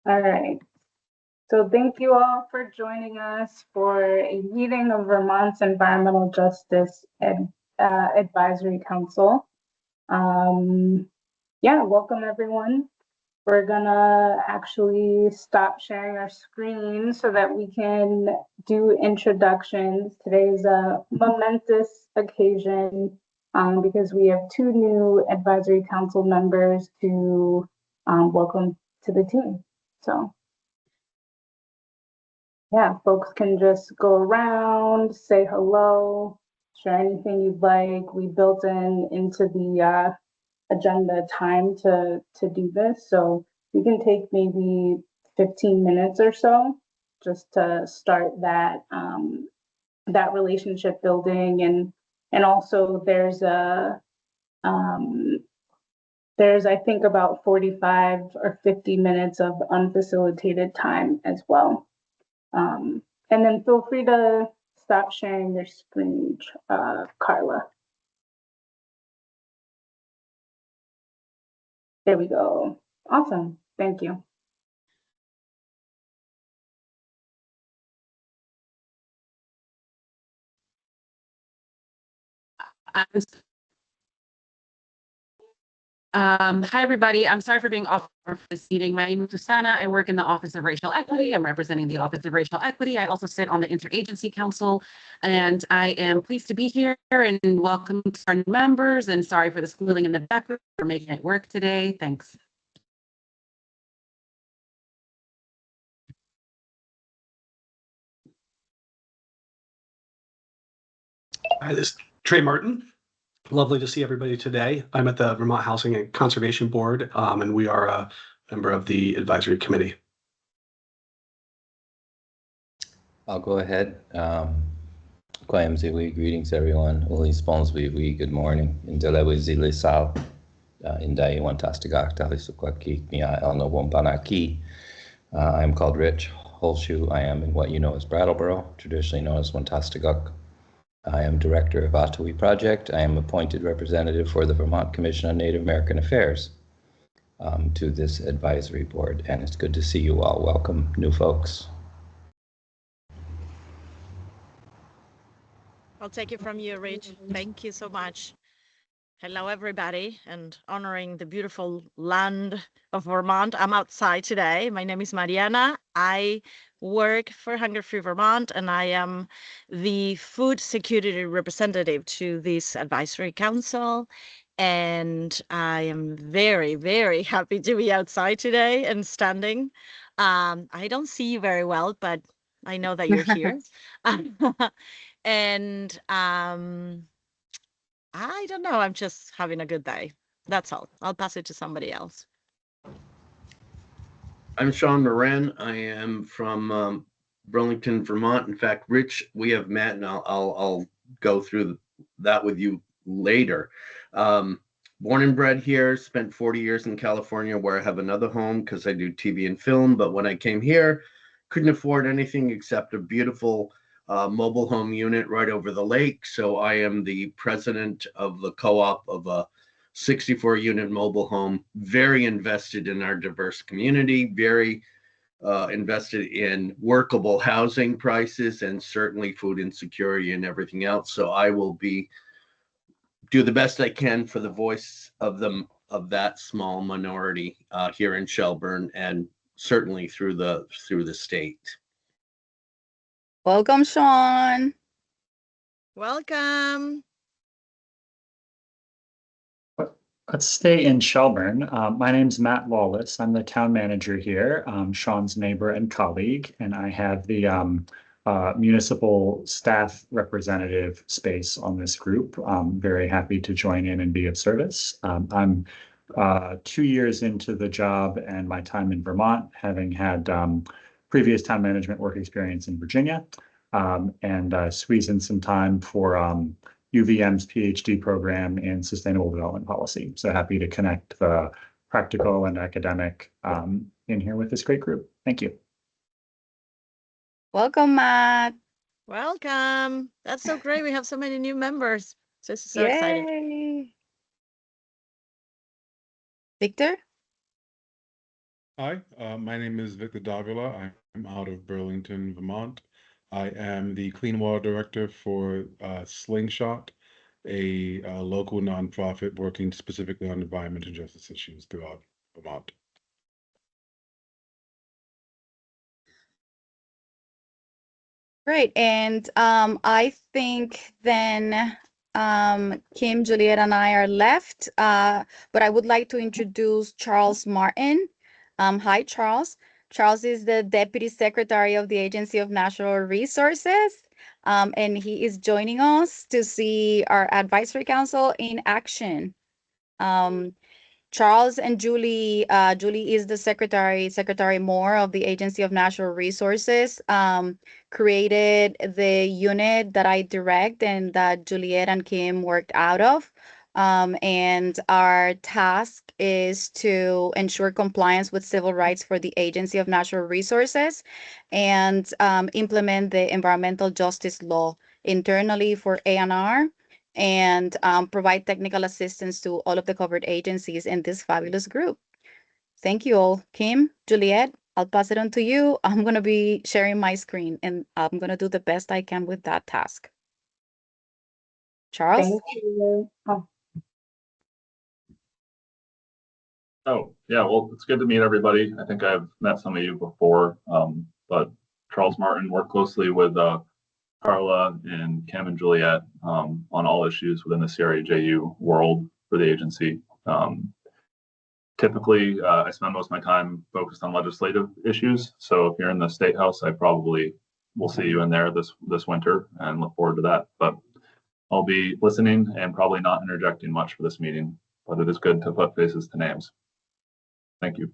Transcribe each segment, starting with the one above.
All right. So thank you all for joining us for a meeting of Vermont's Environmental Justice Advisory Council. Yeah, welcome everyone. We're gonna actually stop sharing our screen so that we can do introductions. Today's a momentous occasion because we have two new advisory council members to welcome to the team. So yeah, folks can just go around, say hello, share anything you'd like. We built into the agenda time to do this, so we can take maybe 15 minutes or so just to start that relationship building, and also um, there's I think about 45 or 50 minutes of unfacilitated time as well. And then feel free to stop sharing your screen, Carla. There we go. Awesome. Thank you. Hi, everybody. I'm sorry for being off for this meeting. My name is Susanna. I work in the Office of Racial Equity. I'm representing the Office of Racial Equity. I also sit on the Interagency Council, and I am pleased to be here and welcome to our new members. And sorry for the squealing in the background for making it work today. Thanks. Hi, this is Trey Martin. Lovely to see everybody today. I'm at the Vermont Housing and Conservation Board, and we are a member of the advisory committee. I'll go ahead. Greetings, everyone. Uli Sponsby, good morning. Indelewe Zile Sal, Indai Wantastagak, Talisukwaki, Nia Elno Wombanaki. I'm called Rich Holshoe. I am in what you know as Brattleboro, traditionally known as Wantastagak. I am director of Atawee Project. I am appointed representative for the Vermont Commission on Native American Affairs to this advisory board, and it's good to see you all. Welcome, new folks. I'll take it from you, Rich. Thank you so much. Hello, everybody, and honoring the beautiful land of Vermont. I'm outside today. My name is Mariana. I work for Hunger Free Vermont, and I am the food security representative to this advisory council. And I am very, very happy to be outside today and standing. I don't see you very well, but I know that you're here. And I don't know. I'm just having a good day. That's all. I'll pass it to somebody else. I'm Sean Moran. I am from Burlington, Vermont. In fact, Rich, we have met, and I'll go through that with you later. Born and bred here, spent 40 years in California, where I have another home because I do TV and film. But when I came here, couldn't afford anything except a beautiful mobile home unit right over the lake. So I am the president of the co-op of a 64 unit mobile home, very invested in our diverse community, very invested in workable housing prices, and certainly food insecurity and everything else. So I will do the best I can for the voice of that small minority here in Shelburne, and certainly through the state. Welcome, Sean. Welcome. Let's stay in Shelburne. My name's Matt Lawless. I'm the town manager here, Sean's neighbor and colleague, and I have the municipal staff representative space on this group. I'm very happy to join in and be of service. I'm 2 years into the job and my time in Vermont, having had previous town management work experience in Virginia, and squeeze in some time for UVM's PhD program in sustainable development policy. So happy to connect the practical and academic in here with this great group. Thank you. Welcome, Matt. Welcome. That's so great. We have so many new members. This is so exciting. Victor? Hi, my name is Victor Davila. I'm out of Burlington, Vermont. I am the Clean Water Director for Slingshot, a local nonprofit working specifically on environmental justice issues throughout Vermont. Great. And I think then Kim, Juliet, and I are left. But I would like to introduce Charles Martin. Hi, Charles. Charles is the Deputy Secretary of the Agency of Natural Resources. And he is joining us to see our advisory council in action. Charles and Julie, Julie is the Secretary Moore of the Agency of Natural Resources, created the unit that I direct and that Juliet and Kim worked out of. And our task is to ensure compliance with civil rights for the Agency of Natural Resources and implement the environmental justice law internally for ANR and provide technical assistance to all of the covered agencies in this fabulous group. Thank you all. Kim, Juliet, I'll pass it on to you. I'm going to be sharing my screen and I'm going to do the best I can with that task. Charles? Thank you. Oh, yeah, well, it's good to meet everybody. I think I've met some of you before, but Charles Martin worked closely with Carla and Kim and Juliet on all issues within the CRAJU world for the agency. Typically, I spend most of my time focused on legislative issues. So if you're in the State House, I probably will see you in there this winter and look forward to that. But I'll be listening and probably not interjecting much for this meeting, but it is good to put faces to names. Thank you.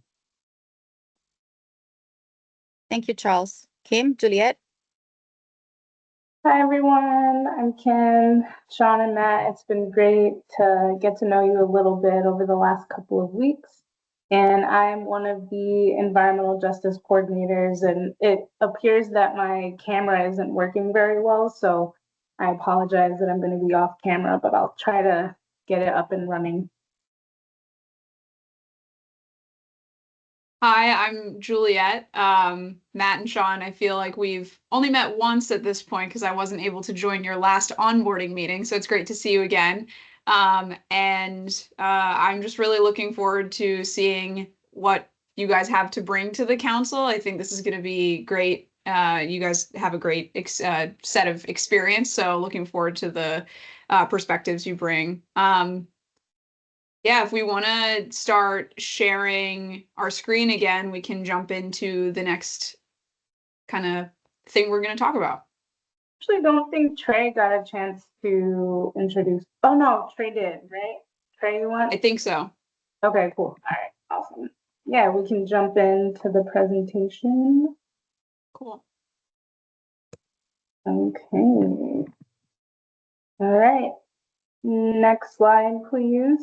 Thank you, Charles. Kim, Juliet? Hi, everyone. I'm Kim, Sean, and Matt. It's been great to get to know you a little bit over the last couple of weeks. And I am one of the environmental justice coordinators, and it appears that my camera isn't working very well. So I apologize that I'm going to be off camera, but I'll try to get it up and running. Hi, I'm Juliet. Matt and Sean, I feel like we've only met once at this point because I wasn't able to join your last onboarding meeting, so it's great to see you again. I'm just really looking forward to seeing what you guys have to bring to the council. I think this is going to be great. You guys have a great set of experience, so looking forward to the perspectives you bring. Yeah, if we want to start sharing our screen again, we can jump into the next kind of thing we're going to talk about. Actually, don't think Trey got a chance to introduce. Oh, no, Trey did, right? Trey, you want? I think so. Okay, cool. All right, awesome. Yeah, we can jump into the presentation. Cool. Okay. All right. Next slide, please.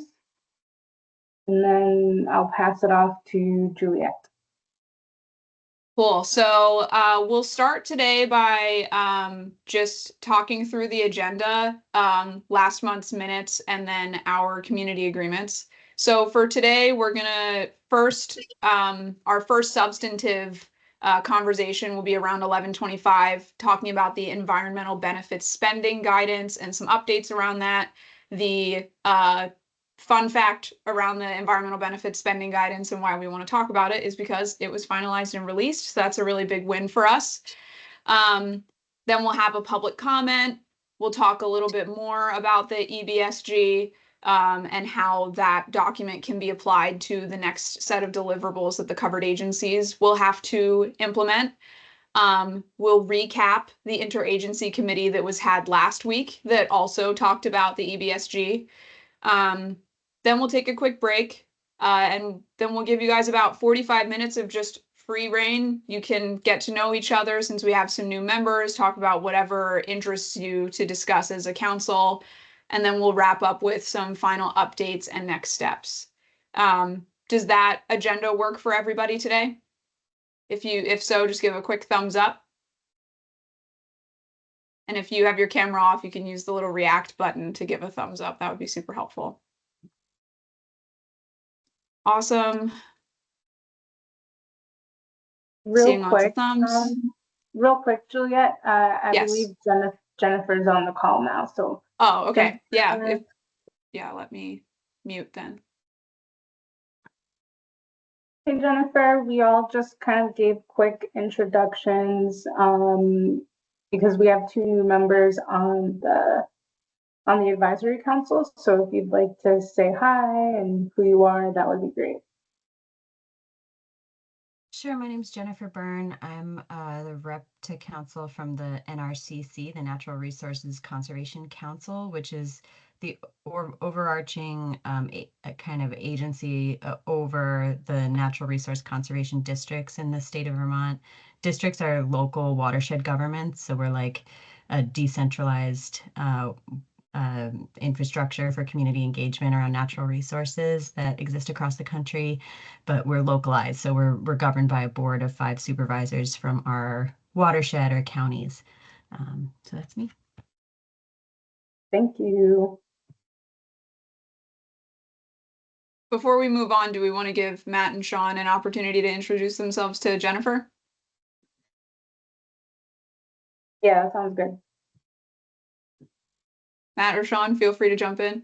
And then I'll pass it off to Juliet. Cool. So we'll start today by just talking through the agenda, last month's minutes, and then our community agreements. So for today, we're going to first, our first substantive conversation will be around 11:25, talking about the environmental benefits spending guidance and some updates around that. The fun fact around the environmental benefits spending guidance and why we want to talk about it is because it was finalized and released. So that's a really big win for us. Then we'll have a public comment. We'll talk a little bit more about the EBSG and how that document can be applied to the next set of deliverables that the covered agencies will have to implement. We'll recap the interagency committee that was had last week that also talked about the EBSG. Then we'll take a quick break, and then we'll give you guys about 45 minutes of just free reign. You can get to know each other since we have some new members, talk about whatever interests you to discuss as a council, and then we'll wrap up with some final updates and next steps. Does that agenda work for everybody today? If so, just give a quick thumbs up. And if you have your camera off, you can use the little react button to give a thumbs up. That would be super helpful. Awesome. Real Seeing lots of quick, thumbs. real quick, Juliet, I Yes. believe Jennifer's on the call now, so. Oh, okay. Yeah. Jennifer- Let me mute then. Hey, Jennifer, we all just kind of gave quick introductions, because we have 2 new members on the advisory council. So if you'd like to say hi and who you are, that would be great. Sure, my name is Jennifer Byrne. I'm the rep to council from the NRCC, the Natural Resources Conservation Council, which is the overarching kind of agency over the natural resource conservation districts in the state of Vermont. Districts are local watershed governments, so we're like a decentralized infrastructure for community engagement around natural resources that exist across the country, but we're localized. So we're governed by a board of 5 supervisors from our watershed or counties. So that's me. Thank you. Before we move on, do we want to give Matt and Sean an opportunity to introduce themselves to Jennifer? Yeah, that sounds good. Matt or Sean, feel free to jump in.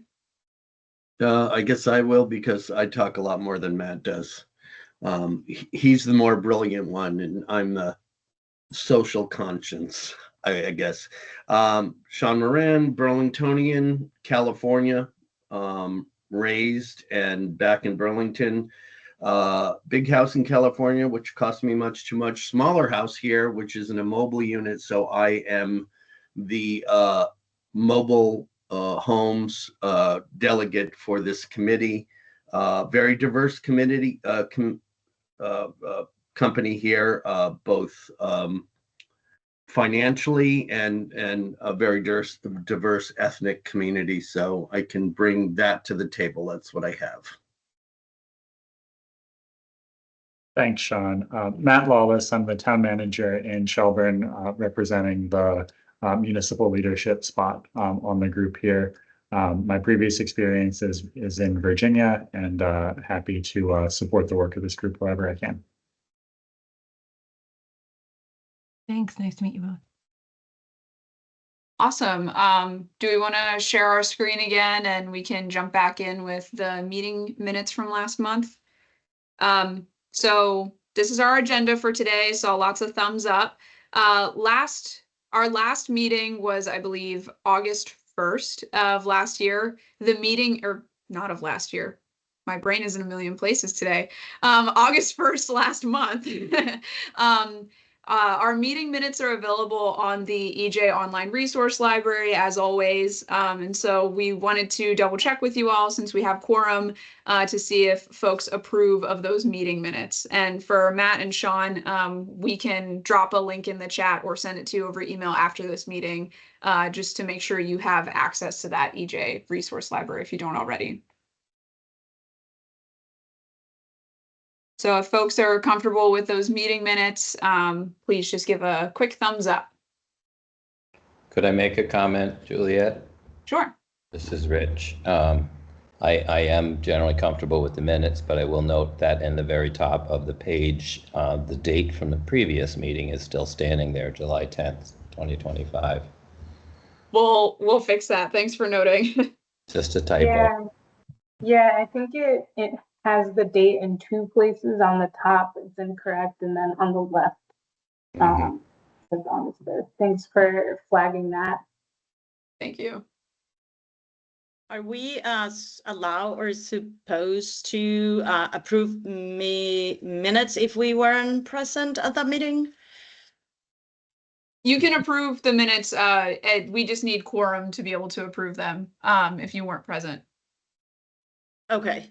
I guess I will because I talk a lot more than Matt does. He's the more brilliant one, and I'm the social conscience, I guess. Sean Moran, Burlingtonian, California, raised and back in Burlington. Big house in California, which cost me much too much. Smaller house here, which is in a mobile unit. So I am the mobile homes delegate for this committee. Very diverse committee company here, both financially and a very diverse ethnic community. So I can bring that to the table. That's what I have. Thanks, Sean. Matt Lawless, I'm the town manager in Shelburne, representing the municipal leadership spot on the group here. My previous experience is in Virginia, and happy to support the work of this group wherever I can. Thanks. Nice to meet you both. Awesome. Do we want to share our screen again and we can jump back in with the meeting minutes from last month? So this is our agenda for today. So lots of thumbs up. Our last meeting was, I believe, August 1st of last year. The meeting, or not of last year. My brain is in a million places today. August 1st last month. Our meeting minutes are available on the EJ Online Resource Library, as always. And so we wanted to double check with you all, since we have quorum, to see if folks approve of those meeting minutes. And for Matt and Sean, we can drop a link in the chat or send it to you over email after this meeting, just to make sure you have access to that EJ Resource Library if you don't already. So if folks are comfortable with those meeting minutes, please just give a quick thumbs up. Could I make a comment, Juliet? Sure. This is Rich. I am generally comfortable with the minutes, but I will note that in the very top of the page, the date from the previous meeting is still standing there, July 10th, 2025. We'll fix that. Thanks for noting. Just a typo. Yeah, I think it has the date in 2 places. On the top, it's incorrect, and then on the left, it's August 5th. Thanks for flagging that. Thank you. Are we allowed or supposed to approve minutes if we weren't present at that meeting? You can approve the minutes. We just need quorum to be able to approve them if you weren't present. Okay.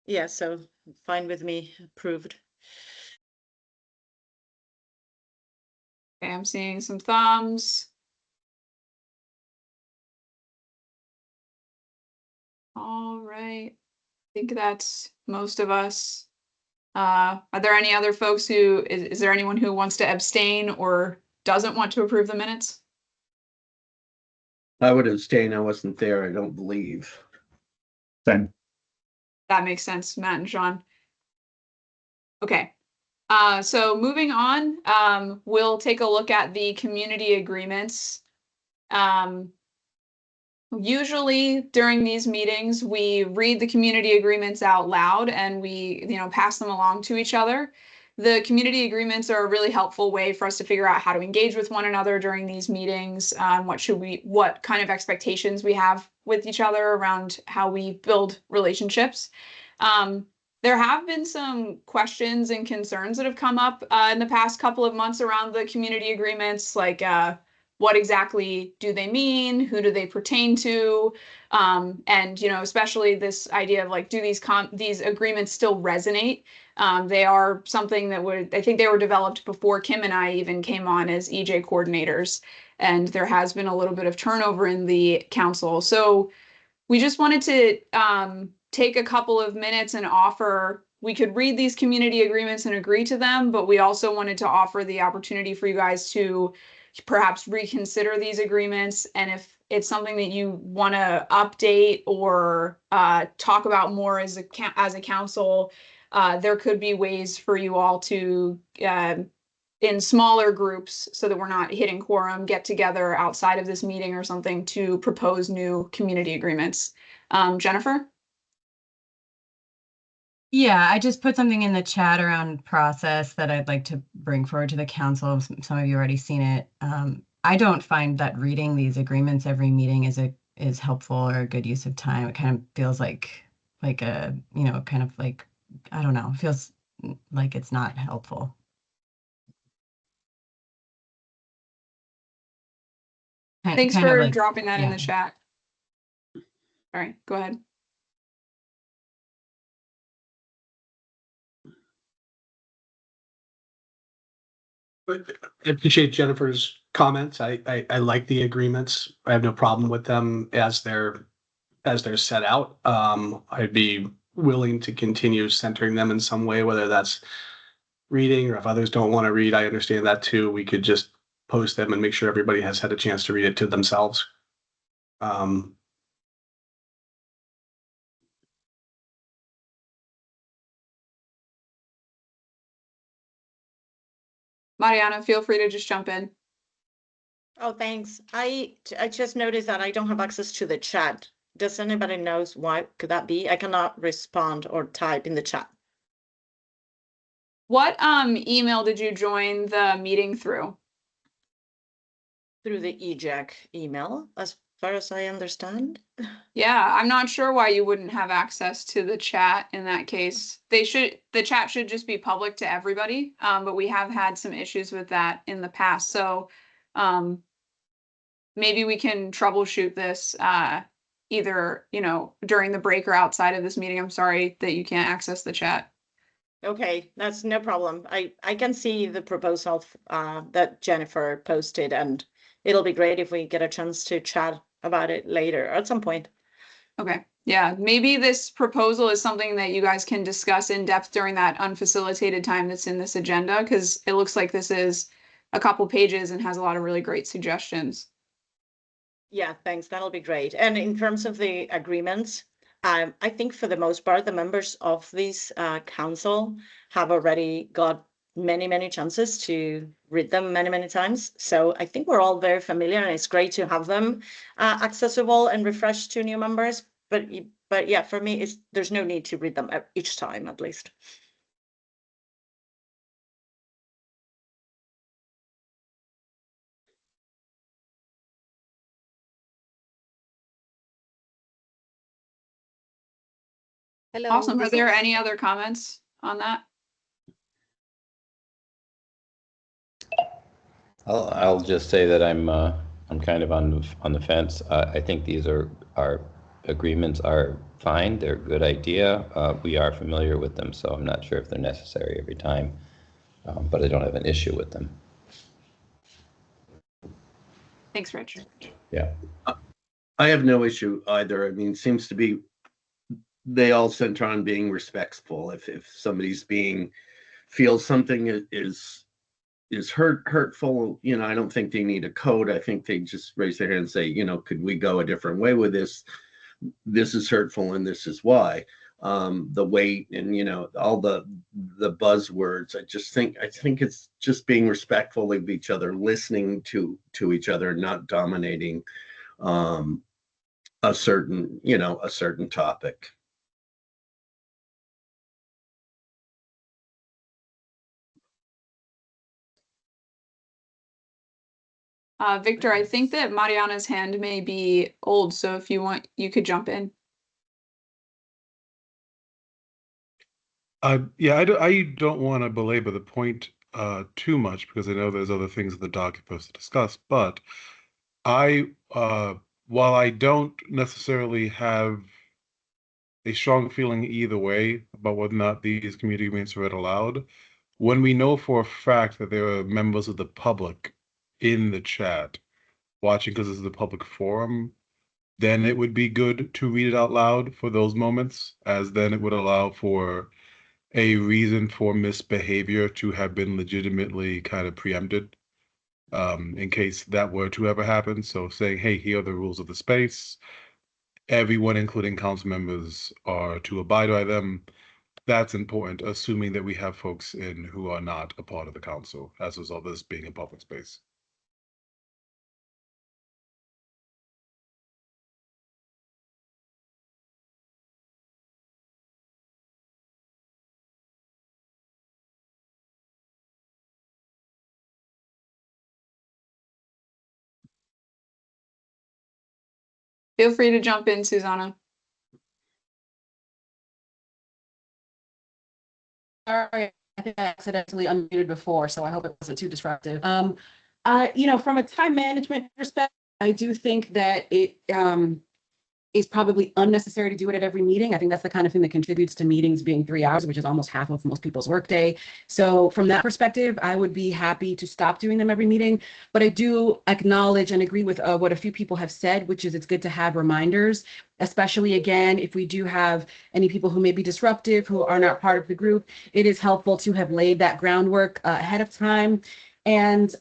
Yeah, so fine with me, approved. Okay, I'm seeing some thumbs. All right. I think that's most of us. Are there any other folks who, is there anyone who wants to abstain or doesn't want to approve the minutes? I would abstain. I wasn't there, I don't believe. Same. That makes sense, Matt and Sean. Okay. So moving on, we'll take a look at the community agreements. Usually during these meetings, we read the community agreements out loud and we, pass them along to each other. The community agreements are a really helpful way for us to figure out how to engage with one another during these meetings, what kind of expectations we have with each other around how we build relationships. There have been some questions and concerns that have come up in the past couple of months around the community agreements, like what exactly do they mean? Who do they pertain to? And especially this idea of like, do these agreements still resonate? They are something that I think they were developed before Kim and I even came on as EJ coordinators, and there has been a little bit of turnover in the council. So we just wanted to take a couple of minutes and we could read these community agreements and agree to them, but we also wanted to offer the opportunity for you guys to perhaps reconsider these agreements. And if it's something that you want to update or talk about more as a council, there could be ways for you all to, in smaller groups, so that we're not hitting quorum, get together outside of this meeting or something to propose new community agreements. Jennifer? Yeah, I just put something in the chat around process that I'd like to bring forward to the council. Some of you already seen it. I don't find that reading these agreements every meeting is helpful or a good use of time. It kind of feels like a, kind of like, I don't know, it feels like it's not helpful. Thanks kind of for like, dropping that in yeah. the chat. All right, go ahead. I appreciate Jennifer's comments. I like the agreements. I have no problem with them as they're set out. I'd be willing to continue centering them in some way, whether that's reading or if others don't want to read, I understand that too. We could just post them and make sure everybody has had a chance to read it to themselves. Mariana, feel free to just jump in. Oh, thanks. I just noticed that I don't have access to the chat. Does anybody knows why could that be? I cannot respond or type in the chat. What email did you join the meeting through? Through the EJAC email, as far as I understand. Yeah, I'm not sure why you wouldn't have access to the chat in that case. The chat should just be public to everybody, but we have had some issues with that in the past. So maybe we can troubleshoot this either, during the break or outside of this meeting. I'm sorry that you can't access the chat. Okay, that's no problem. I can see the proposal that Jennifer posted, and it'll be great if we get a chance to chat about it later at some point. Okay. Yeah, maybe this proposal is something that you guys can discuss in depth during that unfacilitated time that's in this agenda, because it looks like this is a couple pages and has a lot of really great suggestions. Yeah, thanks. That'll be great. And in terms of the agreements, I think for the most part, the members of this council have already got many chances to read them many times. So I think we're all very familiar, and it's great to have them accessible and refreshed to new members. But yeah, for me, there's no need to read them each time, at least. Hello. Awesome. Are there any other comments on that? I'll just say that I'm kind of on the fence. I think these are agreements are fine. They're a good idea. We are familiar with them, so I'm not sure if they're necessary every time, but I don't have an issue with them. Thanks, Rich. Yeah. I have no issue either. I mean, it seems to be they all center on being respectful. If somebody's feels something is hurtful, I don't think they need a code. I think they just raise their hand and say, could we go a different way with this? This is hurtful and this is why. The weight and all the the buzzwords. I think it's just being respectful of each other, listening to each other, not dominating a certain topic. Victor, I think that Mariana's hand may be old, so if you want, you could jump in. Yeah, I don't want to belabor the point too much because I know there's other things in the docket for us to discuss. But while I don't necessarily have a strong feeling either way about whether or not these community agreements are read aloud, when we know for a fact that there are members of the public in the chat watching because this is a public forum, then it would be good to read it out loud for those moments, as then it would allow for a reason for misbehavior to have been legitimately kind of preempted, in case that were to ever happen. So saying, hey, here are the rules of the space. Everyone, including council members, are to abide by them. That's important, assuming that we have folks in who are not a part of the council, as a result of this being a public space. Feel free to jump in, Susanna. Sorry, I think I accidentally unmuted before, so I hope it wasn't too disruptive. From a time management perspective, I do think that it is probably unnecessary to do it at every meeting. I think that's the kind of thing that contributes to meetings being 3 hours, which is almost half of most people's workday. So from that perspective, I would be happy to stop doing them every meeting. But I do acknowledge and agree with what a few people have said, which is it's good to have reminders, especially again, if we do have any people who may be disruptive, who are not part of the group, it is helpful to have laid that groundwork ahead of time. And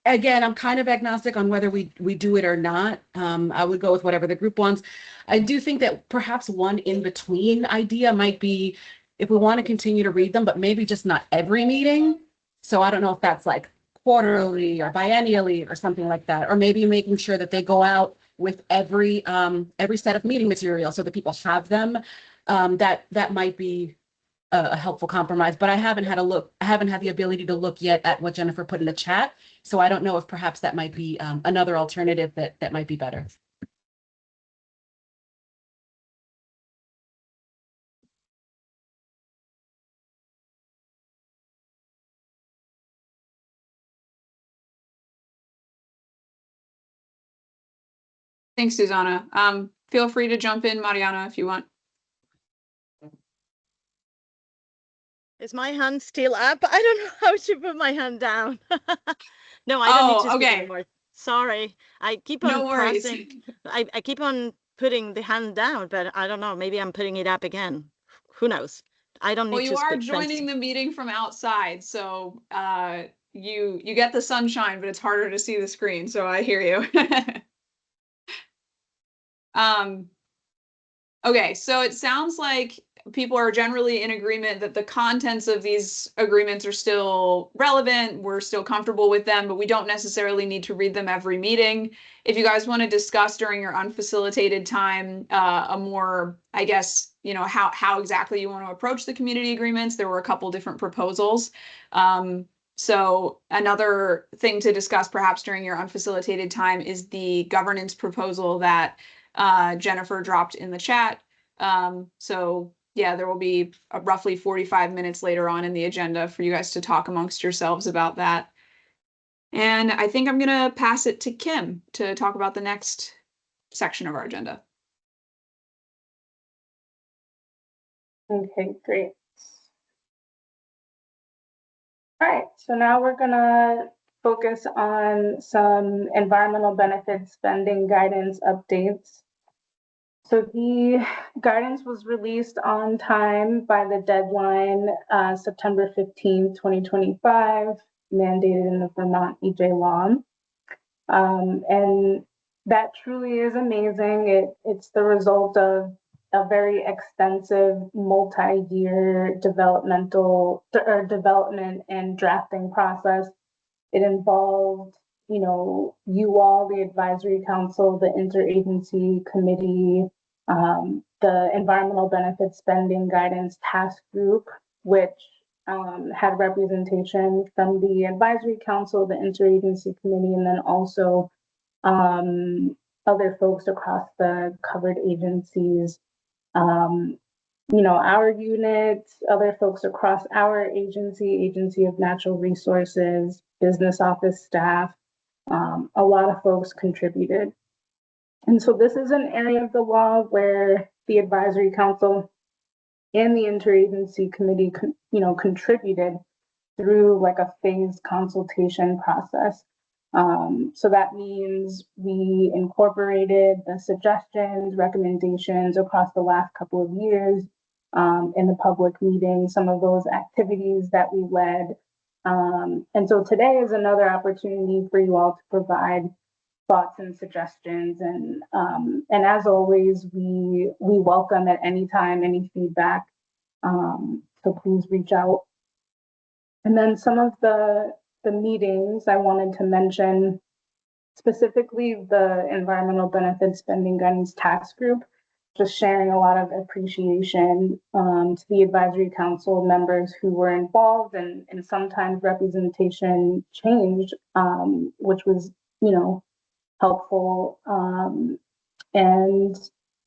again, I'm kind of agnostic on whether we do it or not. I would go with whatever the group wants. I do think that perhaps one in between idea might be if we want to continue to read them, but maybe just not every meeting. So I don't know if that's like quarterly or biennially or something like that, or maybe making sure that they go out with every set of meeting material so that people have them. That might be a helpful compromise, but I haven't had the ability to look yet at what Jennifer put in the chat. So I don't know if perhaps that might be another alternative that might be better. Thanks, Susanna. Feel free to jump in, Mariana, if you want. Is my hand still up? I don't know how to put my hand down. No, I don't need to speak anymore. Sorry. I keep on No worries. pressing. I keep on putting the hand down, but I don't know. Maybe I'm putting it up again. Who knows? I don't need Well, to you are speak. Thanks. joining the meeting from outside, so you get the sunshine, but it's harder to see the screen. So I hear you. Okay, so it sounds like people are generally in agreement that the contents of these agreements are still relevant. We're still comfortable with them, but we don't necessarily need to read them every meeting. If you guys want to discuss during your unfacilitated time, a more, I guess, how exactly you want to approach the community agreements, there were a couple different proposals. So another thing to discuss perhaps during your unfacilitated time is the governance proposal that Jennifer dropped in the chat. So yeah, there will be roughly 45 minutes later on in the agenda for you guys to talk amongst yourselves about that. And I think I'm gonna pass it to Kim to talk about the next section of our agenda. Okay, great. All right, so now we're gonna focus on some environmental benefit spending guidance updates. So the guidance was released on time by the deadline, September 15, 2025, mandated in the Vermont EJ law. And that truly is amazing. It's the result of a very extensive multi-year development and drafting process. It involved, you all, the advisory council, the interagency committee, the environmental benefit spending guidance task group, which had representation from the advisory council, the interagency committee, and then also other folks across the covered agencies. Our unit, other folks across our agency of natural resources, business office staff, a lot of folks contributed. And so this is an area of the law where the advisory council and the interagency committee, contributed through like a phased consultation process. So that means we incorporated the suggestions, recommendations across the last couple of years in the public meeting, some of those activities that we led. And so today is another opportunity for you all to provide thoughts and suggestions. And as always, we welcome at any time any feedback. So please reach out. And then some of the meetings I wanted to mention, specifically the environmental benefit spending guidance task group, just sharing a lot of appreciation to the advisory council members who were involved, and sometimes representation changed, which was, helpful. And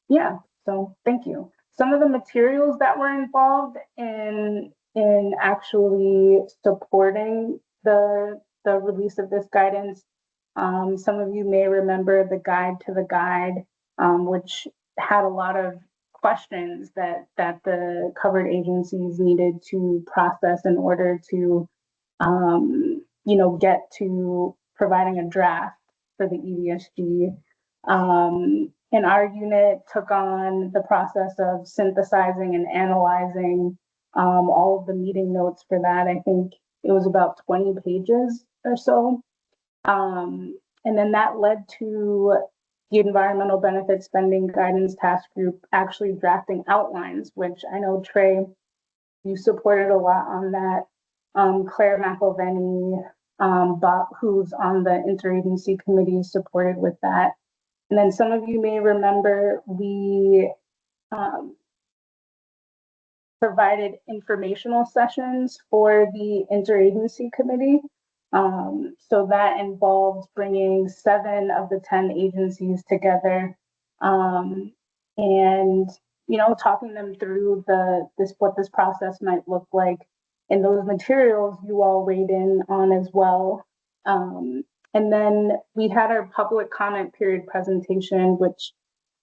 yeah, so thank you. Some of the materials that were involved in actually supporting the release of this guidance. Some of you may remember the guide to the guide, which had a lot of questions that the covered agencies needed to process in order to, get to providing a draft for the EVSG. And our unit took on the process of synthesizing and analyzing all of the meeting notes for that. I think it was about 20 pages or so. And then that led to the environmental benefit spending guidance task group actually drafting outlines, which I know, Trey, you supported a lot on that. Claire McElveny, who's on the interagency committee, supported with that. And then some of you may remember we provided informational sessions for the interagency committee. So that involved bringing 7 of the 10 agencies together, and talking them through what this process might look like. And those materials you all weighed in on as well. And then we had our public comment period presentation, which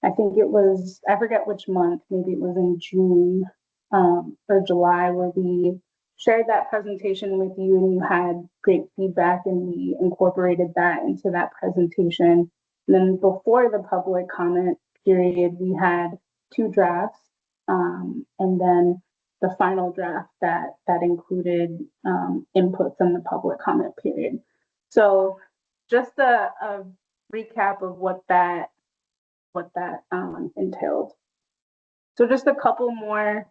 I think it was, I forget which month, maybe it was in June or July, where we shared that presentation with you and you had great feedback, and we incorporated that into that presentation. And then before the public comment period, we had 2 drafts, and then the final draft that included input from the public comment period. So just a recap of what that entailed. So just a couple more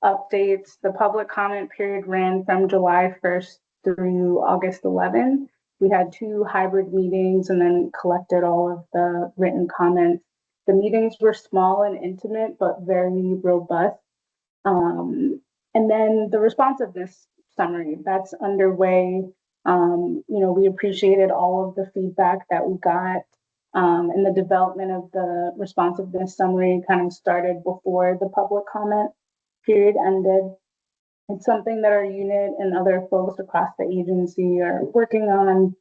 updates. The public comment period ran from July 1st through August 11th. We had 2 hybrid meetings and then collected all of the written comments. The meetings were small and intimate, but very robust. And then the responsiveness summary, that's underway. We appreciated all of the feedback that we got. And the development of the responsiveness summary kind of started before the public comment period ended. It's something that our unit and other folks across the agency are working on.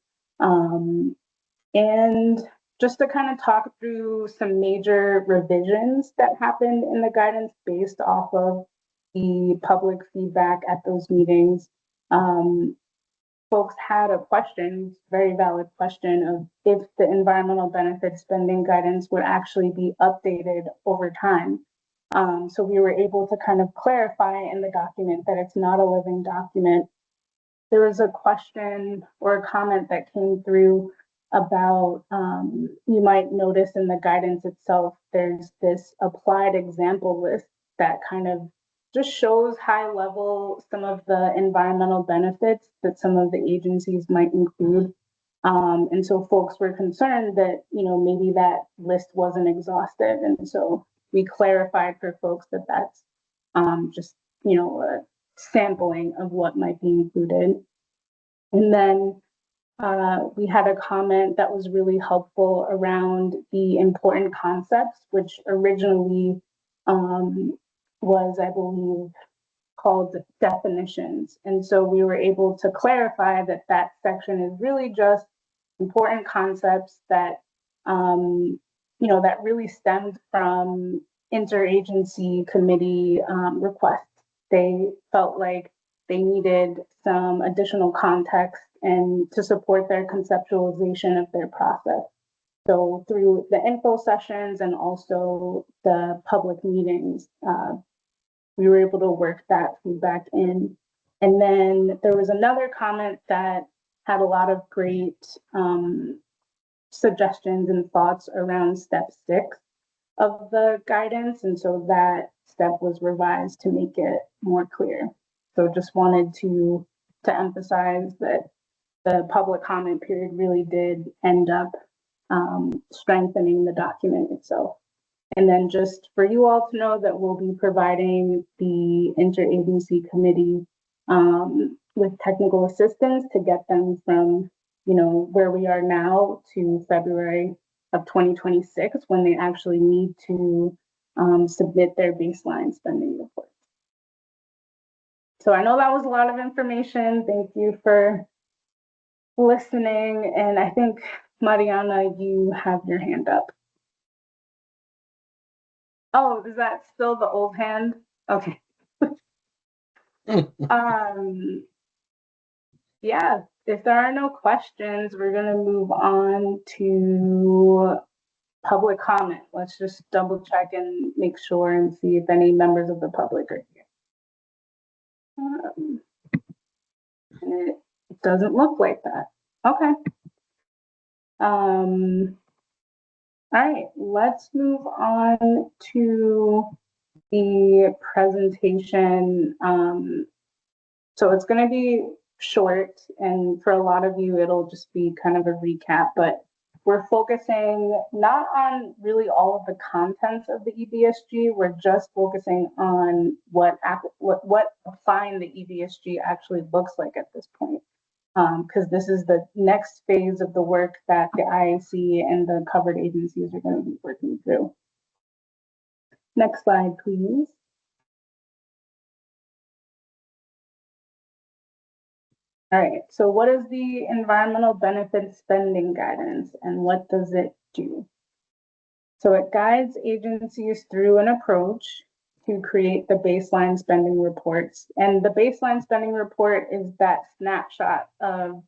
And just to kind of talk through some major revisions that happened in the guidance based off of the public feedback at those meetings. Folks had a question, very valid question, of if the environmental benefit spending guidance would actually be updated over time. So we were able to kind of clarify in the document that it's not a living document. There was a question or a comment that came through about, you might notice in the guidance itself, there's this applied example list that kind of just shows high level some of the environmental benefits that some of the agencies might include. And so folks were concerned that, maybe that list wasn't exhaustive. And so we clarified for folks that that's just, a sampling of what might be included. And then we had a comment that was really helpful around the important concepts, which originally was, I believe, called definitions. And so we were able to clarify that that section is really just important concepts that, that really stemmed from interagency committee requests. They felt like they needed some additional context and to support their conceptualization of their process. So through the info sessions and also the public meetings, we were able to work that feedback in. And then there was another comment that had a lot of great suggestions and thoughts around step 6 of the guidance. And so that step was revised to make it more clear. So just wanted to emphasize that the public comment period really did end up strengthening the document itself. And then just for you all to know that we'll be providing the interagency committee with technical assistance to get them from, where we are now to February of 2026, when they actually need to submit their baseline spending report. So I know that was a lot of information. Thank you for listening. And I think, Mariana, you have your hand up. Oh, is that still the old hand? Okay. Yeah, if there are no questions, we're going to move on to public comment. Let's just double check and make sure and see if any members of the public are here. And it doesn't look like that. Okay. All right, let's move on to the presentation. So it's going to be short, and for a lot of you, it'll just be kind of a recap, but we're focusing not on really all of the contents of the EBSG. We're just focusing on what applying the EBSG actually looks like at this point. Because this is the next phase of the work that the IAC and the covered agencies are going to be working through. Next slide, please. All right, so what is the environmental benefit spending guidance and what does it do? So it guides agencies through an approach to create the baseline spending reports. And the baseline spending report is that snapshot of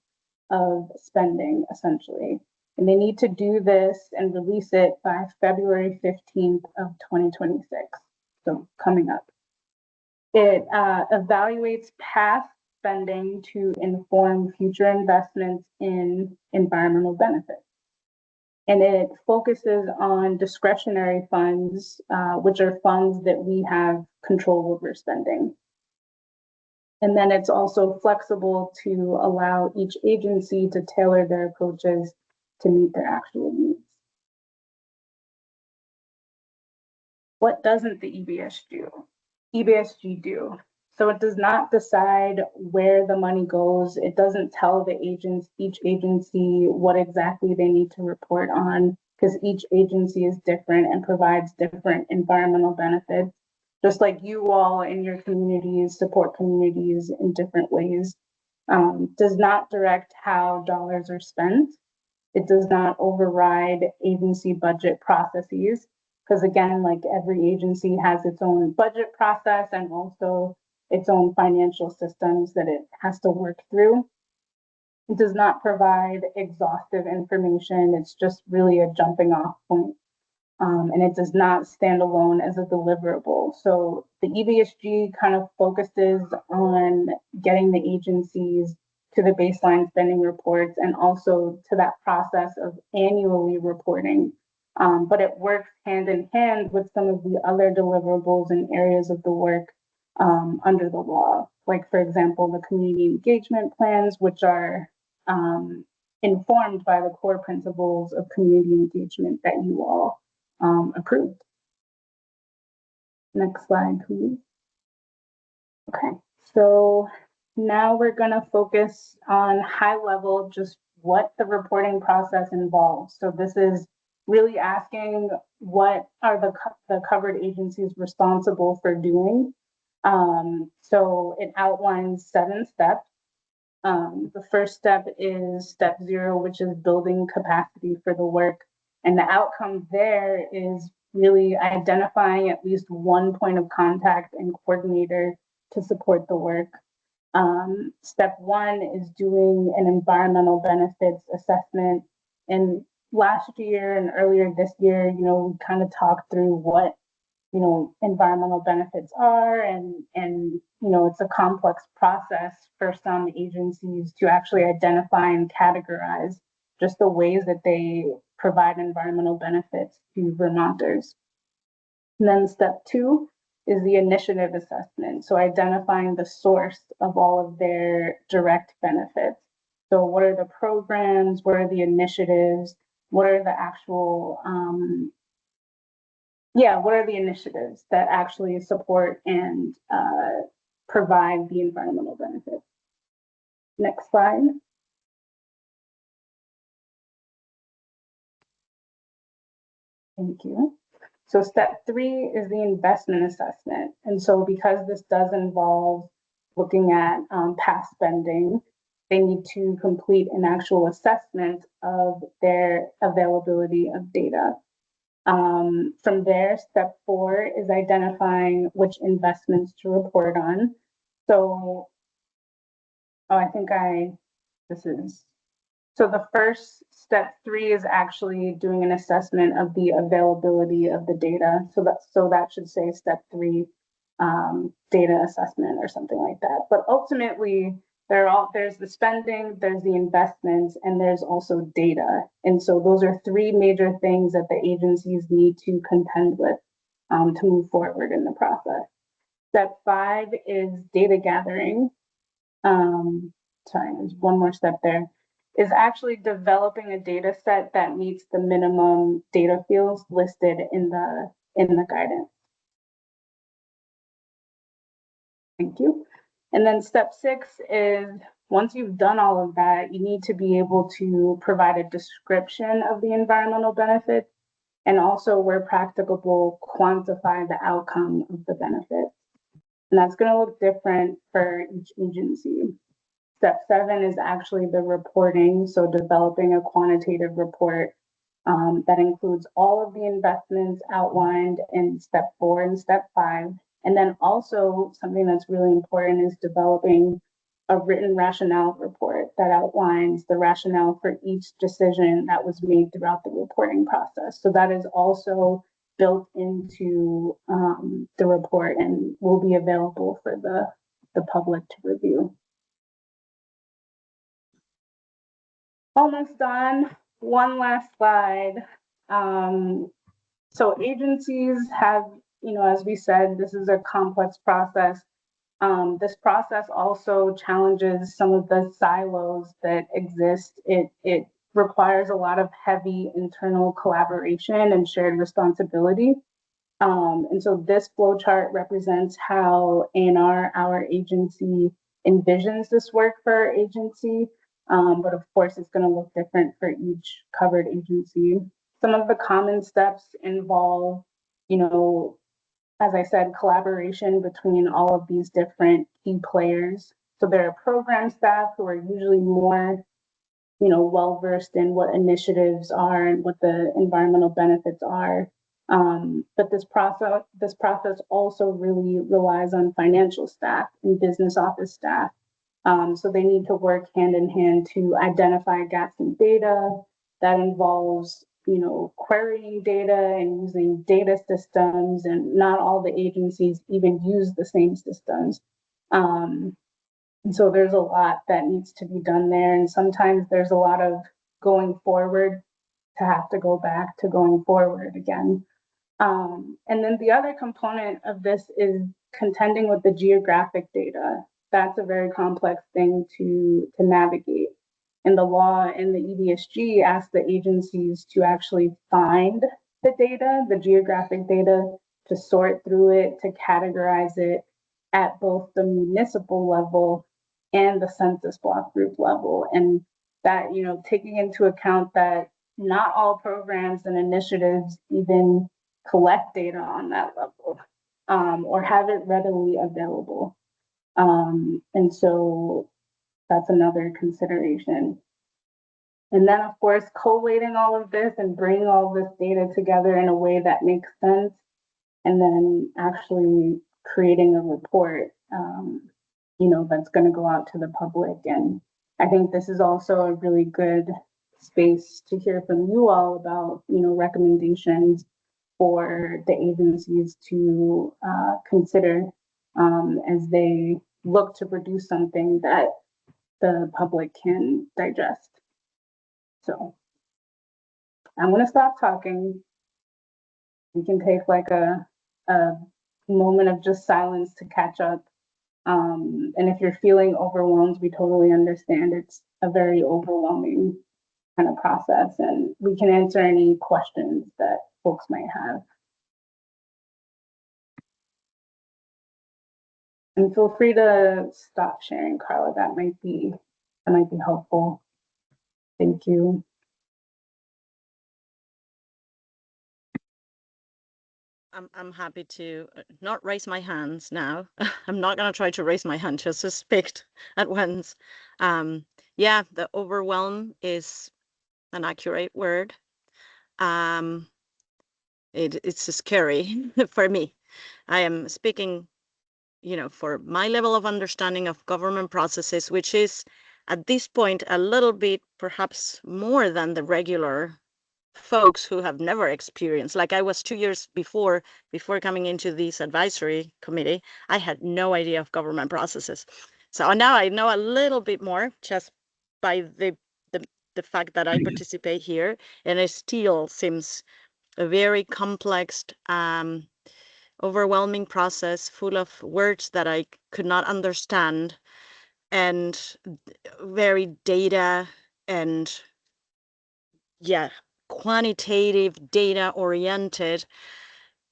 spending, essentially. And they need to do this and release it by February 15th of 2026, so coming up. It evaluates past spending to inform future investments in environmental benefits. And it focuses on discretionary funds, which are funds that we have control over spending. And then it's also flexible to allow each agency to tailor their approaches to meet their actual needs. What doesn't the EBSG do? So it does not decide where the money goes. It doesn't tell each agency what exactly they need to report on, because each agency is different and provides different environmental benefits. Just like you all in your communities support communities in different ways, does not direct how dollars are spent. It does not override agency budget processes, because again, like every agency has its own budget process and also its own financial systems that it has to work through. It does not provide exhaustive information. It's just really a jumping off point. And it does not stand alone as a deliverable. So the EBSG kind of focuses on getting the agencies to the baseline spending reports and also to that process of annually reporting. But it works hand in hand with some of the other deliverables and areas of the work under the law. Like, for example, the community engagement plans, which are informed by the core principles of community engagement that you all approved. Next slide, please. Okay, so now we're going to focus on high level, just what the reporting process involves. So this is really asking what are the covered agencies responsible for doing. So it outlines 7 steps. The first step is step 0, which is building capacity for the work. And the outcome there is really identifying at least one point of contact and coordinator to support the work. Step 1 is doing an environmental benefits assessment. And last year and earlier this year, we kind of talked through what, environmental benefits are, and it's a complex process for some agencies to actually identify and categorize just the ways that they provide environmental benefits to Vermonters. And then step 2 is the initiative assessment. So identifying the source of all of their direct benefits. So what are the programs? What are the initiatives? What are the actual, what are the initiatives that actually support and provide the environmental benefits? Next slide. Thank you. So step 3 is the investment assessment. And so because this does involve looking at past spending, they need to complete an actual assessment of their availability of data. From there, step 4 is identifying which investments to report on. So, so the first step 3 is actually doing an assessment of the availability of the data. So that should say step 3, data assessment or something like that. But ultimately, there's the spending, there's the investments, and there's also data. And so those are 3 major things that the agencies need to contend with to move forward in the process. Step 5 is data gathering. Sorry, there's one more step there. Is actually developing a data set that meets the minimum data fields listed in the guidance. Thank you. And then step 6 is, once you've done all of that, you need to be able to provide a description of the environmental benefits, and also, where practicable, quantify the outcome of the benefit. And that's going to look different for each agency. Step 7 is actually the reporting, so developing a quantitative report that includes all of the investments outlined in step 4 and step 5. And then also something that's really important is developing a written rationale report that outlines the rationale for each decision that was made throughout the reporting process. So that is also built into the report and will be available for the public to review. Almost done. One last slide. So agencies have, as we said, this is a complex process. This process also challenges some of the silos that exist. It requires a lot of heavy internal collaboration and shared responsibility. And so this flow chart represents how ANR, our agency, envisions this work for our agency. But of course, it's going to look different for each covered agency. Some of the common steps involve, as I said, collaboration between all of these different key players. So there are program staff who are usually more, well-versed in what initiatives are and what the environmental benefits are. But this process also really relies on financial staff and business office staff. So they need to work hand in hand to identify gaps in data. That involves, querying data and using data systems, and not all the agencies even use the same systems. And so there's a lot that needs to be done there. And sometimes there's a lot of going forward to have to go back to going forward again. And then the other component of this is contending with the geographic data. That's a very complex thing to navigate. And the law in the EDSG asks the agencies to actually find the data, the geographic data, to sort through it, to categorize it at both the municipal level and the census block group level. And that, you know, taking into account that not all programs and initiatives even collect data on that level, or have it readily available. And so that's another consideration. And then, of course, collating all of this and bringing all this data together in a way that makes sense, and then actually creating a report, you know, that's going to go out to the public. And I think this is also a really good space to hear from you all about, you know, recommendations for the agencies to consider as they look to produce something that the public can digest. So I'm going to stop talking. We can take like a moment of just silence to catch up. And if you're feeling overwhelmed, we totally understand. It's a very overwhelming kind of process, and we can answer any questions that folks might have. And feel free to stop sharing, Carla. That might be helpful. Thank you. I'm happy to not raise my hands now. I'm not going to try to raise my hand, just to speak at once. Yeah, the overwhelm is an accurate word. It's scary for me. I am speaking, you know, for my level of understanding of government processes, which is at this point a little bit perhaps more than the regular folks who have never experienced. Like I was 2 years before coming into this advisory committee, I had no idea of government processes. So now I know a little bit more just by the fact that I participate here, and it still seems a very complex, overwhelming process full of words that I could not understand, and very data and quantitative data oriented,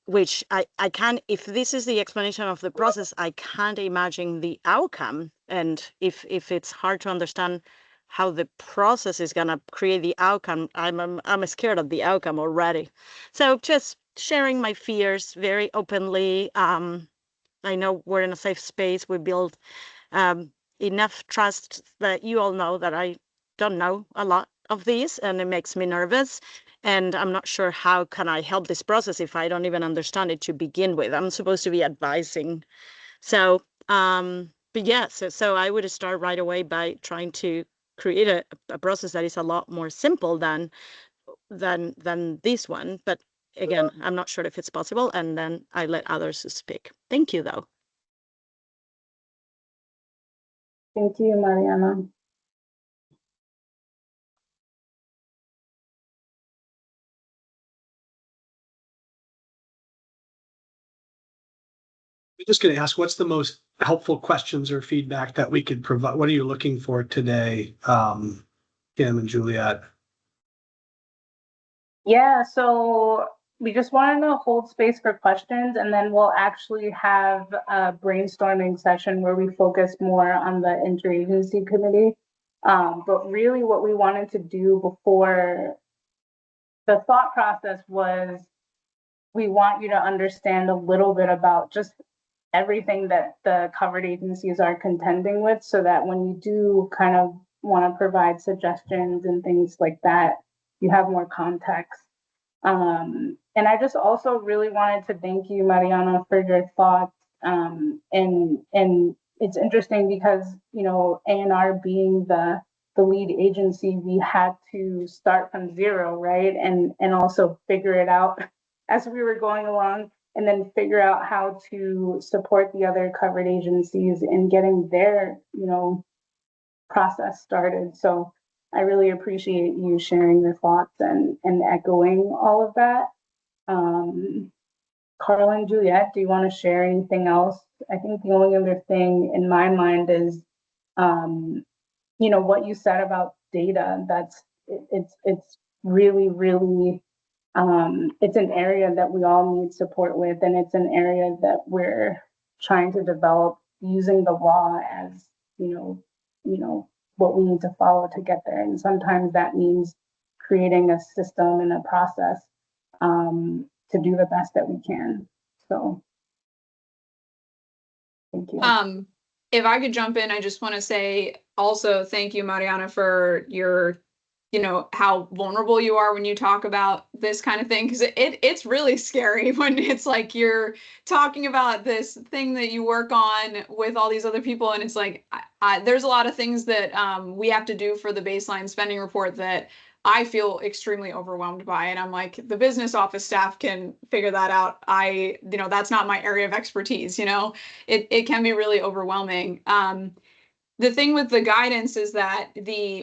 which I can't, if this is the explanation of the process, I can't imagine the outcome. And if it's hard to understand how the process is going to create the outcome, I'm scared of the outcome already. So just sharing my fears very openly. I know we're in a safe space. We build enough trust that you all know that I don't know a lot of these, and it makes me nervous. And I'm not sure how can I help this process if I don't even understand it to begin with. I'm supposed to be advising. So, but yeah, so I would start right away by trying to create a process that is a lot more simple than this one. But again, I'm not sure if it's possible, and then I let others speak. Thank you, though. Thank you, Mariana. I'm just going to ask, what's the most helpful questions or feedback that we could provide? What are you looking for today, Kim and Juliet? Yeah, so we just wanted to hold space for questions, and then we'll actually have a brainstorming session where we focus more on the interagency committee. But really what we wanted to do before, the thought process was, we want you to understand a little bit about just everything that the covered agencies are contending with, so that when you do kind of want to provide suggestions and things like that, you have more context. And I just also really wanted to thank you, Mariana, for your thoughts. And it's interesting because, you know, ANR being the lead agency, we had to start from zero, right? And also figure it out as we were going along. and then figure out how to support the other covered agencies in getting their, process started. So I really appreciate you sharing your thoughts and echoing all of that. Carla and Juliet, do you want to share anything else? I think the only other thing in my mind is, what you said about data. It's really, really, it's an area that we all need support with, and it's an area that we're trying to develop using the law as, what we need to follow to get there. And sometimes that means creating a system and a process to do the best that we can. So, thank you. If I could jump in, I just want to say also thank you, Mariana, for your, how vulnerable you are when you talk about this kind of thing, because it's really scary when it's like you're talking about this thing that you work on with all these other people, and it's like there's a lot of things that we have to do for the baseline spending report that I feel extremely overwhelmed by. And I'm like, the business office staff can figure that out. That's not my area of expertise, it can be really overwhelming. The thing with the guidance is that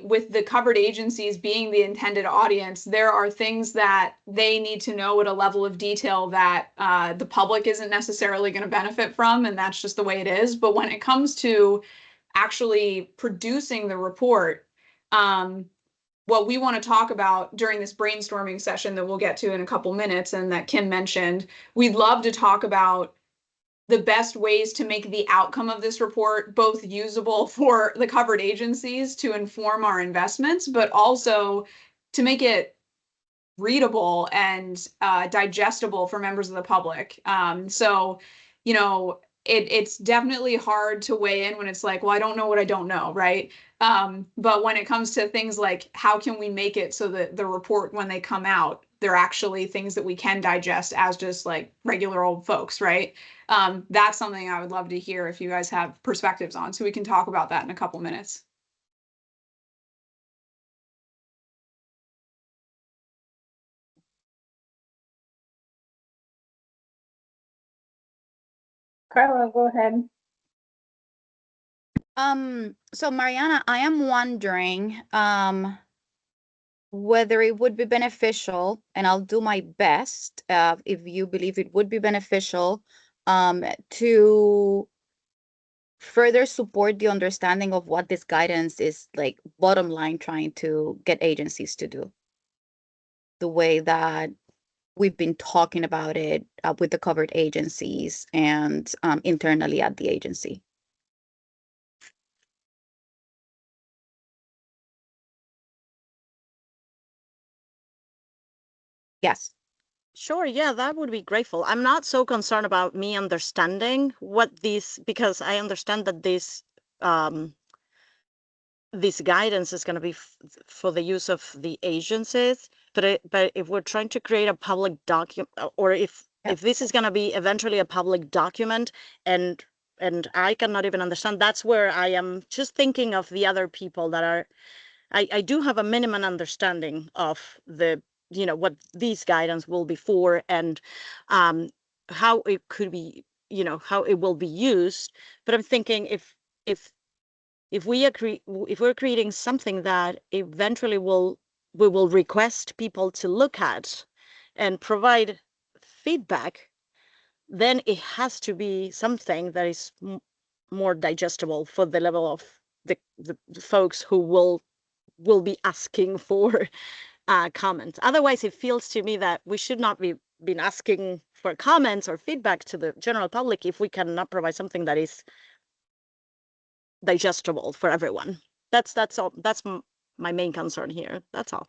with the covered agencies being the intended audience, there are things that they need to know at a level of detail that the public isn't necessarily going to benefit from. And that's just the way it is. But when it comes to actually producing the report, what we want to talk about during this brainstorming session that we'll get to in a couple minutes and that Kim mentioned, we'd love to talk about the best ways to make the outcome of this report both usable for the covered agencies to inform our investments, but also to make it readable and digestible for members of the public. It's definitely hard to weigh in when it's like, well, I don't know what I don't know, right? But when it comes to things like how can we make it so that the report, when they come out, they're actually things that we can digest as just like regular old folks, right? That's something I would love to hear if you guys have perspectives on, so we can talk about that in a couple minutes. Carla, go ahead. So Mariana, I am wondering whether it would be beneficial, and I'll do my best if you believe it would be beneficial to further support the understanding of what this guidance is, like, bottom line, trying to get agencies to do, the way that we've been talking about it with the covered agencies and internally at the agency. Yes. Sure, yeah, that would be grateful. I'm not so concerned about me understanding what because I understand that this guidance is going to be for the use of the agencies, but if we're trying to create a public document, or if this is going to be eventually a public document, and I cannot even understand, that's where I am just thinking of the other people that are, I do have a minimum understanding of the, what these guidance will be for, and how it could be, how it will be used. But I'm thinking if we're creating something that eventually we will request people to look at and provide feedback, then it has to be something that is more digestible for the level of the folks who will be asking for comments. Otherwise, it feels to me that we should not be been asking for comments or feedback to the general public if we cannot provide something that is digestible for everyone. That's all. That's my main concern here. That's all.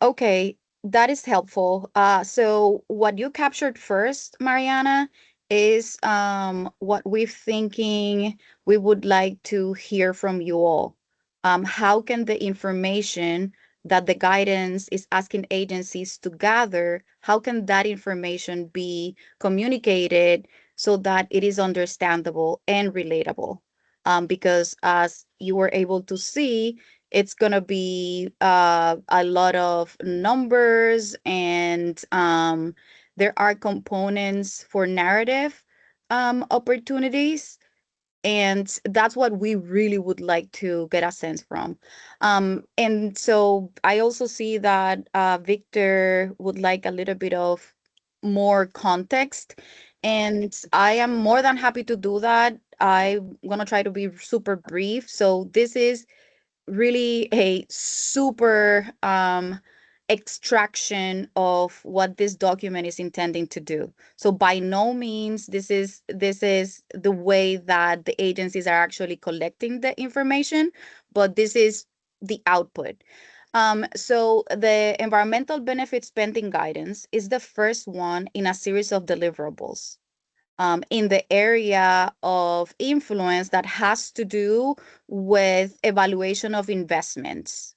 Okay, that is helpful. So what you captured first, Mariana, is what we're thinking we would like to hear from you all. How can the information that the guidance is asking agencies to gather, how can that information be communicated so that it is understandable and relatable? Because as you were able to see, it's going to be a lot of numbers and There are components for narrative opportunities, and that's what we really would like to get a sense from. And so I also see that Victor would like a little bit of more context, and I am more than happy to do that. I'm gonna try to be super brief. So this is really a super extraction of what this document is intending to do. So by no means this is the way that the agencies are actually collecting the information, but this is the output. So the environmental benefit spending guidance is the first one in a series of deliverables in the area of influence that has to do with evaluation of investments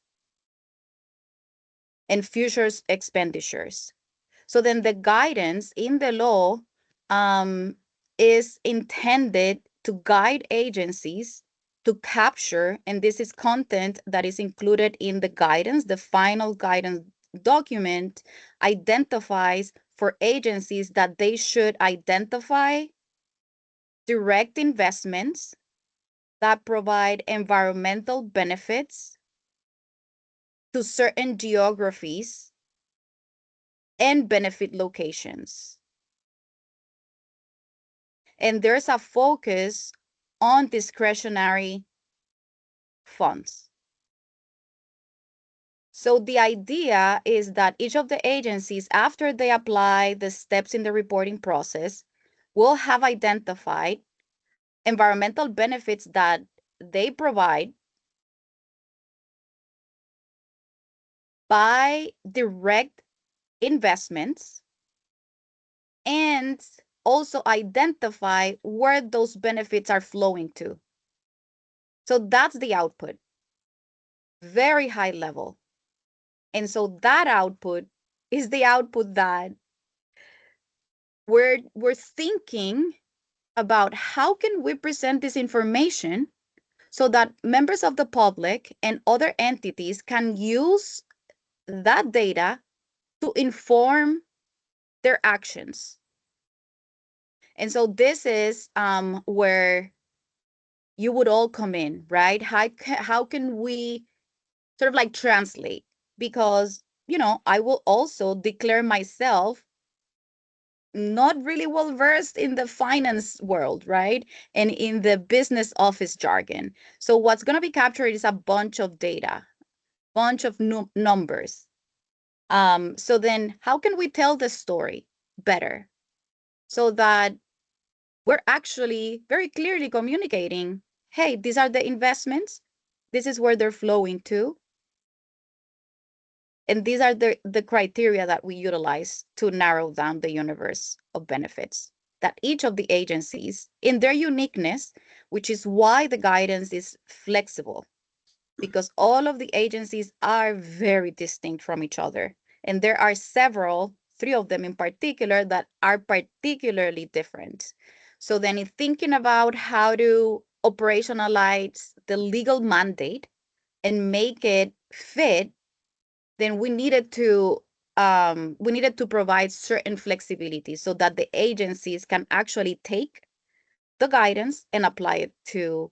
and future expenditures. So then the guidance in the law is intended to guide agencies to capture, and this is content that is included in the guidance. The final guidance document identifies for agencies that they should identify direct investments that provide environmental benefits to certain geographies and benefit locations. And there's a focus on discretionary funds. So the idea is that each of the agencies, after they apply the steps in the reporting process, will have identified environmental benefits that they provide by direct investments, and also identify where those benefits are flowing to. So that's the output, very high level. And so that output is the output that we're thinking about. How can we present this information so that members of the public and other entities can use that data to inform their actions? And so this is where you would all come in, right? How can we sort of like translate? Because, you know, I will also declare myself not really well versed in the finance world, right? And in the business office jargon. So what's going to be captured is a bunch of data, bunch of numbers. So then how can we tell the story better so that we're actually very clearly communicating, hey, these are the investments, this is where they're flowing to, and these are the criteria that we utilize to narrow down the universe of benefits that each of the agencies, in their uniqueness, which is why the guidance is flexible, because all of the agencies are very distinct from each other. And there are several, 3 of them in particular, that are particularly different. So then in thinking about how to operationalize the legal mandate and make it fit, then we needed to provide certain flexibility so that the agencies can actually take the guidance and apply it to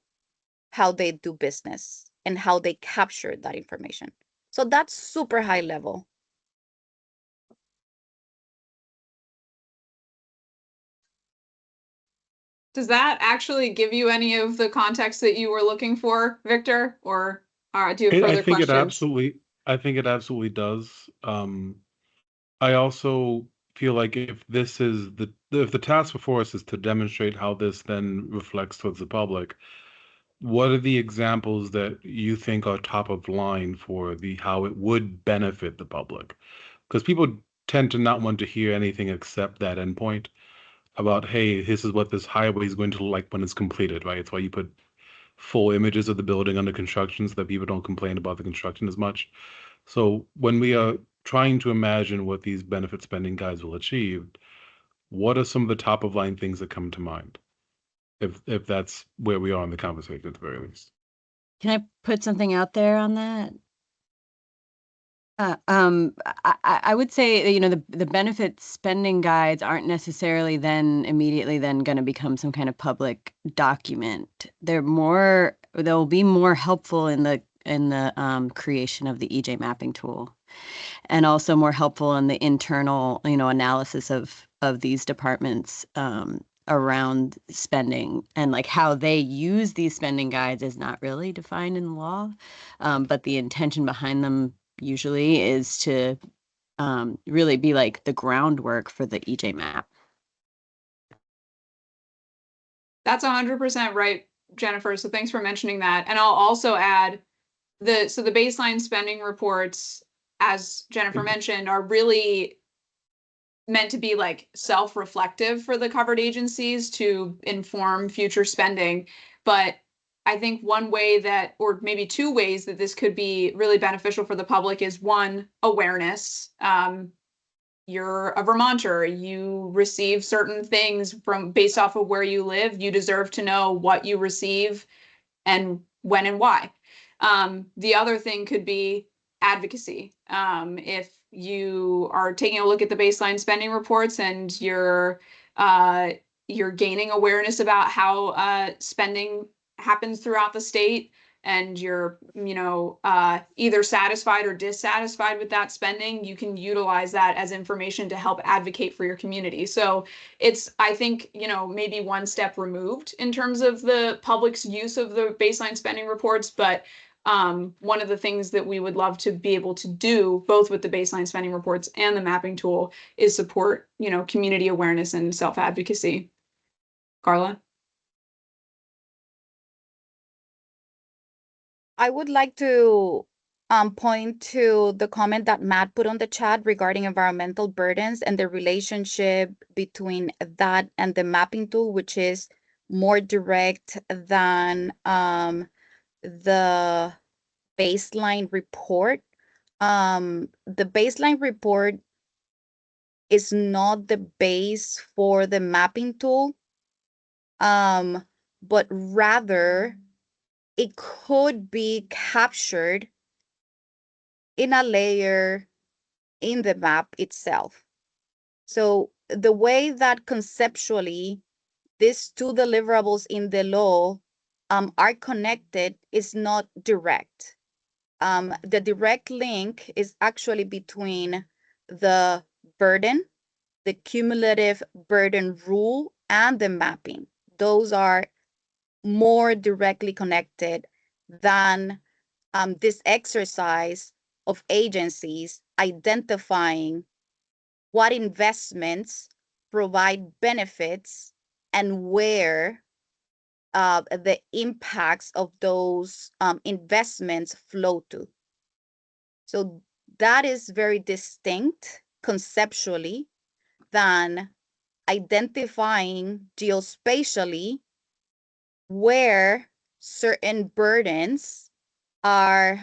how they do business and how they capture that information. So that's super high level. Does that actually give you any of the context that you were looking for, Victor? Or do you have further questions? I think it absolutely does. I also feel like if the task before us is to demonstrate how this then reflects towards the public, what are the examples that you think are top of line for how it would benefit the public? Because people tend to not want to hear anything except that endpoint about, hey, this is what this highway is going to look like when it's completed, right? It's why you put full images of the building under construction so that people don't complain about the construction as much. So when we are trying to imagine what these benefit spending guides will achieve, what are some of the top of line things that come to mind? If that's where we are in the conversation at the very least. Can I put something out there on that? I would say, you know, the benefit spending guides aren't necessarily then immediately then going to become some kind of public document. They'll be more helpful in the creation of the EJ mapping tool, and also more helpful in the internal, you know, analysis of these departments around spending, and like how they use these spending guides is not really defined in law, but the intention behind them usually is to really be like the groundwork for the EJ map. That's 100% right, Jennifer. So thanks for mentioning that. And I'll also add the baseline spending reports, as Jennifer mentioned, are really meant to be like self-reflective for the covered agencies to inform future spending. But I think one way that, or maybe two ways that this could be really beneficial for the public is, one, awareness. You're a Vermonter, you receive certain things from based off of where you live. You deserve to know what you receive and when and why. The other thing could be advocacy. If you are taking a look at the baseline spending reports and you're gaining awareness about how spending happens throughout the state, and you're, you know, either satisfied or dissatisfied with that spending, you can utilize that as information to help advocate for your community. So it's, I think, you know, maybe one step removed in terms of the public's use of the baseline spending reports, but one of the things that we would love to be able to do, both with the baseline spending reports and the mapping tool, is support, you know, community awareness and self-advocacy. Carla? I would like to point to the comment that Matt put on the chat regarding environmental burdens and the relationship between that and the mapping tool, which is more direct than the baseline report. The baseline report is not the base for the mapping tool, but rather it could be captured in a layer in the map itself. So the way that conceptually these two deliverables in the law are connected is not direct. The direct link is actually between the burden, the cumulative burden rule, and the mapping. Those are more directly connected than this exercise of agencies identifying what investments provide benefits and where the impacts of those investments flow to. So that is very distinct conceptually than identifying geospatially where certain burdens are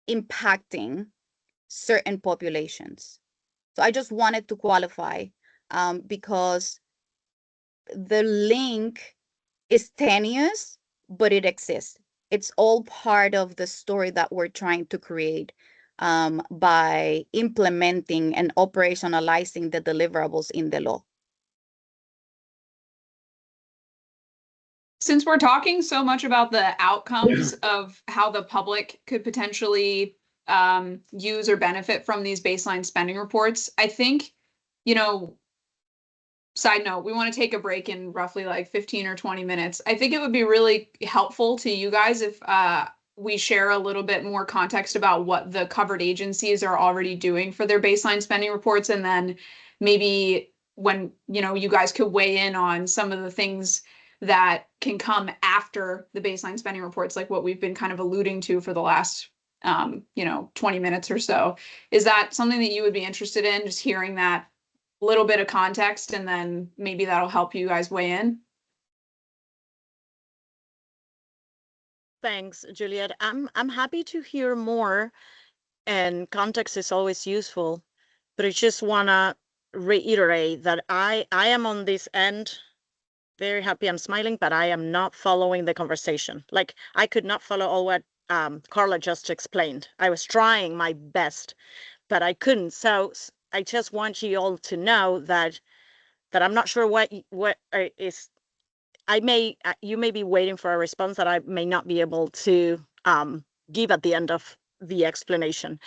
impacting certain populations. So I just wanted to qualify because the link is tenuous, but it exists. It's all part of the story that we're trying to create by implementing and operationalizing the deliverables in the law. Since we're talking so much about the outcomes of how the public could potentially use or benefit from these baseline spending reports, I think, you know, side note, we want to take a break in roughly like 15 or 20 minutes. I think it would be really helpful to you guys if we share a little bit more context about what the covered agencies are already doing for their baseline spending reports, and then maybe when, you know, you guys could weigh in on some of the things that can come after the baseline spending reports, like what we've been kind of alluding to for the last, 20 minutes or so. Is that something that you would be interested in, just hearing that little bit of context, and then maybe that'll help you guys weigh in? Thanks, Juliet. I'm happy to hear more, and context is always useful, but I just want to reiterate that I am on this end, very happy, I'm smiling, but I am not following the conversation. Like, I could not follow all what Carla just explained. I was trying my best, but I couldn't. So I just want you all to know that I'm not sure what is. You may be waiting for a response that I may not be able to give at the end of the explanation.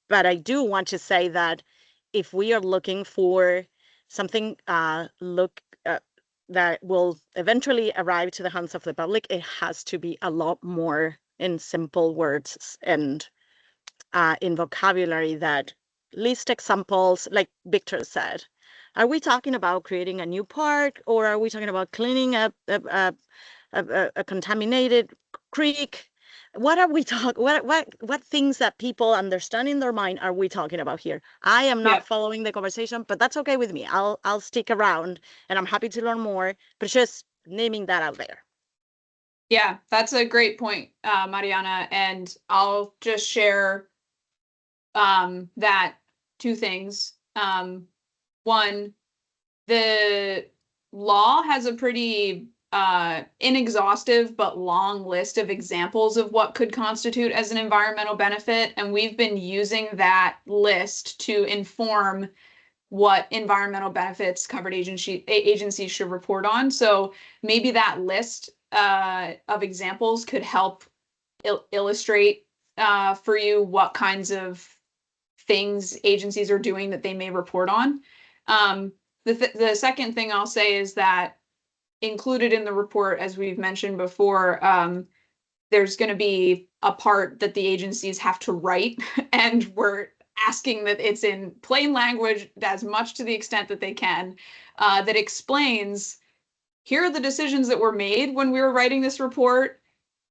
But I do want to say that if we are looking for something that will eventually arrive to the hands of the public, it has to be a lot more in simple words and in vocabulary that list examples, like Victor said. Are we talking about creating a new park, or are we talking about cleaning up a contaminated creek? What are we talking? What things that people understand in their mind are we talking about here? I am not following the conversation, but that's okay with me. I'll stick around, and I'm happy to learn more. But just naming that out there. Yeah, that's a great point, Mariana, and I'll just share that two things. One, the law has a pretty inexhaustive but long list of examples of what could constitute as an environmental benefit, and we've been using that list to inform what environmental benefits covered agencies should report on. So maybe that list of examples could help illustrate for you what kinds of things agencies are doing that they may report on. The second thing I'll say is that included in the report, as we've mentioned before, there's going to be a part that the agencies have to write, and we're asking that it's in plain language as much to the extent that they can, that explains, here are the decisions that were made when we were writing this report.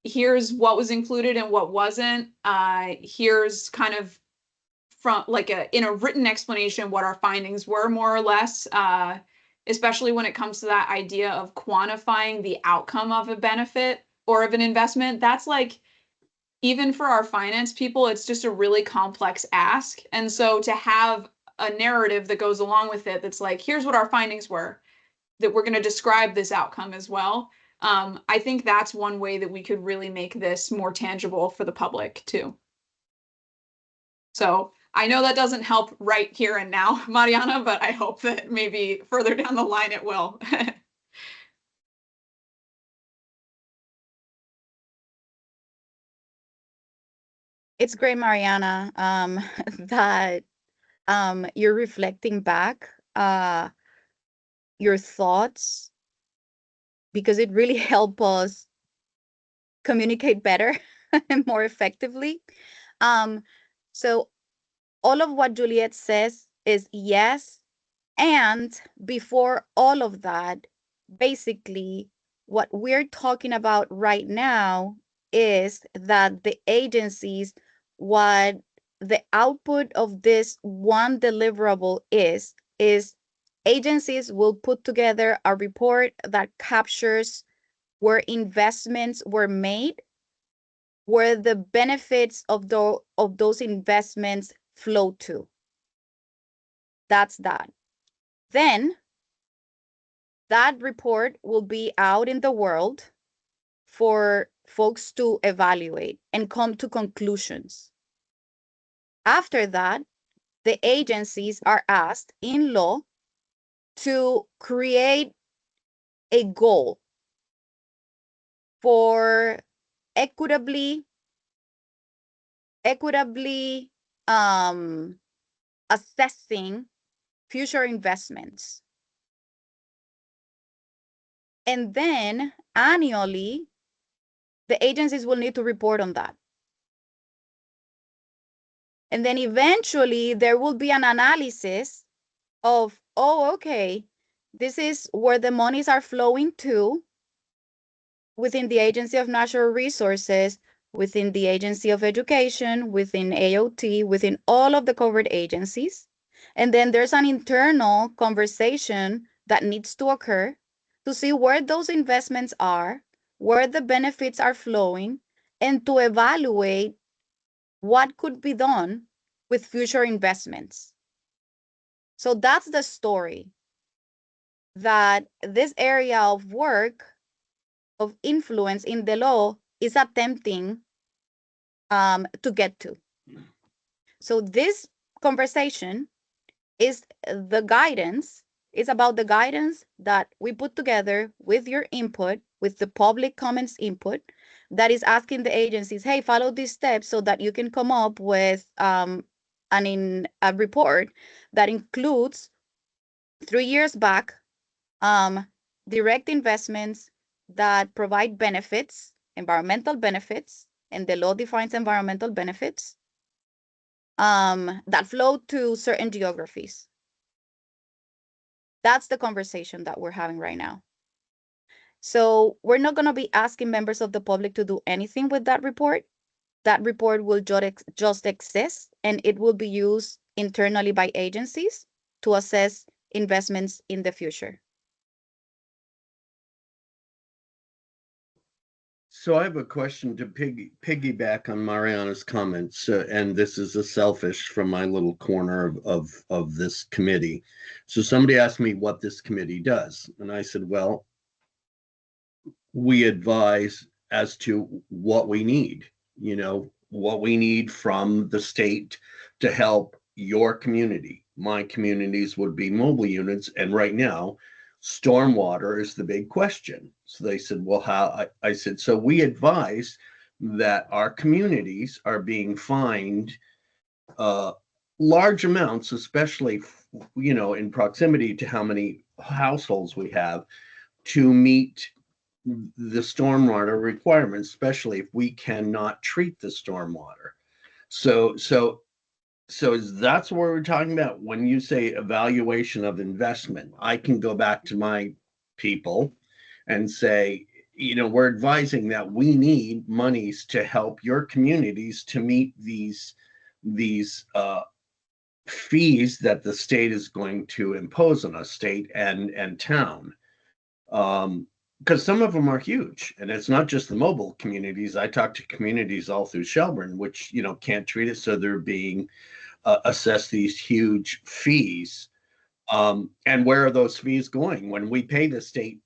Here's what was included and what wasn't. Here's kind of from like in a written explanation what our findings were, more or less, especially when it comes to that idea of quantifying the outcome of a benefit or of an investment. That's like, even for our finance people, it's just a really complex ask. And so to have a narrative that goes along with it, that's like, here's what our findings were, that we're going to describe this outcome as well. I think that's one way that we could really make this more tangible for the public too. So I know that doesn't help right here and now, Mariana, but I hope that maybe further down the line it will. It's great, Mariana, that you're reflecting back your thoughts, because it really helps us communicate better and more effectively. So all of what Juliet says is yes. And before all of that, basically what we're talking about right now is that the agencies, what the output of this one deliverable is agencies will put together a report that captures where investments were made, where the benefits of those investments flow to. That's that. Then that report will be out in the world for folks to evaluate and come to conclusions. After that, the agencies are asked in law to create a goal for equitably assessing future investments. And then annually, the agencies will need to report on that. And then eventually there will be an analysis of, oh, okay, this is where the monies are flowing to within the Agency of Natural Resources, within the Agency of Education, within AOT, within all of the covered agencies. And then there's an internal conversation that needs to occur to see where those investments are, where the benefits are flowing, and to evaluate what could be done with future investments. So that's the story, that this area of work, of influence in the law, is attempting to get to. So this conversation is the guidance, is about the guidance that we put together with your input, with the public comments input, that is asking the agencies, hey, follow these steps so that you can come up with a report that includes 3 years back direct investments that provide benefits, environmental benefits, and the law defines environmental benefits that flow to certain geographies. That's the conversation that we're having right now. So we're not going to be asking members of the public to do anything with that report. That report will just exist, and it will be used internally by agencies to assess investments in the future. So I have a question to piggyback on Mariana's comments, and this is a selfish from my little corner of this committee. So somebody asked me what this committee does, and I said, well, we advise as to what we need, what we need from the state to help your community. My communities would be mobile units, and right now, stormwater is the big question. So they said, well, how? I said, so we advise that our communities are being fined large amounts, especially, in proximity to how many households we have, to meet the stormwater requirements, especially if we cannot treat the stormwater. So that's what we're talking about. When you say evaluation of investment, I can go back to my people and say, we're advising that we need monies to help your communities to meet these fees that the state is going to impose on us, state and town. Because some of them are huge, and it's not just the mobile communities. I talk to communities all through Shelburne, which, can't treat it. So they're being assessed these huge fees. And where are those fees going? When we pay the state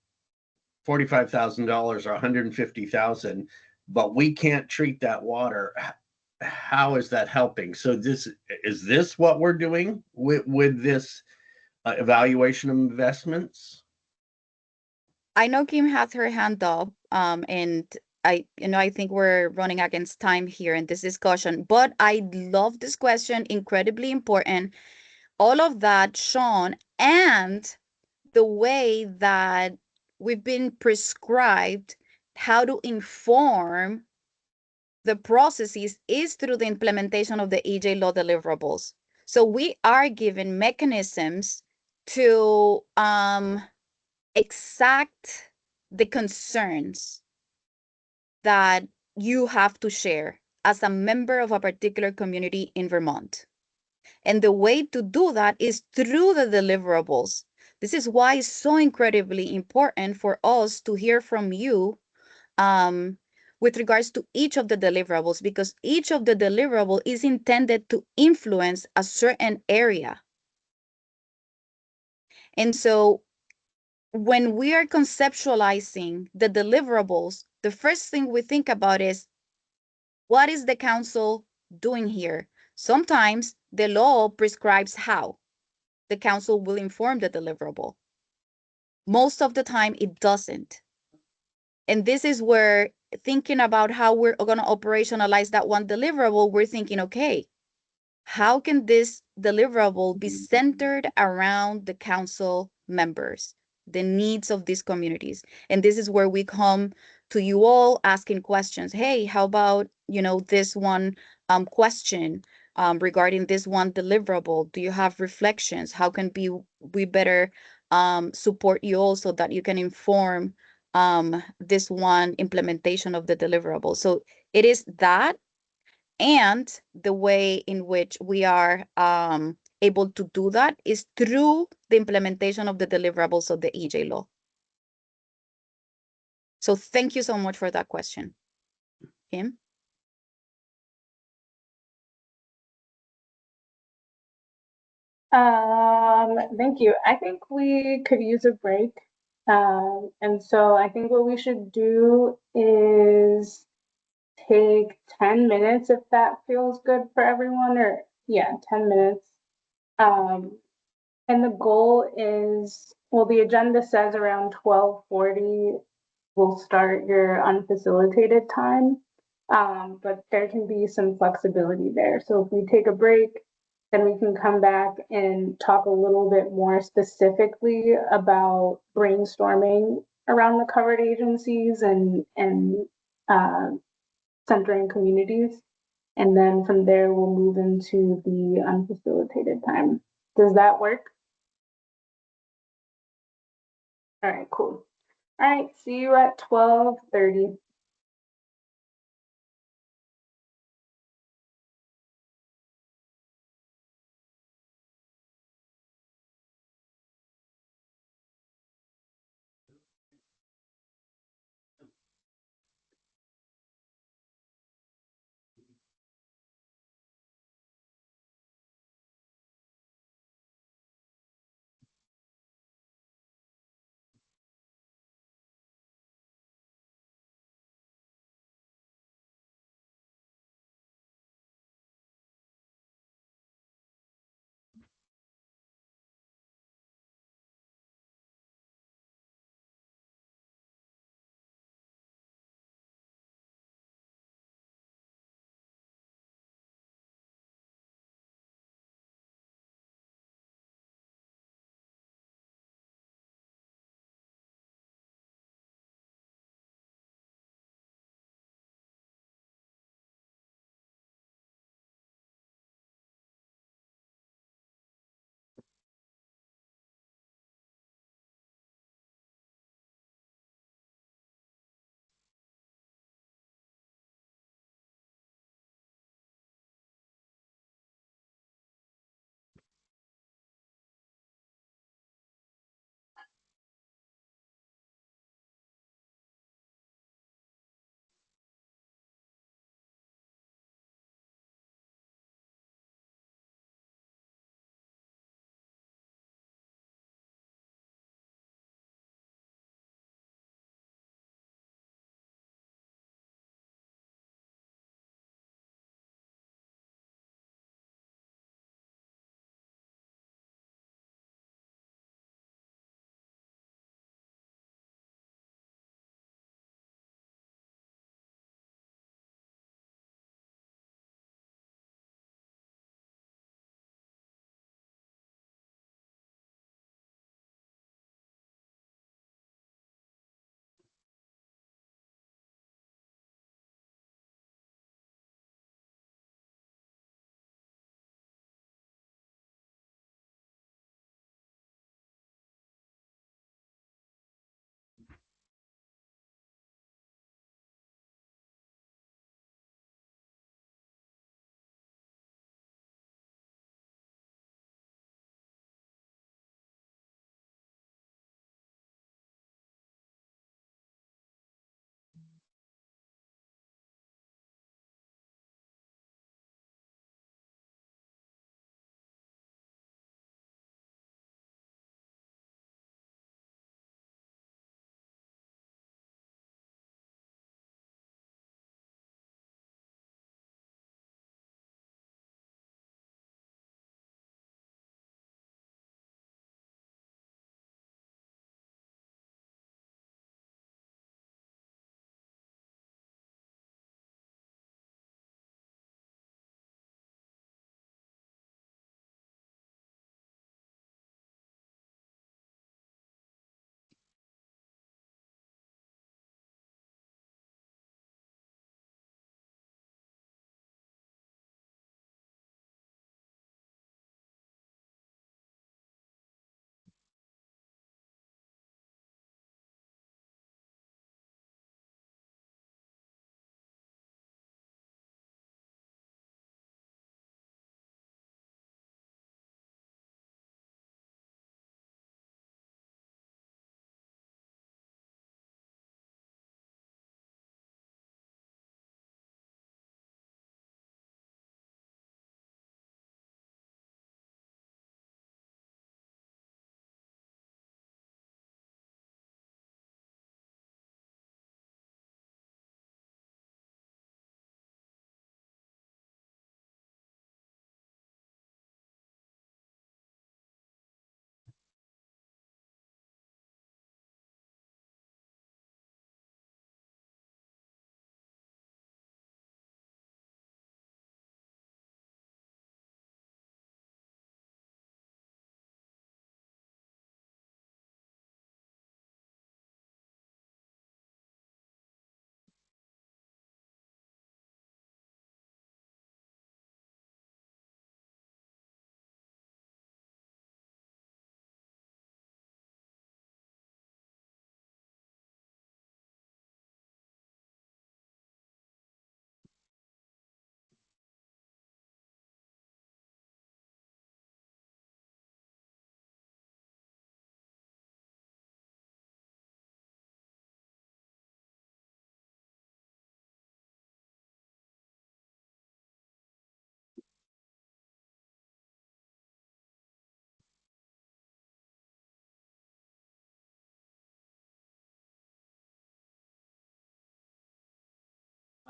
$45,000 or $150,000, but we can't treat that water, how is that helping? So is this what we're doing with this evaluation of investments? I know Kim has her hand up, and I think we're running against time here in this discussion, but I love this question, incredibly important. All of that, Sean, and the way that we've been prescribed how to inform the processes is through the implementation of the EJ law deliverables. So we are given mechanisms to exact the concerns that you have to share as a member of a particular community in Vermont. And the way to do that is through the deliverables. This is why it's so incredibly important for us to hear from you with regards to each of the deliverables, because each of the deliverable is intended to influence a certain area. And so when we are conceptualizing the deliverables, the first thing we think about is, what is the council doing here? Sometimes the law prescribes how the council will inform the deliverable. Most of the time it doesn't. And this is where thinking about how we're going to operationalize that one deliverable, we're thinking, okay, how can this deliverable be centered around the council members, the needs of these communities? And this is where we come to you all asking questions. Hey, how about, this one question regarding this one deliverable? Do you have reflections? How can we better support you all so that you can inform this one implementation of the deliverable? So it is that, and the way in which we are able to do that is through the implementation of the deliverables of the EJ law. So thank you so much for that question. Kim? Thank you. I think we could use a break. And so I think what we should do is take 10 minutes if that feels good for everyone, or yeah, 10 minutes. And the goal is, well, the agenda says around 12:40 we'll start your unfacilitated time. But there can be some flexibility there. So if we take a break, then we can come back and talk a little bit more specifically about brainstorming around the covered agencies and centering communities. And then from there, we'll move into the unfacilitated time. Does that work? All right, cool. All right, see you at 12:30.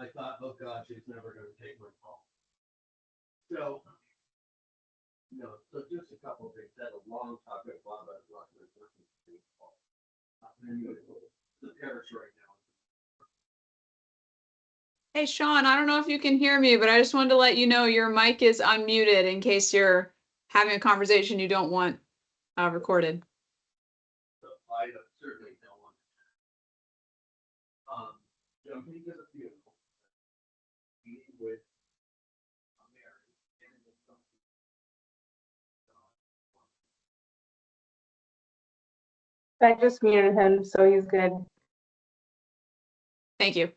I thought, oh God, she's never gonna take my call. So, so just a couple of things, had a long topic, a lot about Rockland. The parish right now. Hey, Sean, I don't know if you can hear me, but I just wanted to let you know your mic is unmuted in case you're having a conversation you don't want recorded. So I certainly don't want to. Jumping to the funeral, meeting with Mary, and it's something. I just muted him, so he's good. Thank you.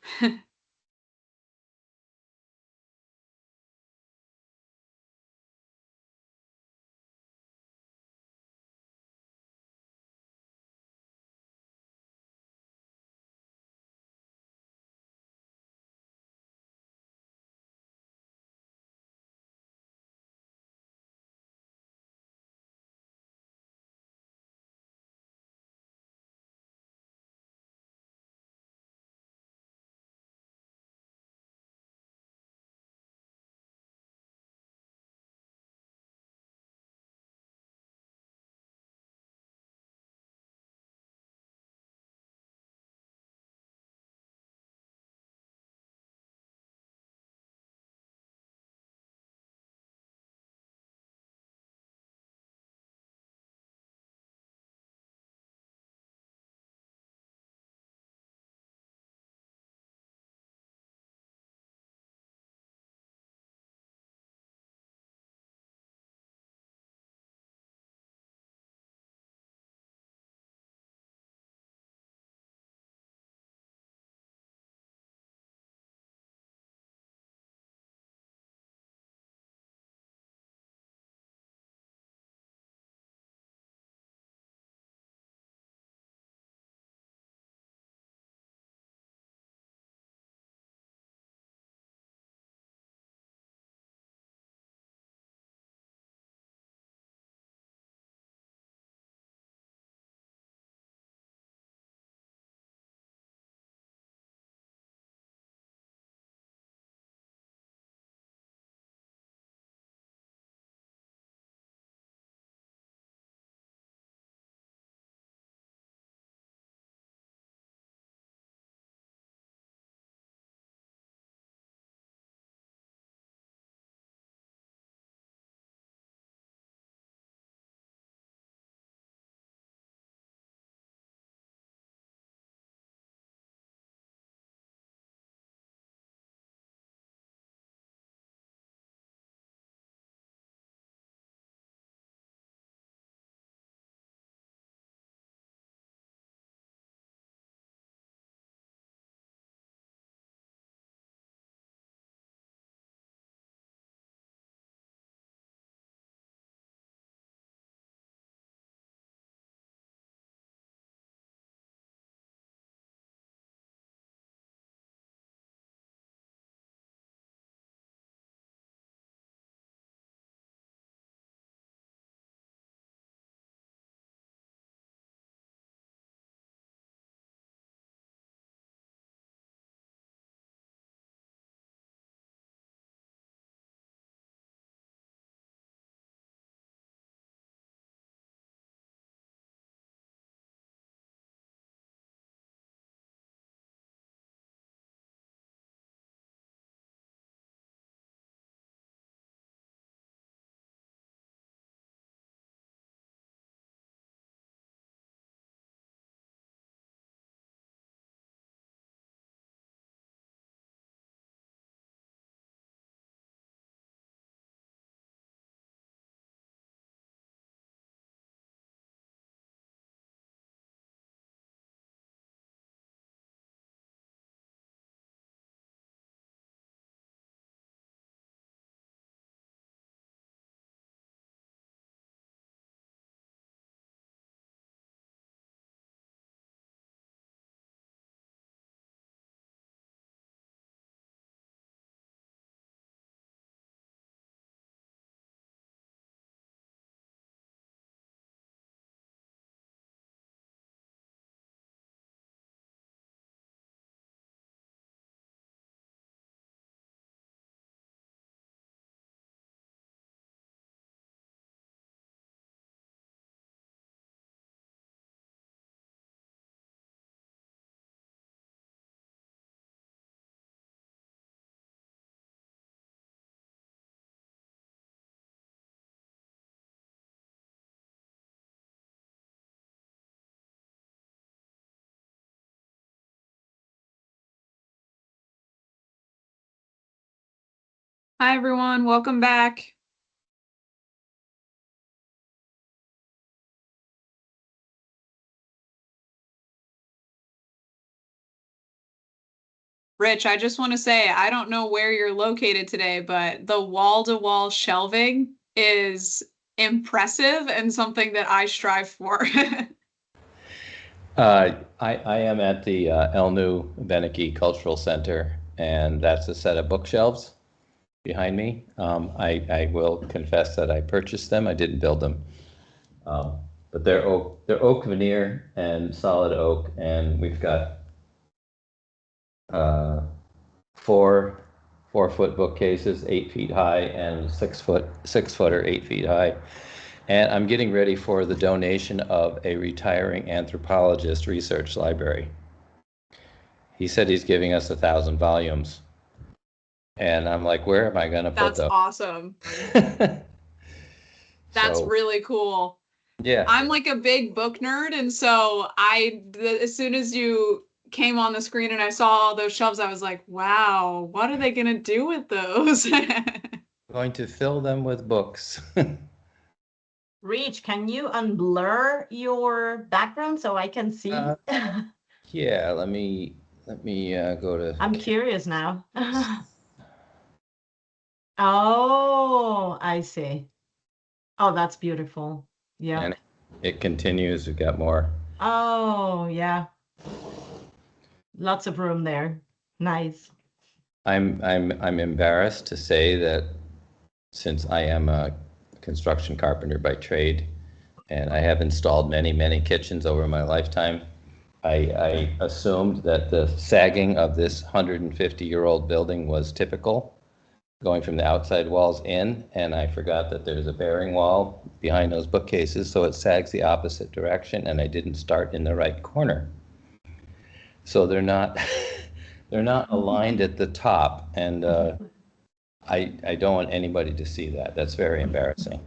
Hi, everyone. Welcome back. Rich, I just want to say, I don't know where you're located today, but the wall-to-wall shelving is impressive and something that I strive for. I am at the El Nu Beneki Cultural Center, and that's a set of bookshelves behind me. I will confess that I purchased them. I didn't build them, but they're oak veneer and solid oak, and we've got 4-foot bookcases, 8 feet high, and 6-footer, 8 feet high. And I'm getting ready for the donation of a retiring anthropologist research library. He said he's giving us 1,000 volumes. And I'm like, where am I going to put That's them? awesome. That's So, really cool. yeah, I'm like a big book nerd, and so as soon as you came on the screen and I saw all those shelves, I was like, wow, what are they gonna do with those? going to fill them with books. Reach, can you unblur your background so I can see? Yeah, let me go to. I'm curious now. Oh, I see. Oh, that's beautiful. Yeah. And it continues. We've got more. Oh, yeah. Lots of room there. Nice. I'm embarrassed to say that since I am a construction carpenter by trade, and I have installed many kitchens over my lifetime, I assumed that the sagging of this 150-year-old building was typical, going from the outside walls in, and I forgot that there's a bearing wall behind those bookcases, so it sags the opposite direction, and I didn't start in the right corner. So they're not they're not aligned at the top, and I don't want anybody to see that. That's very embarrassing.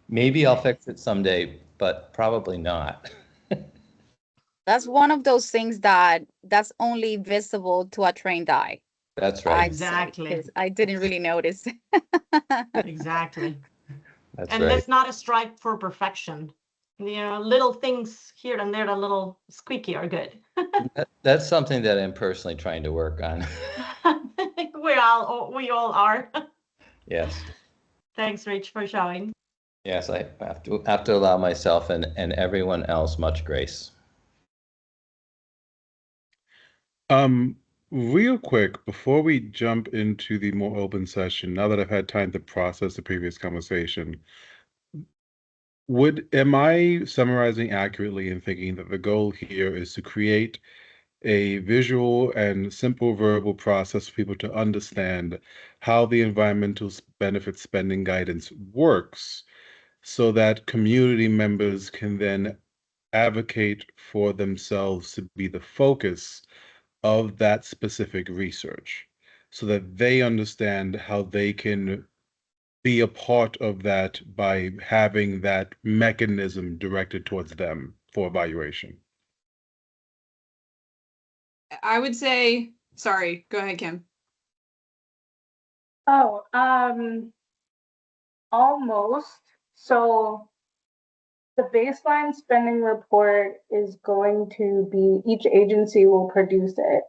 Maybe I'll fix it someday, but probably not. That's one of those things that's only visible to a trained eye. That's right. Exactly. 'Cause I didn't really notice. Exactly. That's And right. let's not strive for perfection. You know, little things here and there, a little squeaky are good. That's something that I'm personally trying to work on. We all are. Yes. Thanks, Rich, for showing. Yes, I have to allow myself and everyone else much grace. Real quick, before we jump into the more open session, now that I've had time to process the previous conversation, am I summarizing accurately in thinking that the goal here is to create a visual and simple verbal process for people to understand how the environmental benefit spending guidance works so that community members can then advocate for themselves to be the focus of that specific research so that they understand how they can be a part of that by having that mechanism directed towards them for evaluation? I would say, sorry, go ahead, Kim. Oh, almost. So the baseline spending report is going to be, each agency will produce it.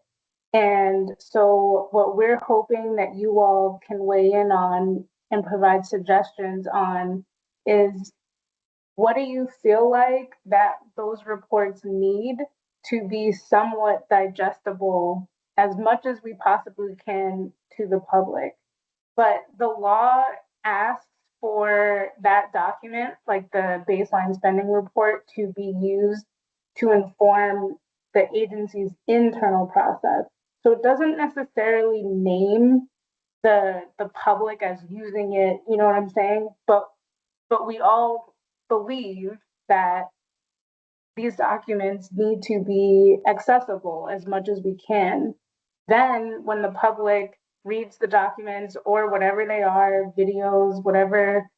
And so what we're hoping that you all can weigh in on and provide suggestions on is, what do you feel like that those reports need to be somewhat digestible as much as we possibly can to the public? But the law asks for that document, like the baseline spending report, to be used to inform the agency's internal process. So it doesn't necessarily name the public as using it, you know what I'm saying? But we all believe that these documents need to be accessible as much as we can. Then when the public reads the documents or whatever they are, videos, whatever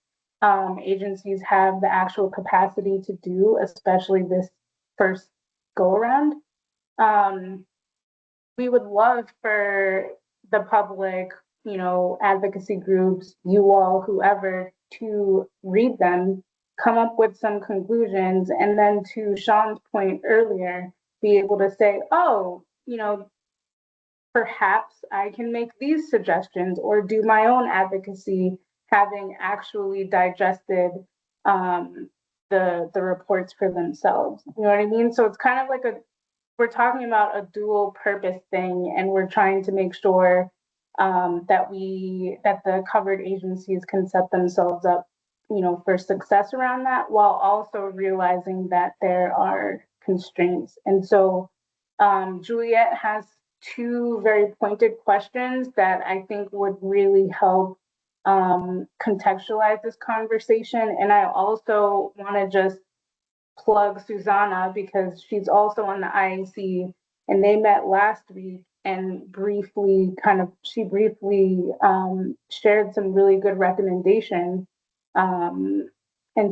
agencies have the actual capacity to do, especially this first go around, we would love for the public you know, advocacy groups, you all, whoever, to read them, come up with some conclusions, and then to Sean's point earlier, be able to say, oh, you know, perhaps I can make these suggestions or do my own advocacy, having actually digested the reports for themselves. You know what I mean? So it's kind of like we're talking about a dual purpose thing, and we're trying to make sure that the covered agencies can set themselves up, you know, for success around that, while also realizing that there are constraints. And so Juliet has two very pointed questions that I think would really help contextualize this conversation. And I also want to just plug Susanna because she's also on the IAC, and they met last week and she briefly shared some really good recommendations. And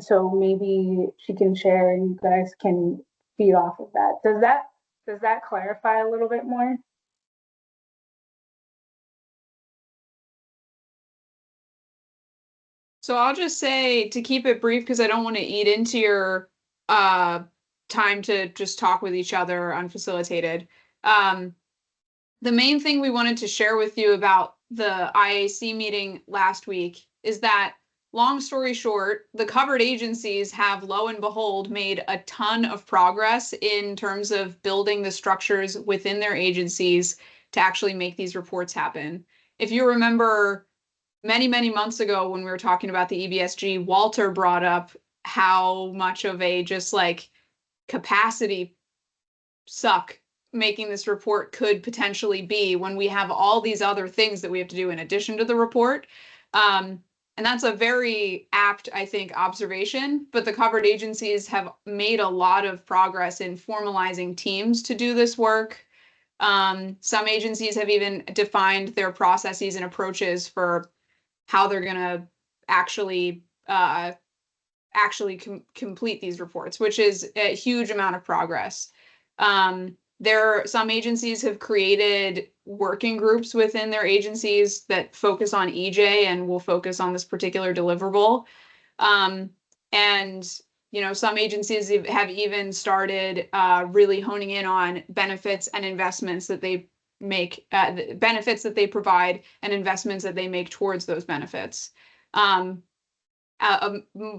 so maybe she can share and you guys can feed off of that. Does that clarify a little bit more? So I'll just say, to keep it brief, because I don't want to eat into your time to just talk with each other unfacilitated. The main thing we wanted to share with you about the IAC meeting last week is that, long story short, the covered agencies have, lo and behold, made a ton of progress in terms of building the structures within their agencies to actually make these reports happen. If you remember, many, many months ago when we were talking about the EBSG, Walter brought up how much of a just like capacity suck making this report could potentially be when we have all these other things that we have to do in addition to the report. And that's a very apt, I think, observation, but the covered agencies have made a lot of progress in formalizing teams to do this work. Some agencies have even defined their processes and approaches for how they're going to actually complete these reports, which is a huge amount of progress. Some agencies have created working groups within their agencies that focus on EJ and will focus on this particular deliverable. And you know, some agencies have even started really honing in on benefits and investments that they make, benefits that they provide and investments that they make towards those benefits. A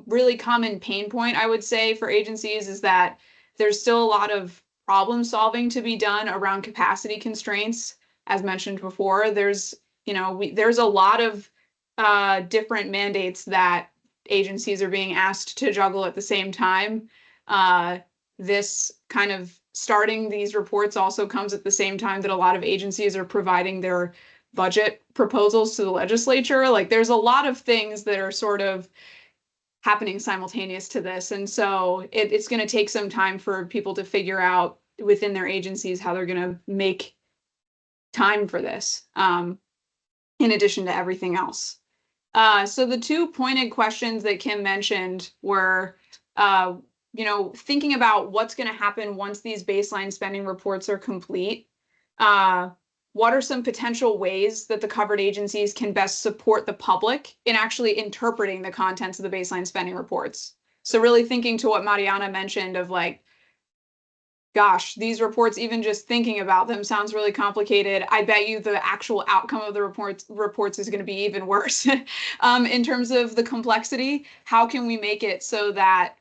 really common pain point, I would say, for agencies is that there's still a lot of problem solving to be done around capacity constraints. As mentioned before, there's a lot of different mandates that agencies are being asked to juggle at the same time. This kind of starting these reports also comes at the same time that a lot of agencies are providing their budget proposals to the legislature. Like, there's a lot of things that are sort of happening simultaneous to this. And so it's going to take some time for people to figure out within their agencies how they're going to make time for this, in addition to everything else. So the two pointed questions that Kim mentioned were, thinking about what's going to happen once these baseline spending reports are complete. What are some potential ways that the covered agencies can best support the public in actually interpreting the contents of the baseline spending reports? So really thinking to what Mariana mentioned of like, gosh, these reports, even just thinking about them sounds really complicated. I bet you the actual outcome of the reports is going to be even worse. In terms of the complexity, how can we make it so that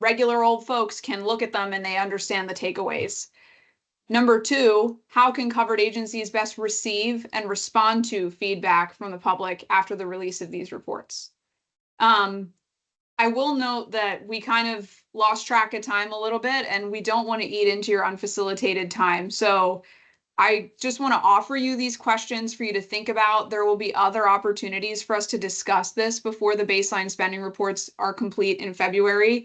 regular old folks can look at them and they understand the takeaways? Number two, how can covered agencies best receive and respond to feedback from the public after the release of these reports? I will note that we kind of lost track of time a little bit, and we don't want to eat into your unfacilitated time. So I just want to offer you these questions for you to think about. There will be other opportunities for us to discuss this before the baseline spending reports are complete in February.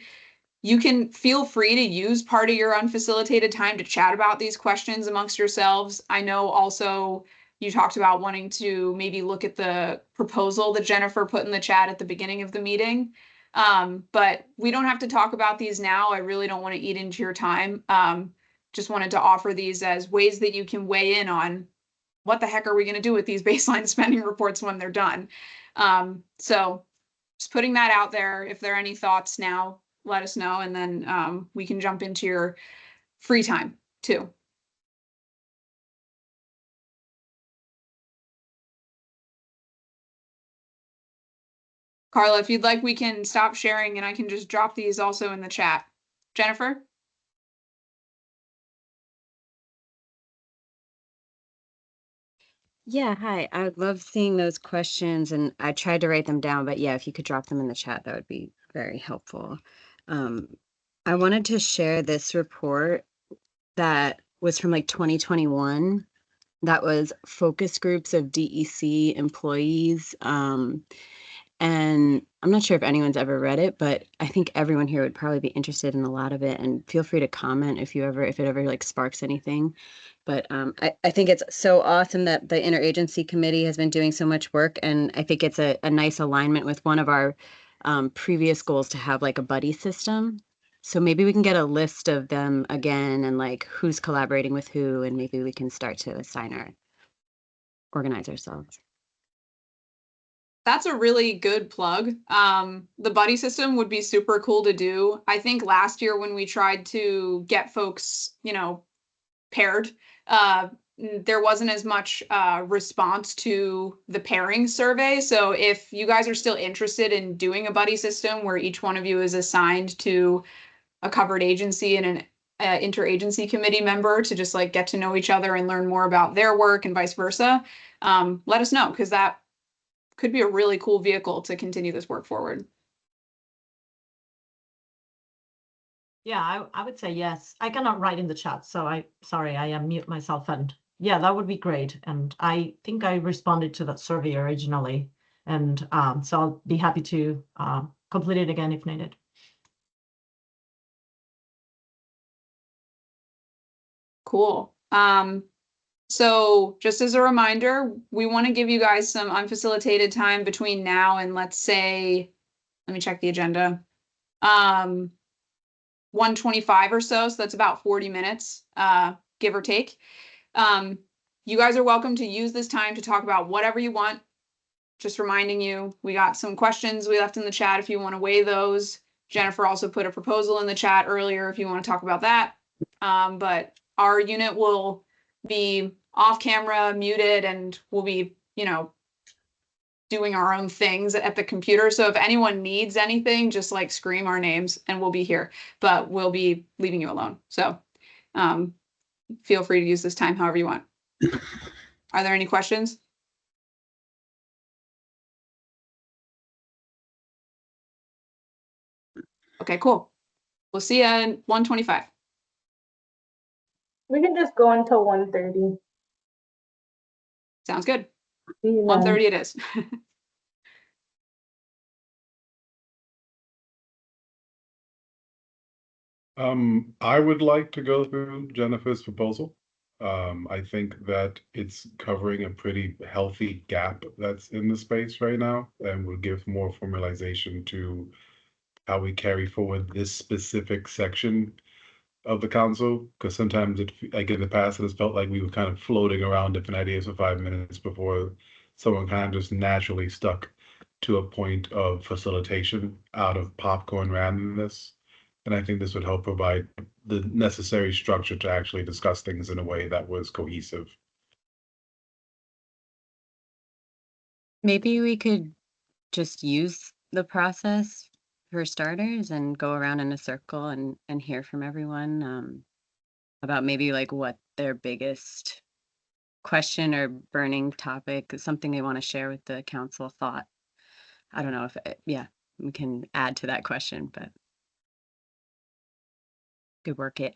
You can feel free to use part of your unfacilitated time to chat about these questions amongst yourselves. I know also you talked about wanting to maybe look at the proposal that Jennifer put in the chat at the beginning of the meeting. But we don't have to talk about these now. I really don't want to eat into your time. Just wanted to offer these as ways that you can weigh in on what the heck are we going to do with these baseline spending reports when they're done? So just putting that out there. If there are any thoughts now, let us know, and then we can jump into your free time too. Carla, if you'd like, we can stop sharing and I can just drop these also in the chat. Jennifer? Yeah, hi. I would love seeing those questions, and I tried to write them down, but yeah, if you could drop them in the chat, that would be very helpful. I wanted to share this report that was from like 2021. That was focus groups of DEC employees. And I'm not sure if anyone's ever read it, but I think everyone here would probably be interested in a lot of it. And feel free to comment if it ever like sparks anything. But I think it's so awesome that the interagency committee has been doing so much work. And I think it's a nice alignment with one of our previous goals to have like a buddy system. So maybe we can get a list of them again and like who's collaborating with who, and maybe we can start to organize ourselves. That's a really good plug. The buddy system would be super cool to do. I think last year when we tried to get folks, paired, there wasn't as much response to the pairing survey. So if you guys are still interested in doing a buddy system where each one of you is assigned to a covered agency and an interagency committee member to just like get to know each other and learn more about their work and vice versa, let us know, because that could be a really cool vehicle to continue this work forward. Yeah, I would say yes. I cannot write in the chat, so I unmute myself, and yeah, that would be great. And I think I responded to that survey originally, and so I'll be happy to complete it again if needed. Cool. So just as a reminder, we want to give you guys some unfacilitated time between now and let me check the agenda. 1:25 or so. So that's about 40 minutes, give or take. You guys are welcome to use this time to talk about whatever you want. Just reminding you, we got some questions we left in the chat if you want to weigh those. Jennifer also put a proposal in the chat earlier if you want to talk about that. But our unit will be off camera, muted, and we'll be, doing our own things at the computer. So if anyone needs anything, just like scream our names and we'll be here, but we'll be leaving you alone. So feel free to use this time however you want. Are there any questions? Okay, cool. We'll see you in 1:25. We can just go until 1:30. Sounds good. See you then. 1:30 it is. I would like to go through Jennifer's proposal. I think that it's covering a pretty healthy gap that's in the space right now and will give more formalization to how we carry forward this specific section of the council. Because sometimes like in the past, it has felt like we were kind of floating around different ideas for 5 minutes before someone kind of just naturally stuck to a point of facilitation out of popcorn randomness. And I think this would help provide the necessary structure to actually discuss things in a way that was cohesive. Maybe we could just use the process for starters and go around in a circle and hear from everyone about maybe like what their biggest question or burning topic is, something they want to share with the council thought. I don't know if, we can add to that question, but could work it.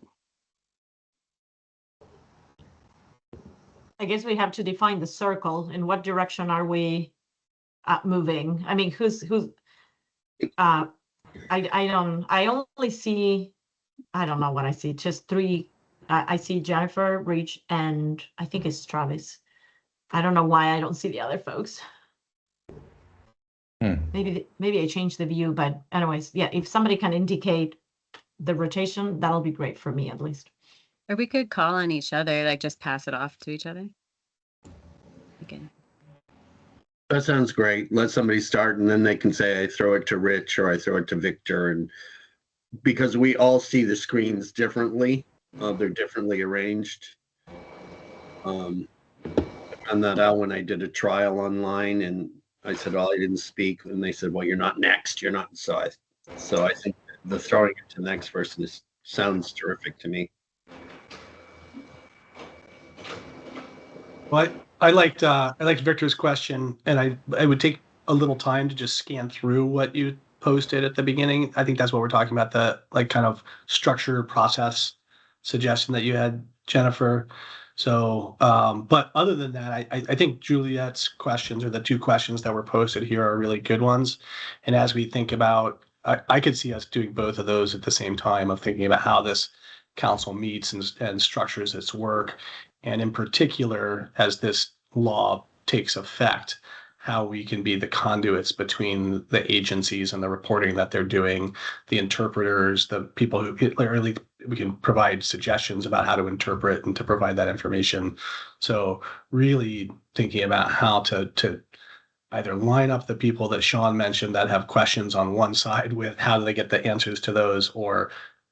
I guess we have to define the circle. In what direction are we moving? I mean, I only see, I don't know what I see, just three. I see Jennifer, Rich, and I think it's Travis. I don't know why I don't see the other folks. Maybe I changed the view, but anyways, yeah, if somebody can indicate the rotation, that'll be great for me at least. Or we could call on each other, like just pass it off to each other. thinking. That sounds great. Let somebody start and then they can say, I throw it to Rich or I throw it to Victor. And because we all see the screens differently, they're differently arranged. I found that out when I did a trial online and I said, well, I didn't speak. And they said, well, you're not next. You're not. So I think the throwing it to the next person sounds terrific to me. But I liked Victor's question, and I would take a little time to just scan through what you posted at the beginning. I think that's what we're talking about, the like kind of structure process suggestion that you had, Jennifer. So, but other than that, I think Juliet's questions, or the two questions that were posted here, are really good ones. And as we think about, I could see us doing both of those at the same time, of thinking about how this council meets and structures its work. And in particular, as this law takes effect, how we can be the conduits between the agencies and the reporting that they're doing, the interpreters, the people who literally, we can provide suggestions about how to interpret and to provide that information. So really thinking about how to either line up the people that Sean mentioned that have questions on one side with how do they get the answers to those, or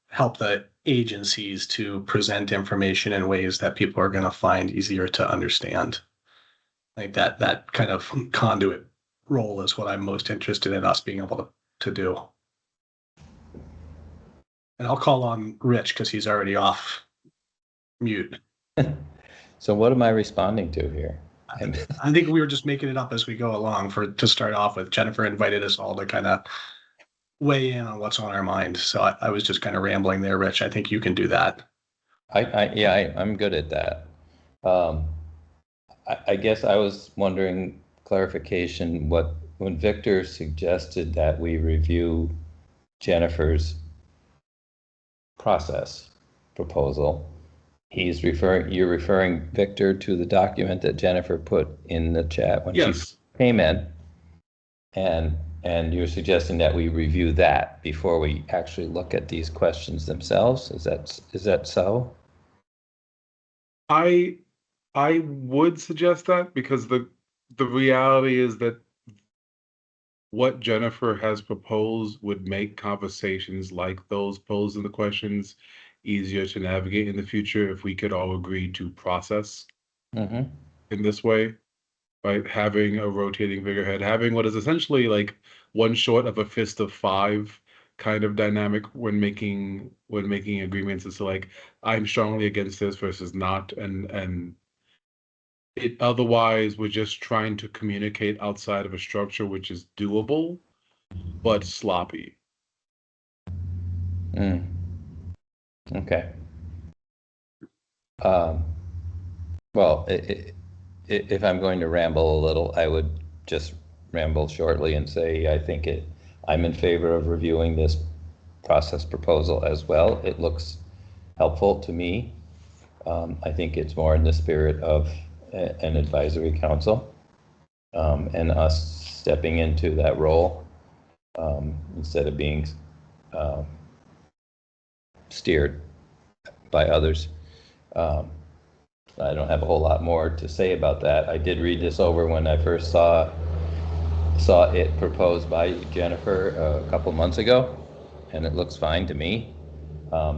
help the agencies to present information in ways that people are going to find easier to understand. Like that kind of conduit role is what I'm most interested in us being able to do. And I'll call on Rich because he's already off mute. So what am I responding to here? I think we were just making it up as we go along to start off with. Jennifer invited us all to kind of weigh in on what's on our mind. So I was just kind of rambling there, Rich. I think you can do that. I'm good at that. I guess I was wondering clarification when Victor suggested that we review Jennifer's process proposal, you're referring, Victor, to the document that Jennifer put in the chat when she came in, and you're suggesting that we review that before we actually look at these questions themselves. Is that so? I would suggest that, because the reality is that what Jennifer has proposed would make conversations like those posed in the questions easier to navigate in the future if we could all agree to process in this way, right? Having a rotating figurehead, having what is essentially like one short of a fist of five kind of dynamic when making agreements. It's like, I'm strongly against this versus not, and it otherwise we're just trying to communicate outside of a structure which is doable but sloppy. Okay. Well, if I'm going to ramble a little, I would just ramble shortly and say I'm in favor of reviewing this process proposal as well. It looks helpful to me. I think it's more in the spirit of an advisory council, and us stepping into that role instead of being steered by others. I don't have a whole lot more to say about that. I did read this over when I first saw it proposed by Jennifer a couple months ago, and it looks fine to me. I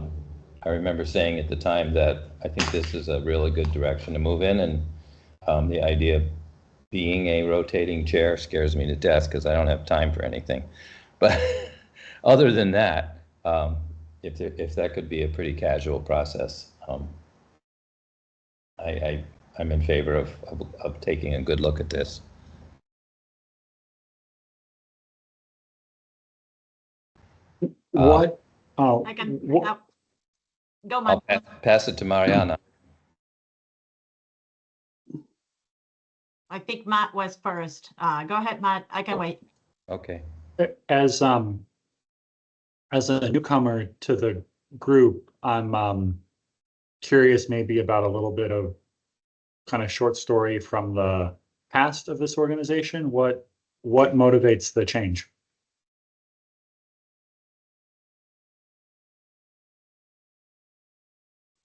remember saying at the time that I think this is a really good direction to move in, and the idea of being a rotating chair scares me to death because I don't have time for anything. But other than that, if that could be a pretty casual process, I'm in favor of taking a good look at this. What? I can go, I'll pass it to Mariana. I think Matt was first. Go ahead, Matt. I can wait. Okay. As a newcomer to the group, I'm curious maybe about a little bit of kind of short story from the past of this organization. What motivates the change?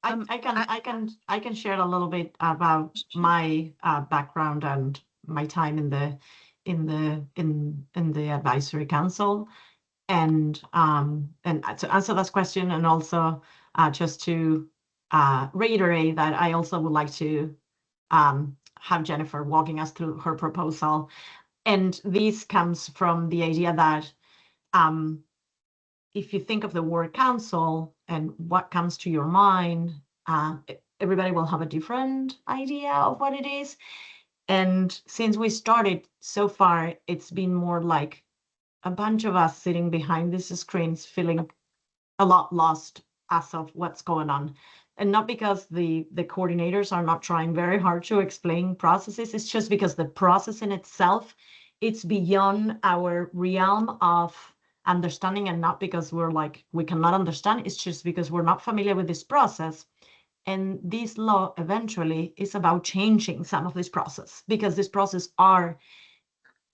I can share a little bit about my background and my time in the advisory council, and to answer this question, and also just to reiterate that I also would like to have Jennifer walking us through her proposal. And this comes from the idea that if you think of the word council and what comes to your mind, everybody will have a different idea of what it is. And since we started so far, it's been more like a bunch of us sitting behind these screens feeling a lot lost as of what's going on. And not because the coordinators are not trying very hard to explain processes, it's just because the process in itself, it's beyond our realm of understanding, and not because we're like, we cannot understand, it's just because we're not familiar with this process. And this law eventually is about changing some of this process, because this process are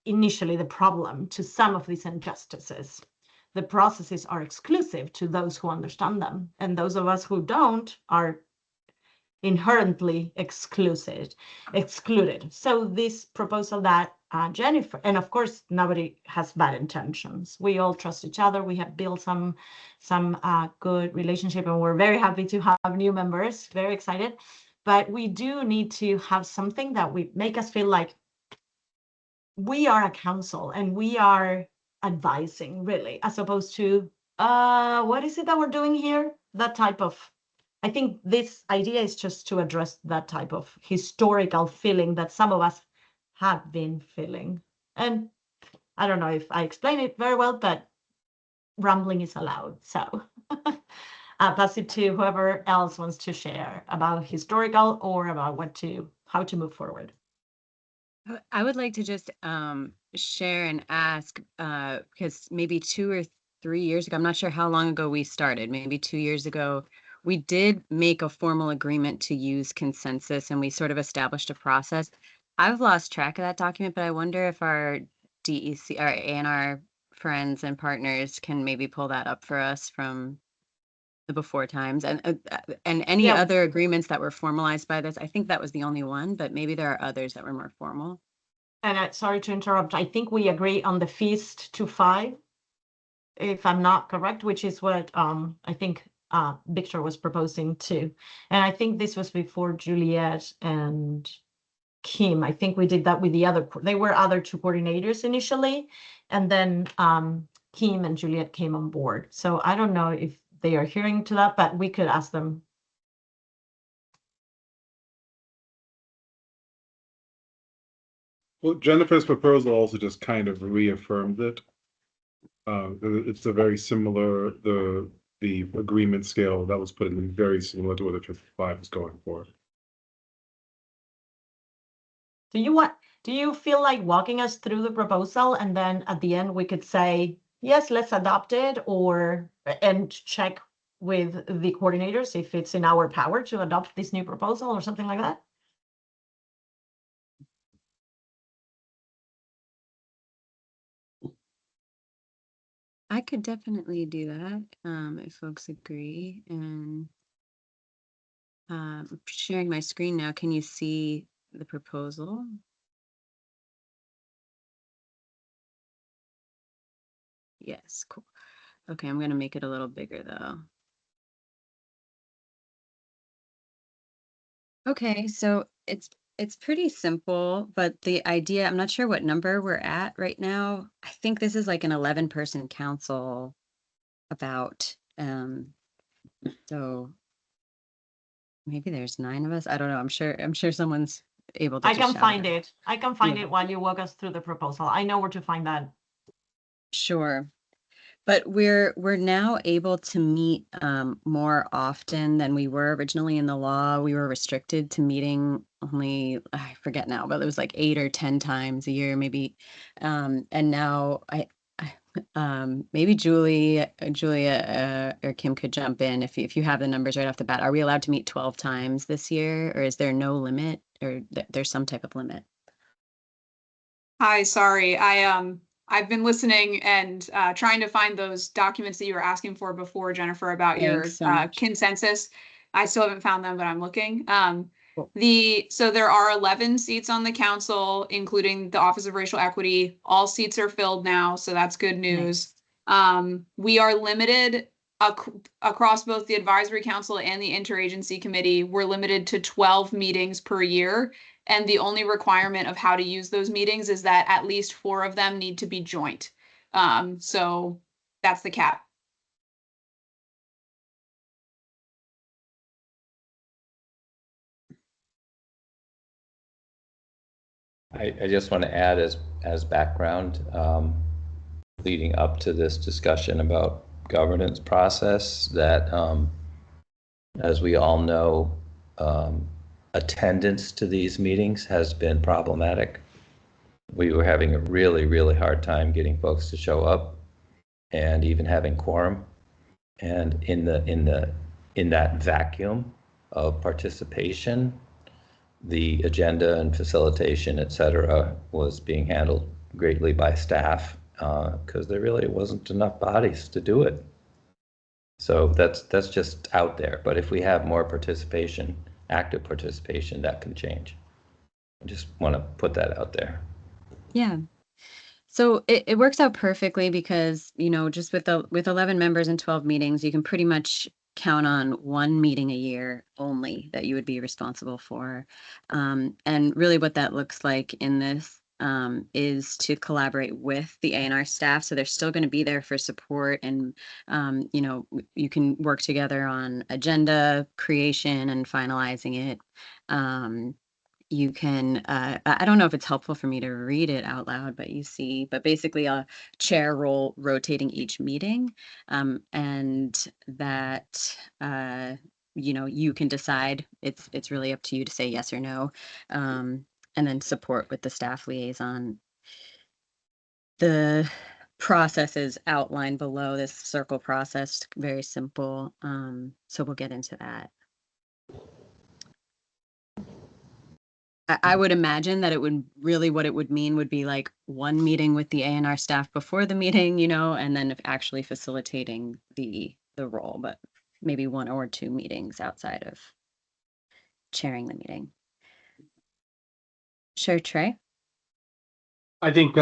initially the problem to some of these injustices. The processes are exclusive to those who understand them, and those of us who don't are inherently excluded. So this proposal that Jennifer, and of course nobody has bad intentions. We all trust each other. We have built some good relationship, and we're very happy to have new members. Very excited, but we do need to have something that we make us feel like we are a council and we are advising, really, as opposed to what is it that we're doing here? That type of, I think this idea is just to address that type of historical feeling that some of us have been feeling. And I don't know if I explain it very well, but rambling is allowed. So I'll pass it to whoever else wants to share about historical or about how to move forward. I would like to just share and ask, because maybe 2 or 3 years ago, I'm not sure how long ago we started, maybe 2 years ago, we did make a formal agreement to use consensus, and we sort of established a process. I've lost track of that document, but I wonder if our DEC, our A&R friends and partners can maybe pull that up for us from the before times, and any other agreements that were formalized by this. I think that was the only one, but maybe there are others that were more formal. And sorry to interrupt, I think we agree on the feast to 5, if I'm not correct, which is what I think Victor was proposing too. And I think this was before Juliet and Kim. I think we did that with they were other 2 coordinators initially, and then Kim and Juliet came on board. So I don't know if they are hearing to that, but we could ask them. Well, Jennifer's proposal also just kind of reaffirmed it. It's a very similar, the agreement scale that was put in very similar to what the 55 is going for. Do you feel like walking us through the proposal, and then at the end we could say, yes, let's adopt it, and check with the coordinators if it's in our power to adopt this new proposal or something like that? I could definitely do that if folks agree. And I'm sharing my screen now. Can you see the proposal? Yes, cool. Okay, I'm going to make it a little bigger though. Okay, so it's pretty simple, but the idea, I'm not sure what number we're at right now. I think this is like an 11-person council about, so maybe there's 9 of us. I don't know. I'm sure someone's able to. I can find it. I can find it while you walk us through the proposal. I know where to find that. Sure. But we're now able to meet more often than we were originally in the law. We were restricted to meeting only, I forget now, but it was like 8 or 10 times a year, maybe. And now maybe Julia or Kim could jump in if you have the numbers right off the bat. Are we allowed to meet 12 times this year, or is there no limit, or there's some type of limit? Hi, sorry. I've been listening and trying to find those documents that you were asking for before, Jennifer, about your consensus. I still haven't found them, but I'm looking. Cool. So there are 11 seats on the council, including the Office of Racial Equity. All seats are filled now, so that's good news. We are limited across both the advisory council and the interagency committee. We're limited to 12 meetings per year. And the only requirement of how to use those meetings is that at least 4 of them need to be joint. So that's the cap. I just want to add as background, leading up to this discussion about governance process, that as we all know, attendance to these meetings has been problematic. We were having a really, really hard time getting folks to show up and even having quorum. And in that vacuum of participation, the agenda and facilitation, et cetera, was being handled greatly by staff because there really wasn't enough bodies to do it. So that's just out there. But if we have more participation, active participation, that can change. I just want to put that out there. Yeah. So it works out perfectly because, just with 11 members and 12 meetings, you can pretty much count on 1 meeting a year only that you would be responsible for. And really what that looks like in this is to collaborate with the A&R staff. So they're still going to be there for support, and, you can work together on agenda creation and finalizing it. You can, I don't know if it's helpful for me to read it out loud, but basically a chair role rotating each meeting. And that, you can decide, it's really up to you to say yes or no. And then support with the staff liaison. The process is outlined below, this circle process, very simple. So we'll get into that. I would imagine that it would really, what it would mean would be like 1 meeting with the A&R staff before the meeting, and then actually facilitating the role, but maybe 1 or 2 meetings outside of chairing the meeting. Sure, Trey? I think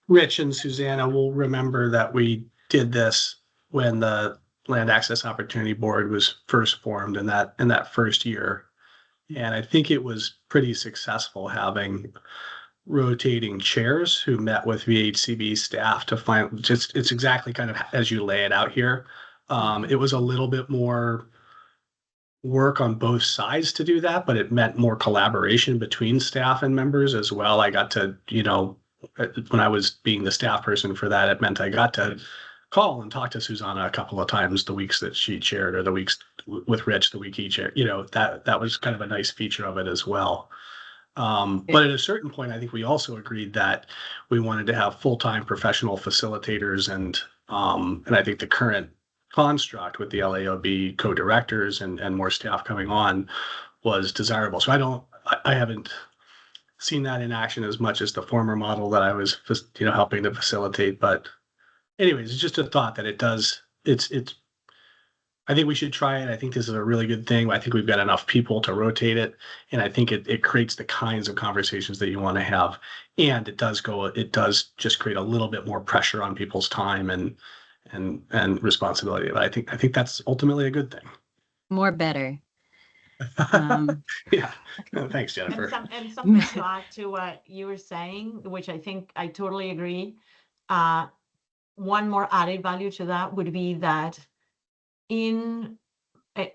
Rich and Susanna will remember that we did this when the Land Access Opportunity Board was first formed in that first year. And I think it was pretty successful having rotating chairs who met with VHCB staff to find it's exactly kind of as you lay it out here. It was a little bit more work on both sides to do that, but it meant more collaboration between staff and members as well. I got to, when I was being the staff person for that, it meant I got to call and talk to Susanna a couple of times the weeks that she chaired, or the weeks with Rich the week he chaired. That was kind of a nice feature of it as well. But at a certain point, I think we also agreed that we wanted to have full-time professional facilitators, and I think the current construct with the LAOB co-directors and more staff coming on was desirable. So I haven't seen that in action as much as the former model that I was, helping to facilitate. But anyways, it's just a thought that I think we should try it. I think this is a really good thing. I think we've got enough people to rotate it. And I think it creates the kinds of conversations that you want to have. And it does just create a little bit more pressure on people's time and responsibility. But I think that's ultimately a good thing. More better. Yeah. Thanks, Jennifer. And something to add to what you were saying, which I think I totally agree. One more added value to that would be that in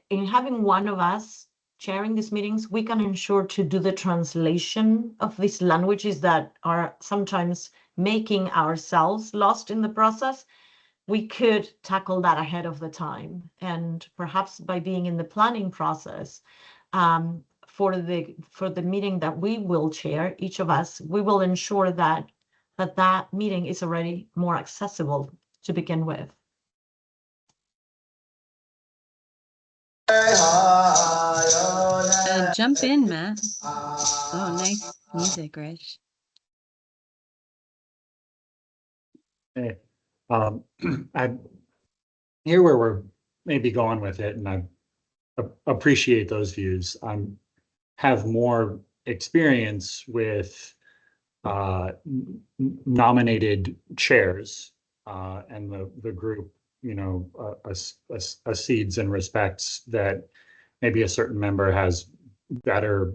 having one of us chairing these meetings, we can ensure to do the translation of these languages that are sometimes making ourselves lost in the process. We could tackle that ahead of the time, and perhaps by being in the planning process for the meeting that we will chair, each of us, we will ensure that meeting is already more accessible to begin with. Jump in, Matt. Oh, nice music, Rich. Hey, I hear where we're maybe going with it, and appreciate those views. Have more experience with nominated chairs, and the group, accedes and respects that maybe a certain member has better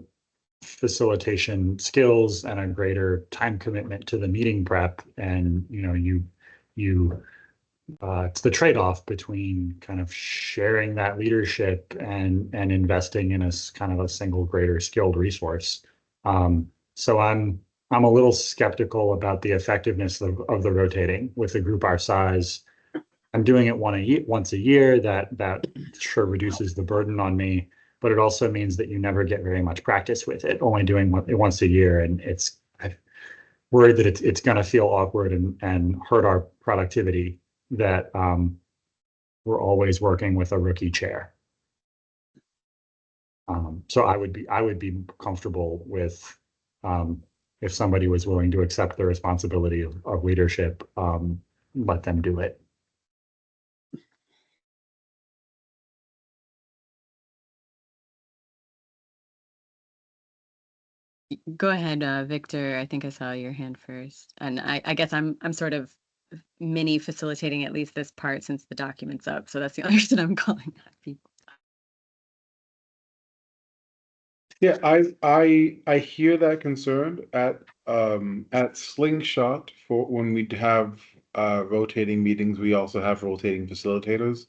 facilitation skills and a greater time commitment to the meeting prep, and it's the trade-off between kind of sharing that leadership and investing in kind of a single greater skilled resource. So I'm a little skeptical about the effectiveness of the rotating with a group our size. I'm doing it once a year. That sure reduces the burden on me, but it also means that you never get very much practice with it. Only doing it once a year, and I'm worried that it's going to feel awkward and hurt our productivity. That we're always working with a rookie chair. So I would be comfortable with if somebody was willing to accept the responsibility of leadership, let them do it. Go ahead, Victor. I think I saw your hand first, and I guess I'm sort of mini facilitating at least this part since the document's up. So that's the only reason I'm calling on people. Yeah, I hear that concern at Slingshot. For when we have rotating meetings, we also have rotating facilitators.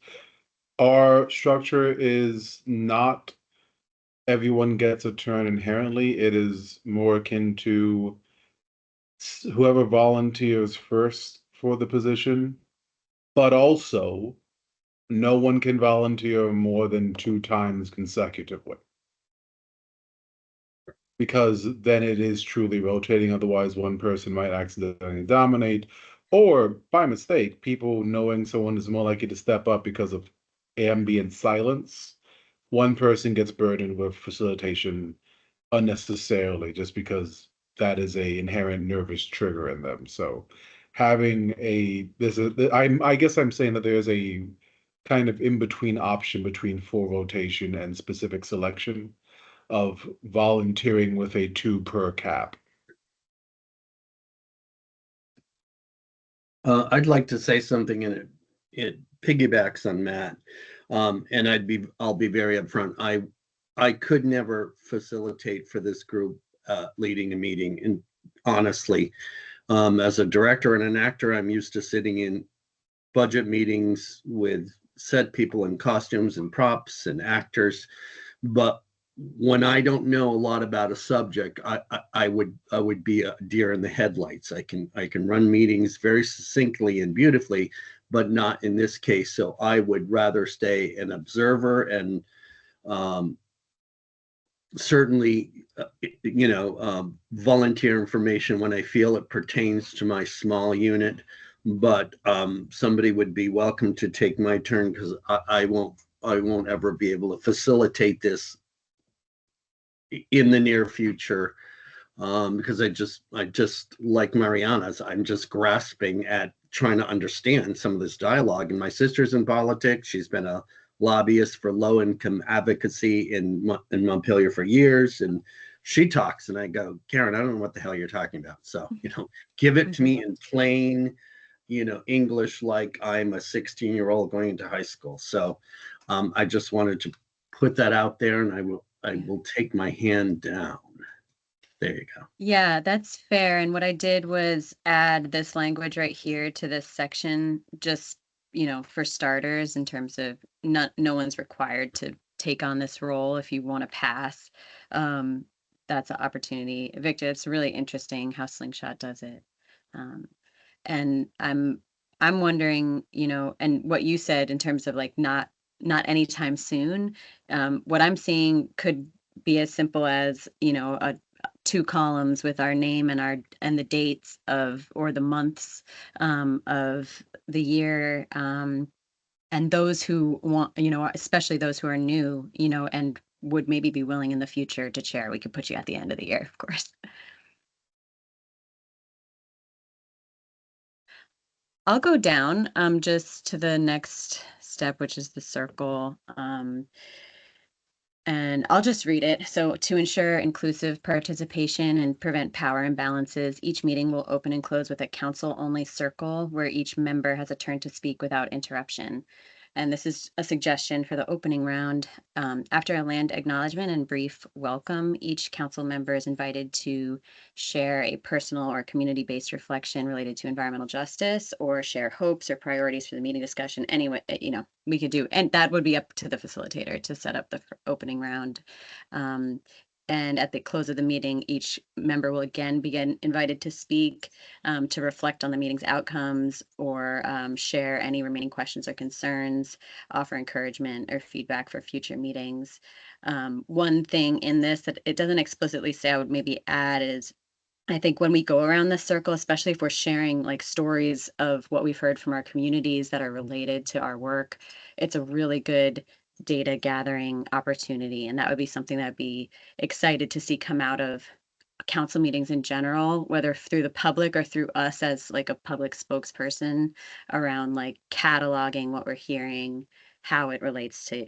Our structure is not everyone gets a turn inherently. It is more akin to whoever volunteers first for the position, but also no one can volunteer more than 2 times consecutively. Because then it is truly rotating. Otherwise, one person might accidentally dominate, or by mistake, people knowing someone is more likely to step up because of ambient silence. One person gets burdened with facilitation unnecessarily just because that is a inherent nervous trigger in them. So having I guess I'm saying that there's a kind of in-between option between full rotation and specific selection of volunteering with a 2 per cap. I'd like to say something, and it piggybacks on Matt. And I'll be very upfront. I could never facilitate for this group leading a meeting. And honestly, as a director and an actor, I'm used to sitting in budget meetings with set people in costumes and props and actors. But when I don't know a lot about a subject, I would be a deer in the headlights. I can run meetings very succinctly and beautifully, but not in this case. So I would rather stay an observer and certainly, volunteer information when I feel it pertains to my small unit. But somebody would be welcome to take my turn, because I won't ever be able to facilitate this in the near future, because I just like Mariana's, I'm just grasping at trying to understand some of this dialogue. And my sister's in politics. She's been a lobbyist for low-income advocacy in Montpelier for years, and she talks, and I go, Karen, I don't know what the hell you're talking about. So give it to me in plain English, like I'm a 16-year-old going into high school. So I just wanted to put that out there, and I will take my hand down. There you go. Yeah, that's fair. And what I did was add this language right here to this section, just, for starters, in terms of no one's required to take on this role if you want to pass. That's an opportunity. Victor, it's really interesting how Slingshot does it. And I'm wondering, and what you said in terms of like not anytime soon. What I'm seeing could be as simple as, 2 columns with our name and the dates or the months of the year, and those who want, especially those who are new, and would maybe be willing in the future to chair. We could put you at the end of the year, of course. I'll go down just to the next step, which is the circle. And I'll just read it. So, to ensure inclusive participation and prevent power imbalances, each meeting will open and close with a council-only circle where each member has a turn to speak without interruption. And this is a suggestion for the opening round. After a land acknowledgement and brief welcome, each council member is invited to share a personal or community-based reflection related to environmental justice, or share hopes or priorities for the meeting discussion. Anyway, we could do, and that would be up to the facilitator to set up the opening round. And at the close of the meeting, each member will again be invited to speak, to reflect on the meeting's outcomes, or share any remaining questions or concerns, offer encouragement or feedback for future meetings. One thing in this that it doesn't explicitly say, I would maybe add, is I think when we go around this circle, especially if we're sharing like stories of what we've heard from our communities that are related to our work, it's a really good data gathering opportunity. And that would be something that I'd be excited to see come out of council meetings in general, whether through the public or through us as like a public spokesperson, around like cataloging what we're hearing, how it relates to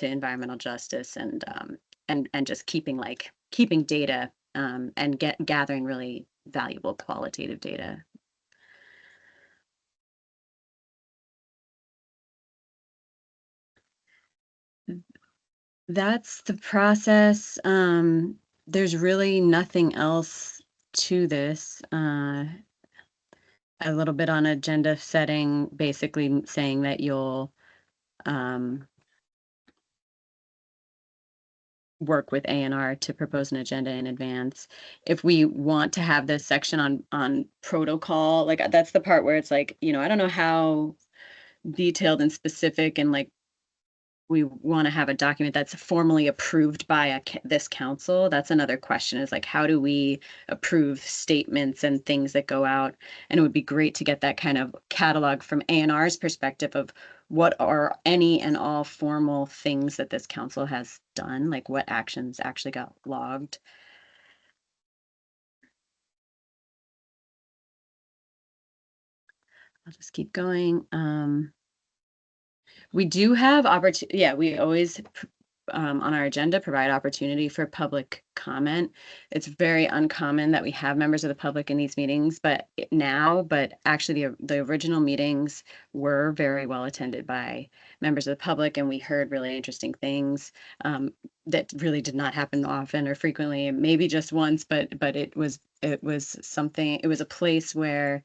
environmental justice, and just keeping data, and gathering really valuable qualitative data. That's the process. There's really nothing else to this. A little bit on agenda setting, basically saying that you'll work with A&R to propose an agenda in advance. If we want to have this section on protocol, like that's the part where it's like, I don't know how detailed and specific and like we want to have a document that's formally approved by this council. That's another question, is like, how do we approve statements and things that go out? And it would be great to get that kind of catalog from A&R's perspective of what are any and all formal things that this council has done, like what actions actually got logged. I'll just keep going. We do have opportunity. Yeah, we always on our agenda provide opportunity for public comment. It's very uncommon that we have members of the public in these meetings, but actually the original meetings were very well attended by members of the public, and we heard really interesting things that really did not happen often or frequently, maybe just once, but it was something. It was a place where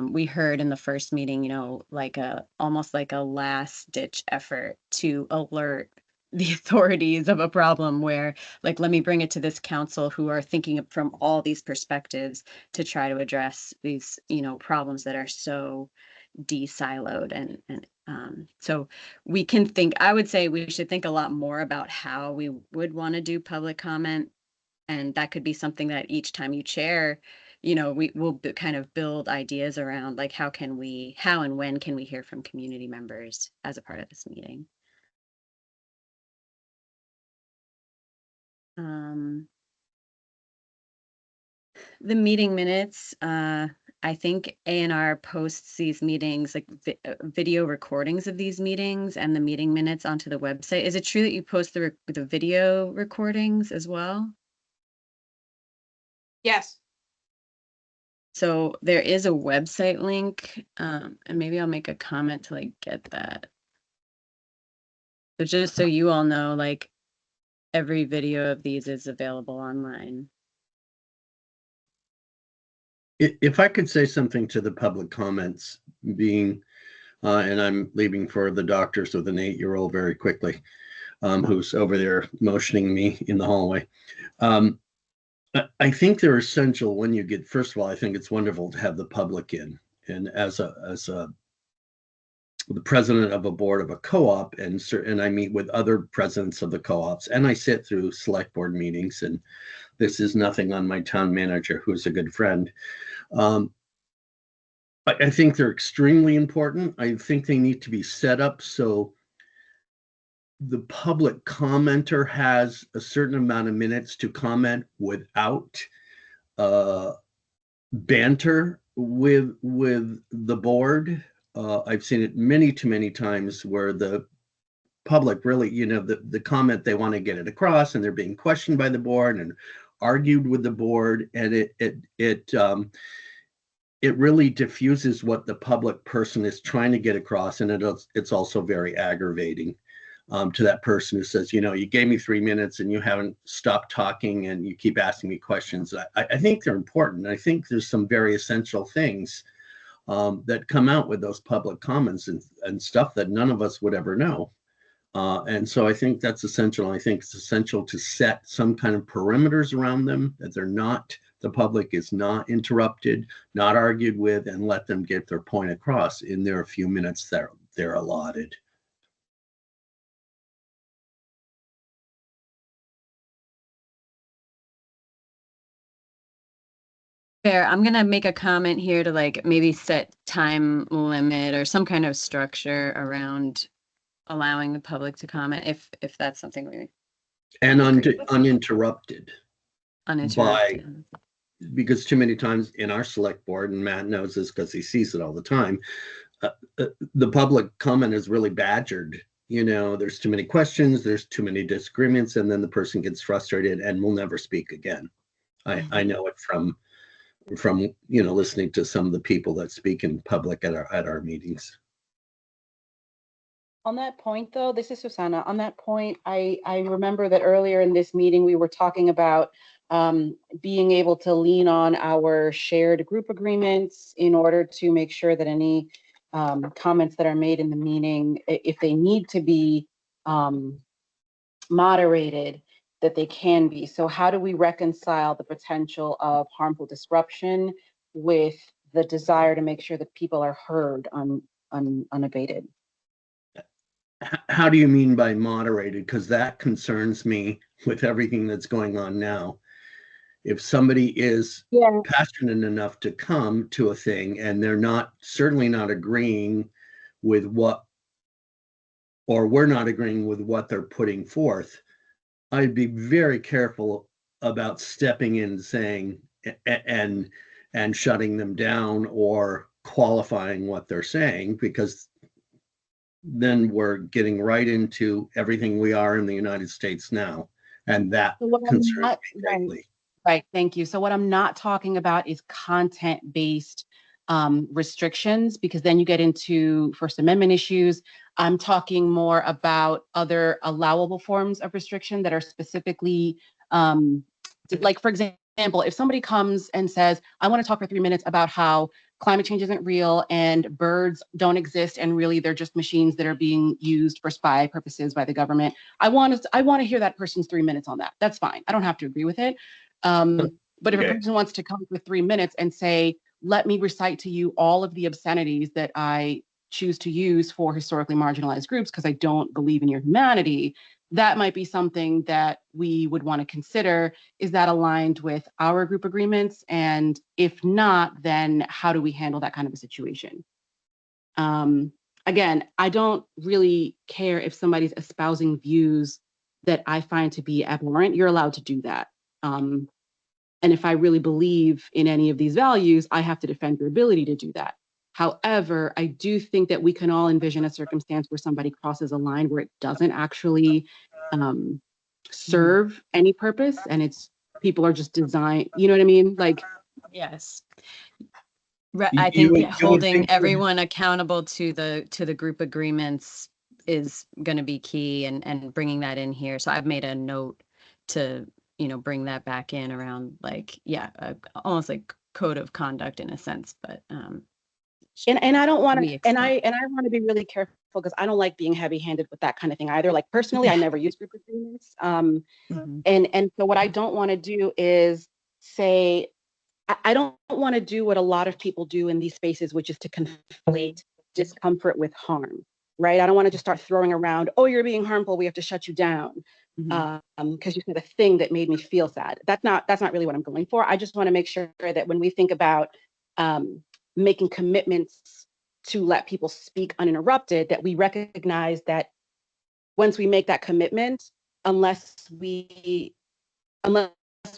we heard in the first meeting, almost like a last ditch effort to alert the authorities of a problem, where like, let me bring it to this council who are thinking from all these perspectives to try to address these, problems that are so de-siloed. And so we can think, I would say we should think a lot more about how we would want to do public comment. And that could be something that each time you chair, we will kind of build ideas around, like, how and when can we hear from community members as a part of this meeting. The meeting minutes, I think A&R posts these meetings, like video recordings of these meetings and the meeting minutes onto the website. Is it true that you post the video recordings as well? Yes. So there is a website link, and maybe I'll make a comment to like get that. So just so you all know, like, every video of these is available online. If I could say something to the public comments, being, and I'm leaving for the doctors with an 8-year-old very quickly, who's over there motioning me in the hallway. I think they're essential when you get, first of all, I think it's wonderful to have the public in. And as the president of a board of a co-op, and I meet with other presidents of the co-ops, and I sit through select board meetings, and this is nothing on my town manager, who's a good friend. I think they're extremely important. I think they need to be set up so the public commenter has a certain amount of minutes to comment without banter with the board. I've seen it many times where the public really, the comment, they want to get it across, and they're being questioned by the board and argued with the board, and it really diffuses what the public person is trying to get across, and it's also very aggravating to that person who says, you gave me 3 minutes and you haven't stopped talking and you keep asking me questions. I think they're important. I think there's some very essential things that come out with those public comments and stuff that none of us would ever know. And so I think that's essential. I think it's essential to set some kind of perimeters around them, that the public is not interrupted, not argued with, and let them get their point across in their few minutes that they're allotted. Fair. I'm gonna make a comment here to like maybe set time limit or some kind of structure around allowing the public to comment if that's something we and uninterrupted. Uninterrupted. Because too many times in our select board, and Matt knows this because he sees it all the time, the public comment is really badgered. There's too many questions, there's too many disagreements, and then the person gets frustrated and will never speak again. I know it from listening to some of the people that speak in public at our meetings. On that point, though, this is Susanna. On that point, I remember that earlier in this meeting, we were talking about being able to lean on our shared group agreements in order to make sure that any comments that are made in the meeting, if they need to be moderated, that they can be. So how do we reconcile the potential of harmful disruption with the desire to make sure that people are heard unabated? How do you mean by moderated? Because that concerns me with everything that's going on now. If somebody is passionate enough to come to a thing and they're certainly not agreeing with we're not agreeing with what they're putting forth, I'd be very careful about stepping in, saying and shutting them down or qualifying what they're saying, because then we're getting right into everything we are in the United States now. And that concerns me greatly. Right, thank you. So what I'm not talking about is content-based restrictions, because then you get into First Amendment issues. I'm talking more about other allowable forms of restriction that are specifically, like, for example, if somebody comes and says, I want to talk for 3 minutes about how climate change isn't real and birds don't exist and really they're just machines that are being used for spy purposes by the government, I want to hear that person's 3 minutes on that. That's fine. I don't have to agree with it. But if a person wants to come for 3 minutes and say, let me recite to you all of the obscenities that I choose to use for historically marginalized groups because I don't believe in your humanity, that might be something that we would want to consider. Is that aligned with our group agreements? And if not, then how do we handle that kind of a situation? Again, I don't really care if somebody's espousing views that I find to be abhorrent. You're allowed to do that. And if I really believe in any of these values, I have to defend your ability to do that. However, I do think that we can all envision a circumstance where somebody crosses a line where it doesn't actually serve any purpose, and it's people are just designed, you know what I mean? Like, yes. I think holding everyone accountable to the group agreements is going to be key, and bringing that in here. So I've made a note to bring that back in around almost like code of conduct in a sense, but and I don't want to, and I want to be really careful because I don't like being heavy-handed with that kind of thing either. Like personally, I never use group agreements. And so what I don't want to do is say, I don't want to do what a lot of people do in these spaces, which is to conflate discomfort with harm, right? I don't want to just start throwing around, oh, you're being harmful, we have to shut you down. Because you said a thing that made me feel sad. That's not really what I'm going for. I just want to make sure that when we think about making commitments to let people speak uninterrupted, that we recognize that once we make that commitment, unless we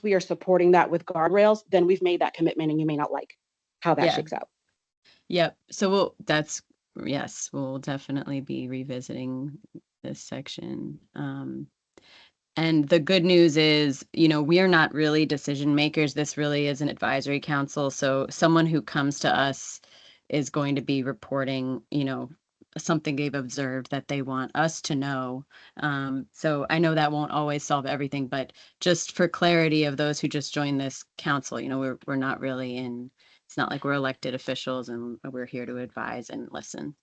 are supporting that with guardrails, then we've made that commitment and you may not like how that shakes out. Yep. So we'll definitely be revisiting this section. And the good news is, we are not really decision makers. This really is an advisory council. So someone who comes to us is going to be reporting, something they've observed that they want us to know. So I know that won't always solve everything, but just for clarity of those who just joined this council, we're not really it's not like we're elected officials and we're here to advise and listen.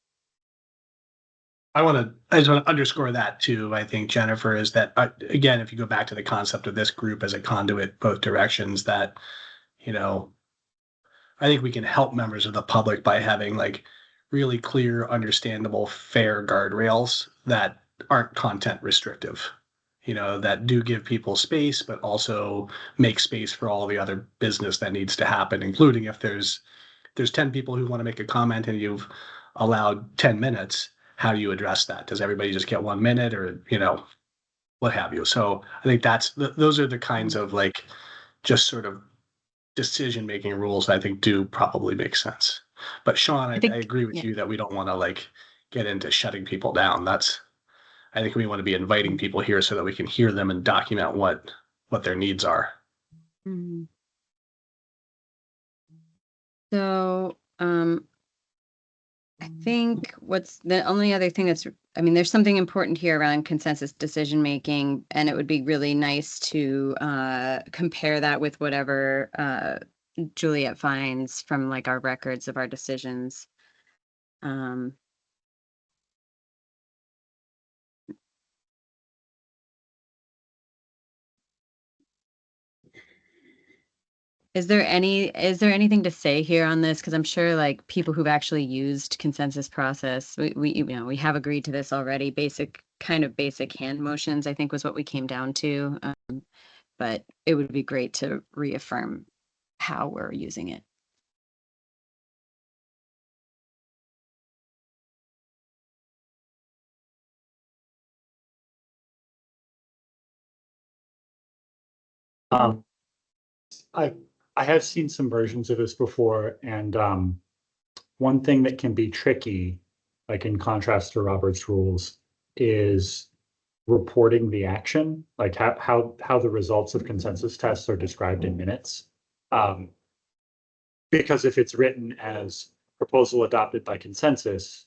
I just want to underscore that too. I think, Jennifer, is that, again, if you go back to the concept of this group as a conduit both directions, that, I think we can help members of the public by having like really clear, understandable, fair guardrails that aren't content restrictive, that do give people space, but also make space for all the other business that needs to happen, including if there's 10 people who want to make a comment and you've allowed 10 minutes. How do you address that? Does everybody just get 1 minute, or, what have you? So I think those are the kinds of like just sort of decision-making rules I think do probably make sense. But Sean, I agree with you that we don't want to like get into shutting people down. I think we want to be inviting people here so that we can hear them and document what their needs are. Mm-hmm. So, I think what's the only other thing there's something important here around consensus decision making, and it would be really nice to compare that with whatever Juliet finds from like our records of our decisions. Is there anything to say here on this? Because I'm sure like people who've actually used consensus process, we have agreed to this already. Basic hand motions, I think, was what we came down to. But it would be great to reaffirm how we're using it. I have seen some versions of this before, and one thing that can be tricky, like in contrast to Robert's rules, is reporting the action, like how the results of consensus tests are described in minutes. Because if it's written as proposal adopted by consensus,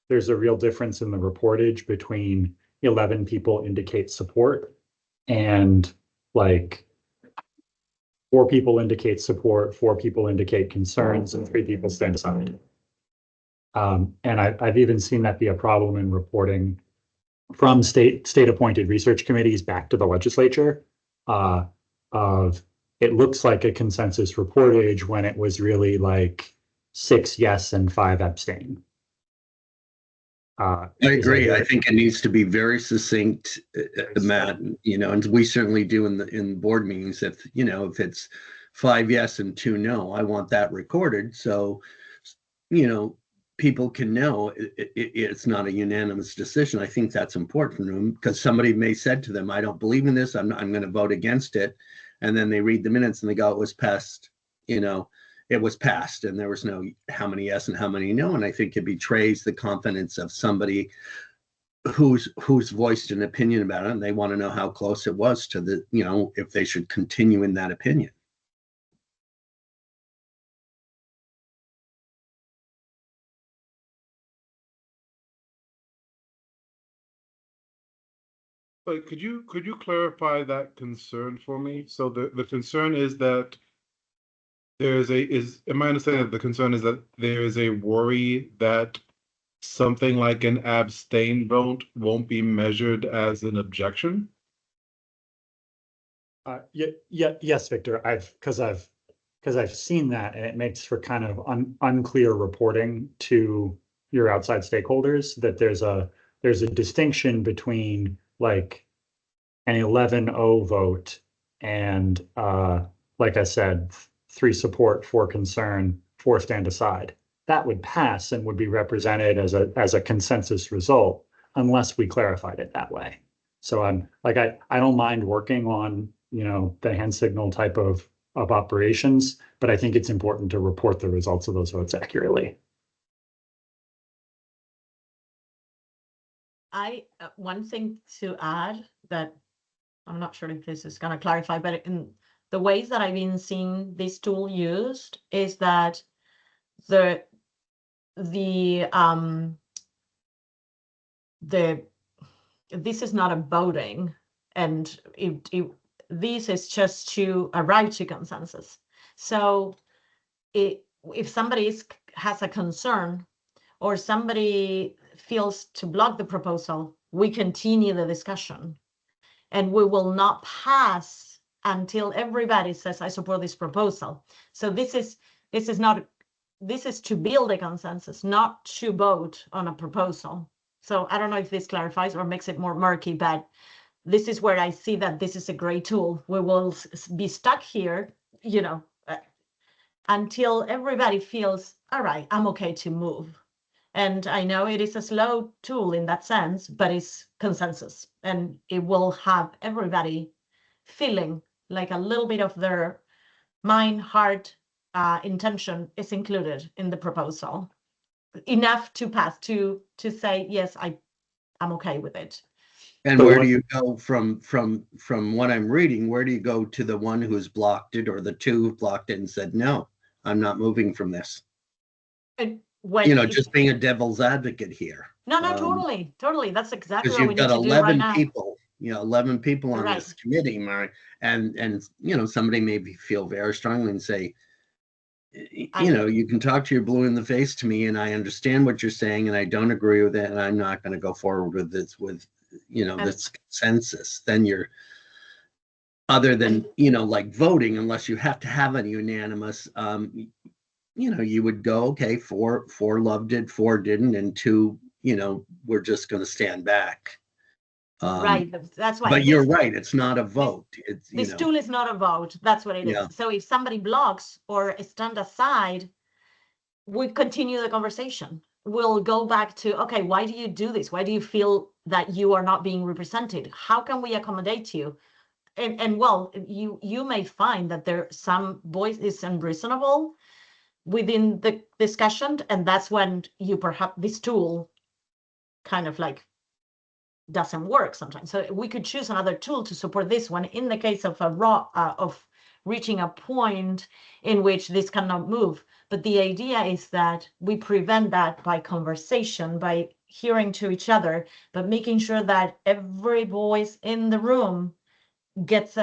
there's a real difference in the reportage between 11 people indicate support and like 4 people indicate support, 4 people indicate concerns, and 3 people stand aside. And I've even seen that be a problem in reporting from state-appointed research committees back to the legislature. Of it looks like a consensus reportage when it was really like 6 yes and 5 abstain. I agree. I think it needs to be very succinct, Matt. And we certainly do in board meetings. If it's 5 yes and 2 no, I want that recorded so people can know it's not a unanimous decision. I think that's important for them, because somebody may said to them, "I don't believe in this. I'm going to vote against it," and then they read the minutes and they go, "It was passed." It was passed, and there was no how many yes and how many no. And I think it betrays the confidence of somebody who's voiced an opinion about it, and they want to know how close it was to the, if they should continue in that opinion. But could you clarify that concern for me? So the concern is that am I understanding that the concern is that there is a worry that something like an abstain vote won't be measured as an objection? Yes, Victor. Because I've seen that, and it makes for kind of unclear reporting to your outside stakeholders, that there's a distinction between like an 11-0 vote and like I said, 3 support, 4 concern, 4 stand aside. That would pass and would be represented as a consensus result unless we clarified it that way. So I don't mind working on the hand signal type of operations, but I think it's important to report the results of those votes accurately. one thing to add that I'm not sure if this is going to clarify, but in the ways that I've been seeing this tool used is that the this is not a voting, and this is just to arrive to consensus. So if somebody has a concern or somebody feels to block the proposal, we continue the discussion, and we will not pass until everybody says, I support this proposal. So this is to build a consensus, not to vote on a proposal. So I don't know if this clarifies or makes it more murky, but this is where I see that this is a great tool. We will be stuck here, until everybody feels, all right, I'm okay to move. And I know it is a slow tool in that sense, but it's consensus, and it will have everybody feeling like a little bit of their mind, heart, intention is included in the proposal, enough to pass to say, yes, I'm okay with it. And where do you go from what I'm reading? Where do you go to the one who's blocked it, or the two who blocked it and said, no, I'm not moving from this? And just being a devil's advocate here. No, totally. That's exactly because what we you've need got to do right 11 now. people, 11 people on Right. this committee, Mary, and somebody may feel very strongly and say, you can talk to your blue in the face to me, and I understand what you're saying, and I don't agree with it, and I'm not going to go forward with this this consensus. Then you're, other than like voting, unless you have to have a unanimous, you would go, okay, four loved it, 4 didn't, and 2, we're just going to stand back. Right. That's why. But you're right. It's not a vote. This tool is not a vote. That's what it is. Yeah. So if somebody blocks or stand aside, we continue the conversation. We'll go back to, okay, why do you do this? Why do you feel that you are not being represented? How can we accommodate you? And well, you may find that there some voice is unreasonable within the discussion, and that's when you perhaps this tool kind of like doesn't work sometimes. So we could choose another tool to support this one in the case of of reaching a point in which this cannot move. But the idea is that we prevent that by conversation, by hearing to each other, but making sure that every voice in the room gets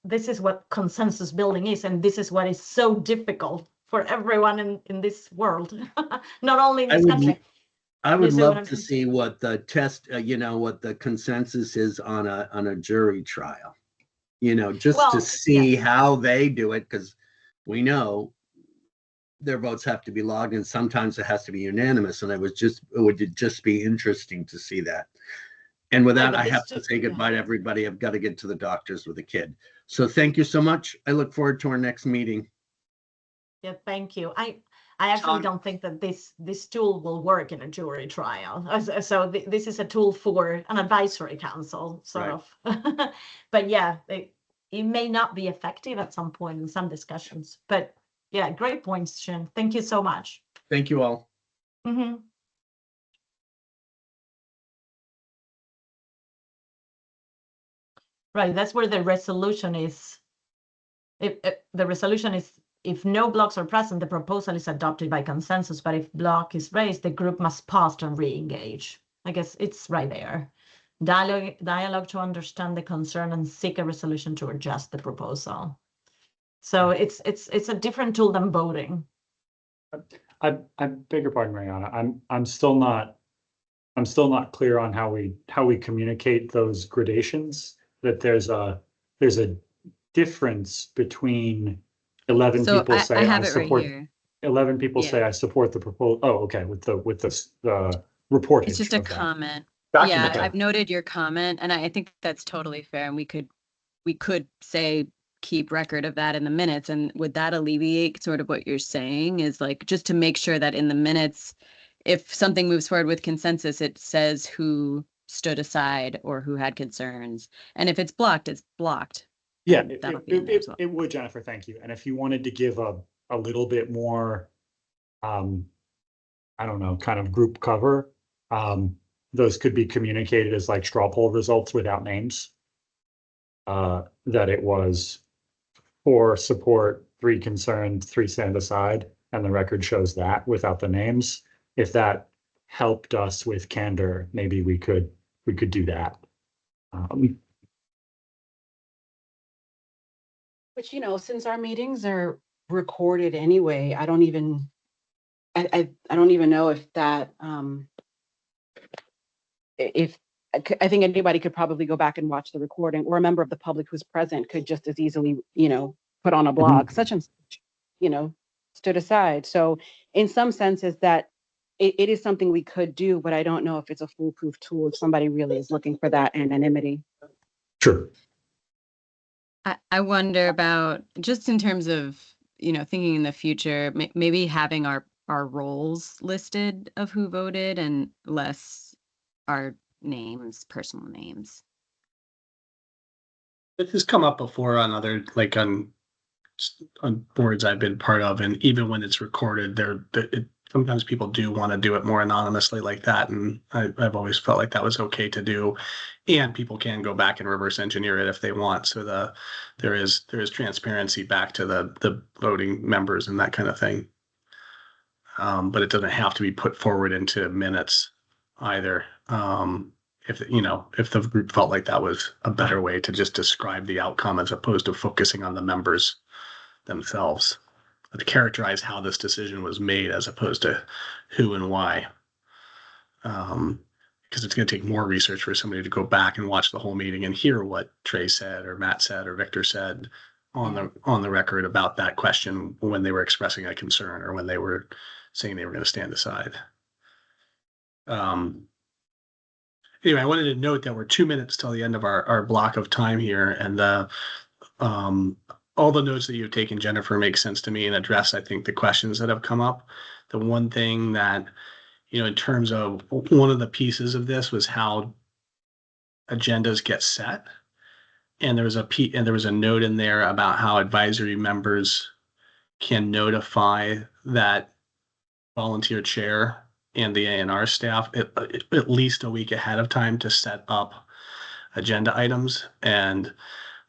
this is what consensus building is, and this is what is so difficult for everyone in this world, not only in this country. I would love to see what the test, what the consensus is on a jury trial, just to see how they do it, because we know their votes have to be logged, and sometimes it has to be unanimous. And it would just be interesting to see that. And with that, I have to say goodbye to everybody. I've got to get to the doctors with a kid. So thank you so much. I look forward to our next meeting. Yeah, thank you. I actually don't think that this tool will work in a jury trial. So this is a tool for an advisory council, sort of. But yeah, it may not be effective at some point in some discussions. But yeah, great points, Shin. Thank you so much. Thank you all. Mm-hmm. Right, that's where the resolution is. If the resolution is, if no blocks are present, the proposal is adopted by consensus, but if block is raised, the group must pause and re-engage. I guess it's right there. Dialogue to understand the concern and seek a resolution to adjust the proposal. So it's a different tool than voting. I beg your pardon, Mariana. I'm still not clear on how we communicate those gradations. That there's a difference between 11 people say I support. Right here. 11 people say I support the proposal. Oh, okay. With the reporting. It's just a comment. Document. Yeah, I've noted your comment, and I think that's totally fair. And we could say keep record of that in the minutes. And would that alleviate sort of what you're saying? Is like just to make sure that in the minutes, if something moves forward with consensus, it says who stood aside or who had concerns. And if it's blocked, it's blocked. Yeah, it would, Jennifer, thank you. And if you wanted to give a little bit more, I don't know, kind of group cover, those could be communicated as like straw poll results without names. That it was 4 support, 3 concerned, 3 stand aside, and the record shows that without the names. If that helped us with candor, maybe we could do that. Which, you know, since our meetings are recorded anyway, I don't even know if that, if, I think anybody could probably go back and watch the recording, or a member of the public who's present could just as easily, you know, put on a blog, such and such, you know, stood aside. So in some senses that it is something we could do, but I don't know if it's a foolproof tool if somebody really is looking for that anonymity. Sure. I wonder about, just in terms of, you know, thinking in the future, maybe having our roles listed of who voted and less our names, personal names. This has come up before on other, like on boards I've been part of, and even when it's recorded, sometimes people do want to do it more anonymously like that, and I've always felt like that was okay to do, and people can go back and reverse engineer it if they want. So there is transparency back to the voting members and that kind of thing. But it doesn't have to be put forward into minutes either. If the group felt like that was a better way to just describe the outcome as opposed to focusing on the members themselves, to characterize how this decision was made as opposed to who and why. Because it's going to take more research for somebody to go back and watch the whole meeting and hear what Trey said or Matt said or Victor said on the record about that question when they were expressing a concern or when they were saying they were going to stand aside. Anyway, I wanted to note that we're 2 minutes till the end of our block of time here, and all the notes that you've taken, Jennifer, make sense to me and address, I think, the questions that have come up. The one thing that, you know, in terms of one of the pieces of this was how agendas get set. And there was a note in there about how advisory members can notify that volunteer chair and the A&R staff at least a week ahead of time to set up agenda items. And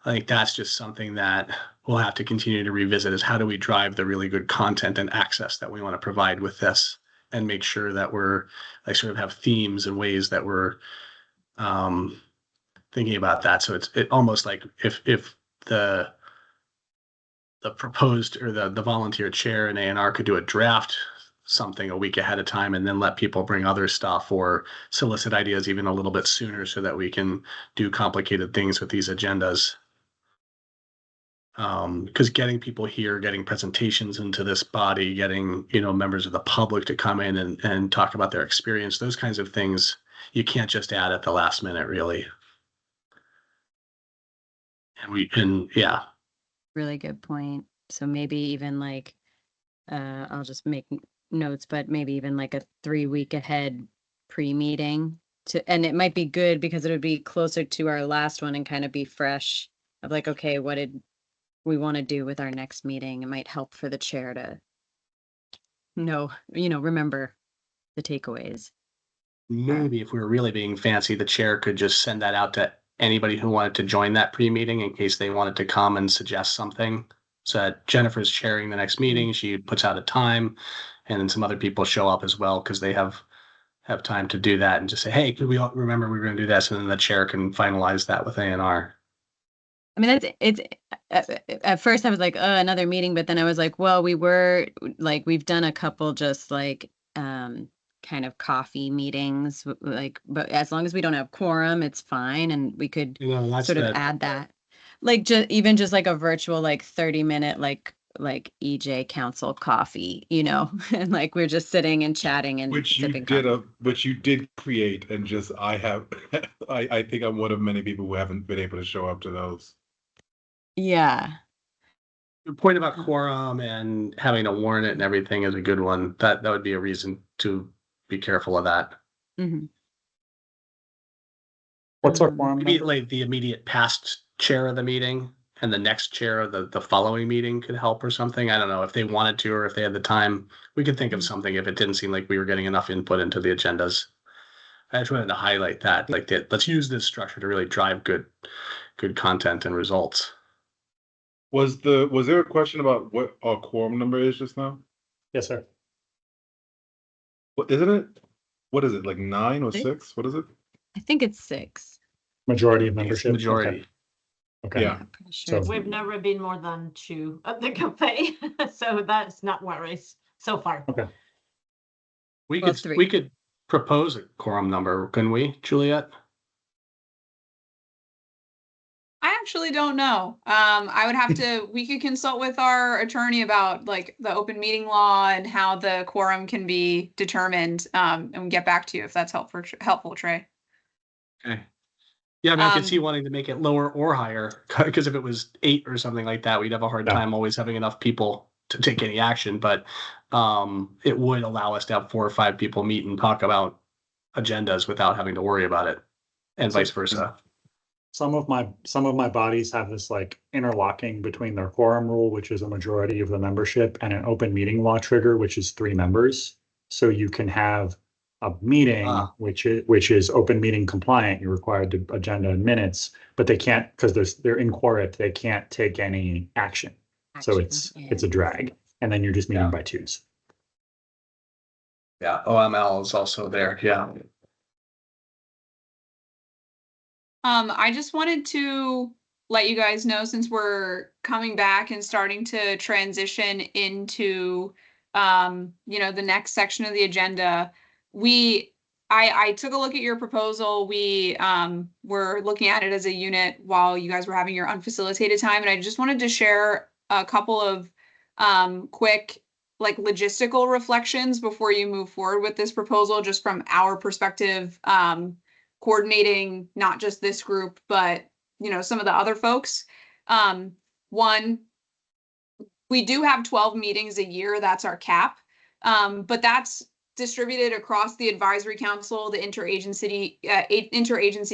I think that's just something that we'll have to continue to revisit, is how do we drive the really good content and access that we want to provide with this, and make sure that we're like sort of have themes and ways that we're thinking about that. So it's almost like if the proposed or the volunteer chair and A&R could do a draft something a week ahead of time and then let people bring other stuff or solicit ideas even a little bit sooner so that we can do complicated things with these agendas. Because getting people here, getting presentations into this body, getting, you know, members of the public to come in and talk about their experience, those kinds of things, you can't just add at the last minute, really. And yeah. Really good point. So maybe even like, I'll just make notes, but maybe even like a 3-week ahead pre-meeting and it might be good because it would be closer to our last one and kind of be fresh of like, okay, what did we want to do with our next meeting? It might help for the chair to remember the takeaways. Maybe if we were really being fancy, the chair could just send that out to anybody who wanted to join that pre-meeting in case they wanted to come and suggest something. So that Jennifer's chairing the next meeting, she puts out a time, and then some other people show up as well because they have time to do that and just say, hey, could we all remember we were going to do this? And then the chair can finalize that with A&R. I mean, it's at first I was like, oh, another meeting. But then I was like, well, we've done a couple just like kind of coffee meetings, like, but as long as we don't have quorum, it's fine. And we could sort of add that, like even just like a virtual, like 30-minute, like EJ council coffee, and like we're just sitting and chatting and which you did create, and just I think I'm one of many people who haven't been able to show up to those. Yeah. The point about quorum and having to warn it and everything is a good one. That would be a reason to be careful of that. Mm-hmm. What's our quorum? Like the immediate past chair of the meeting and the next chair of the following meeting could help or something. I don't know if they wanted to or if they had the time. We could think of something if it didn't seem like we were getting enough input into the agendas. I just wanted to highlight that, like that, let's use this structure to really drive good content and results. Was there a question about what our quorum number is just now? Yes, sir. What isn't it? What is it, like 9 or Six? 6? What is it? I think it's 6. Majority of It's membership. majority. Okay. Yeah. I'm pretty sure. So- We've never been more than 2 at the cafe, so that's not worries so far. Okay. We Well, could 3. we could propose a quorum number, couldn't we, Juliet? I actually don't know. I would have to, we could consult with our attorney about like the open meeting law and how the quorum can be determined, and get back to you if that's helpful, Trey. Okay. Yeah, I mean, I could see Um, wanting to make it lower or higher, because if it was 8 or something like that, we'd have a hard Yeah. time always having enough people to take any action, but it would allow us to have 4 or 5 people meet and talk about agendas without having to worry about it, and vice versa. Some of my bodies have this like interlocking between their quorum rule, which is a majority of the membership, and an open meeting law trigger, which is 3 members. So you can have a meeting which is open meeting compliant. You're required to agenda and minutes, but they can't, because they're in quorum, they can't take any action. So it's a drag, and then you're just meeting by twos. Yeah, OML is also there, yeah. I just wanted to let you guys know, since we're coming back and starting to transition into, the next section of the agenda, I took a look at your proposal. We were looking at it as a unit while you guys were having your unfacilitated time, and I just wanted to share a couple of quick like logistical reflections before you move forward with this proposal, just from our perspective, coordinating not just this group, but some of the other folks. One, we do have 12 meetings a year. That's our cap. But that's distributed across the advisory council, the interagency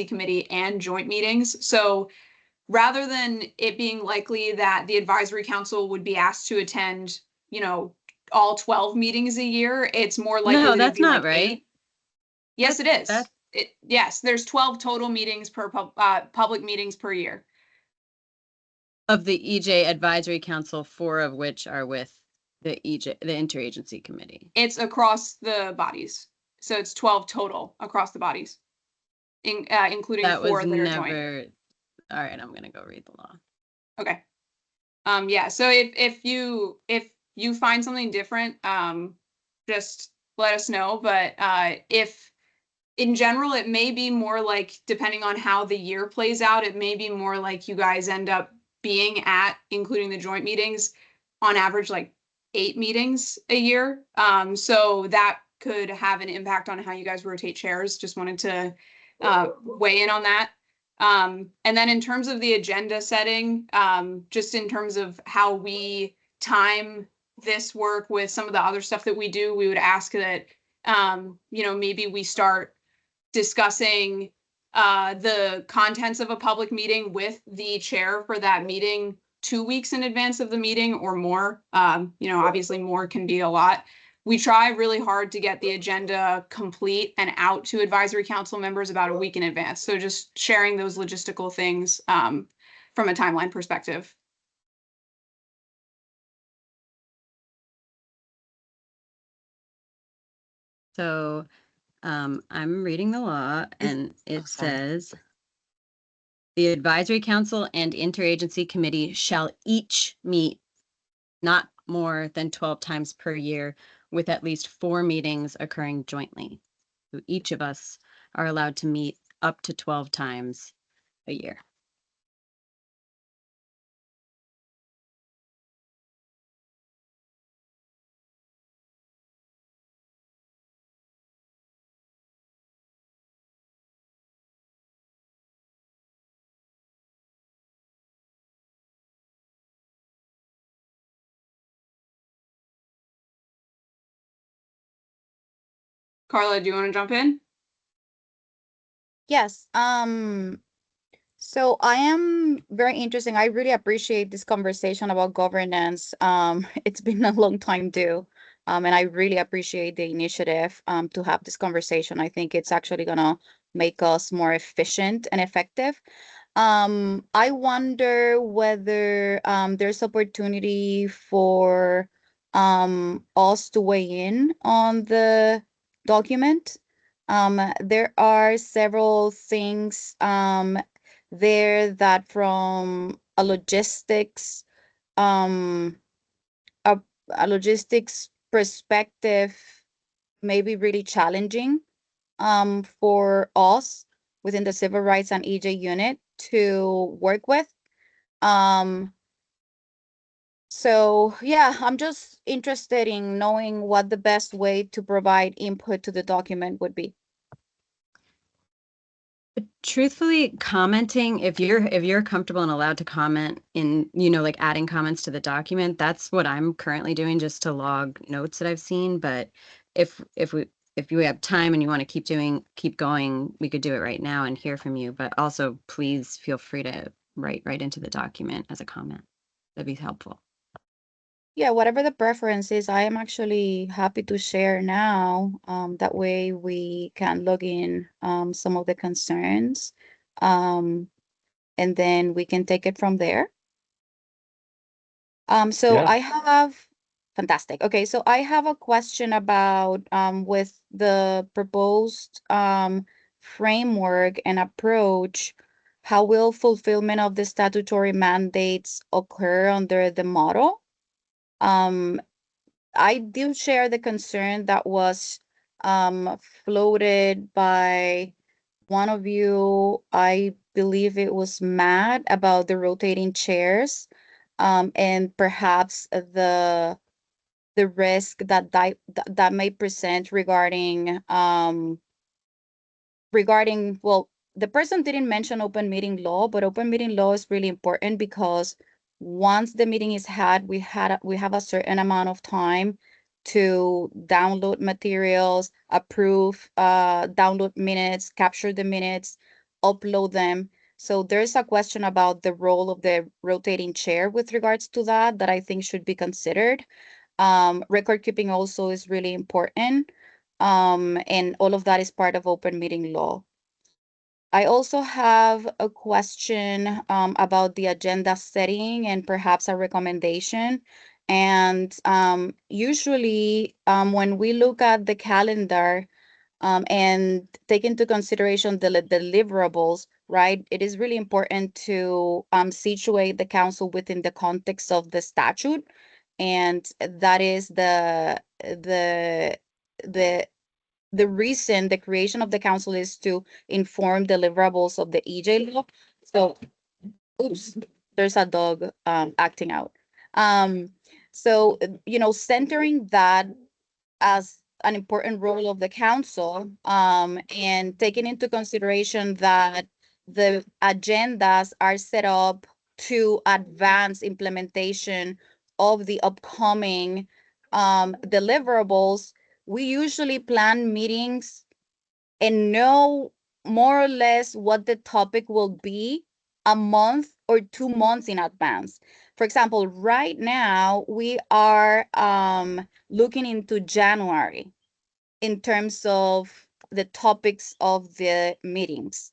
committee, and joint meetings. So rather than it being likely that the advisory council would be asked to attend, all 12 meetings a year, it's more likely No, that it'd that's be not like right. 8. Yes, it is. That's- Yes, there's 12 total meetings per public meetings per year. Of the EJ Advisory Council, 4 of which are with the interagency committee. It's across the bodies. So it's 12 total across the bodies, including That 4 was that are joint. never. All right, I'm gonna go read the law. Okay. Yeah, so if you find something different, just let us know. But if in general, it may be more like, depending on how the year plays out, it may be more like you guys end up being at, including the joint meetings, on average like 8 meetings a year. So that could have an impact on how you guys rotate chairs. Just wanted to weigh in on that. And then in terms of the agenda setting, just in terms of how we time this work with some of the other stuff that we do, we would ask that, maybe we start discussing the contents of a public meeting with the chair for that meeting 2 weeks in advance of the meeting or more. Obviously more can be a lot. We try really hard to get the agenda complete and out to advisory council members about a week in advance. So just sharing those logistical things from a timeline perspective. So I'm reading the law, and it says the advisory council and interagency committee shall each meet not more than 12 times per year, with at least 4 meetings occurring jointly. So each of us are allowed to meet up to 12 times a year. Carla, do you want to jump in? Yes. So I am very interesting. I really appreciate this conversation about governance. It's been a long time due. And I really appreciate the initiative to have this conversation. I think it's actually gonna make us more efficient and effective. I wonder whether there's opportunity for us to weigh in on the document. There are several things there that from um, a, a logistics perspective may be really challenging for us within the civil rights and EJ unit to work with. Um, so yeah, I'm just interested in knowing what the best way to provide input to the document would be. Truthfully, commenting, if you're comfortable and allowed to comment in, like adding comments to the document, that's what I'm currently doing, just to log notes that I've seen. But if you have time and you want to keep going, we could do it right now and hear from you. But also, please feel free to write right into the document as a comment. That'd be helpful. Yeah, whatever the preference is, I am actually happy to share now. That way we can log in some of the concerns, and then we can take it from there. So Yeah. I have fantastic. Okay, so I have a question about with the proposed framework and approach, how will fulfillment of the statutory mandates occur under the model? I do share the concern that was floated by one of you. I believe it was Matt, about the rotating chairs, and perhaps the risk that may present regarding, well, the person didn't mention open meeting law, but open meeting law is really important because once the meeting is had, we have a certain amount of time to download materials, approve, download minutes, capture the minutes, upload them. So there's a question about the role of the rotating chair with regards to that I think should be considered. Record keeping also is really important. And all of that is part of open meeting law. I also have a question about the agenda setting and perhaps a recommendation. And usually when we look at the calendar and take into consideration the deliverables, right, it is really important to situate the council within the context of the statute. And that is the reason the creation of the council is to inform deliverables of the EJ law. So, oops, there's a dog acting out. So, centering that as an important role of the council, and taking into consideration that the agendas are set up to advance implementation of the upcoming deliverables. We usually plan meetings and know more or less what the topic will be a month or 2 months in advance. For example, right now we are looking into January in terms of the topics of the meetings,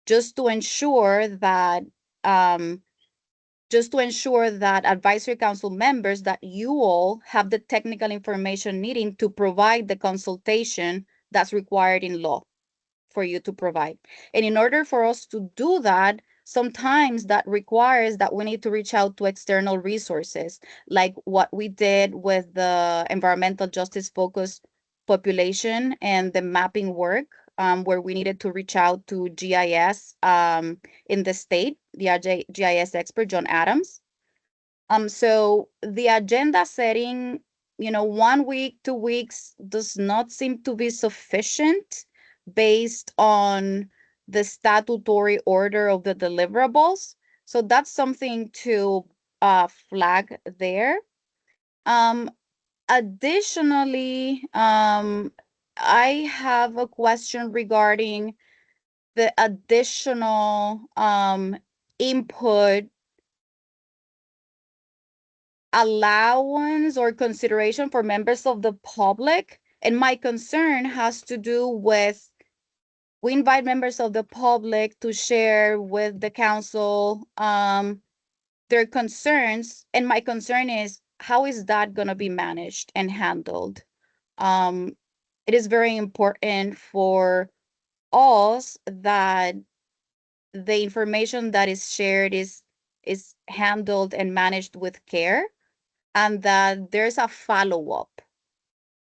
just to ensure that advisory council members, that you all have the technical information needing to provide the consultation that's required in law for you to provide. And in order for us to do that, sometimes that requires that we need to reach out to external resources, like what we did with the environmental justice focused population and the mapping work, where we needed to reach out to GIS in the state, the GIS expert, John Adams. So the agenda setting, 1 week, 2 weeks does not seem to be sufficient based on the statutory order of the deliverables. So that's something to flag there. Additionally, I have a question regarding the additional input allowance or consideration for members of the public. And my concern has to do with, we invite members of the public to share with the council their concerns. And my concern is, how is that going to be managed and handled? It is very important for us that the information that is shared is handled and managed with care, and that there's a follow-up.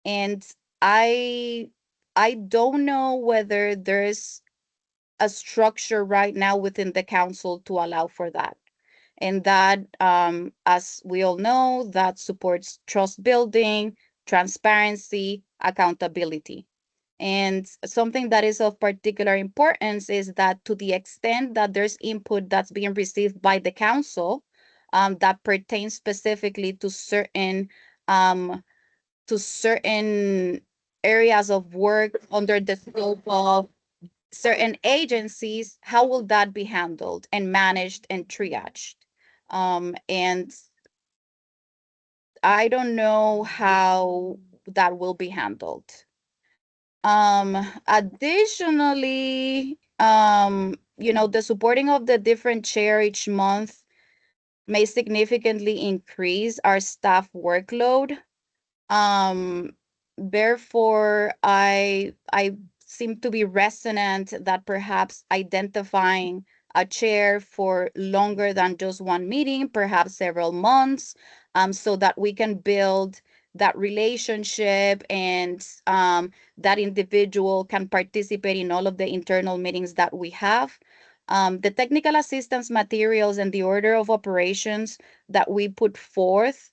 And I don't know whether there's a structure right now within the council to allow for that. And that, as we all know, that supports trust building, transparency, accountability. And something that is of particular importance is that to the extent that there's input that's being received by the council that pertains specifically to certain areas of work under the scope of certain agencies, how will that be handled and managed and triaged? And I don't know how that will be handled. Additionally, the supporting of the different chair each month may significantly increase our staff workload. Therefore, I seem to be resonant that perhaps identifying a chair for longer than just one meeting, perhaps several months, so that we can build that relationship and that individual can participate in all of the internal meetings that we have. The technical assistance materials and the order of operations that we put forth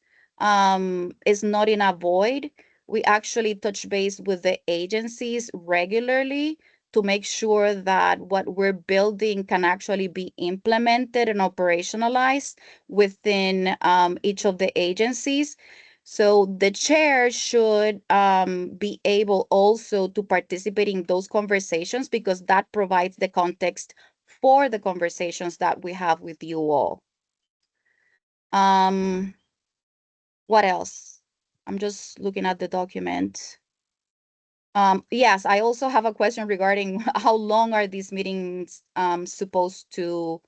is not in a void. We actually touch base with the agencies regularly to make sure that what we're building can actually be implemented and operationalized within each of the agencies. So the chair should be able also to participate in those conversations, because that provides the context for the conversations that we have with you all. What else? I'm just looking at the document. Yes, I also have a question regarding how long are these meetings supposed to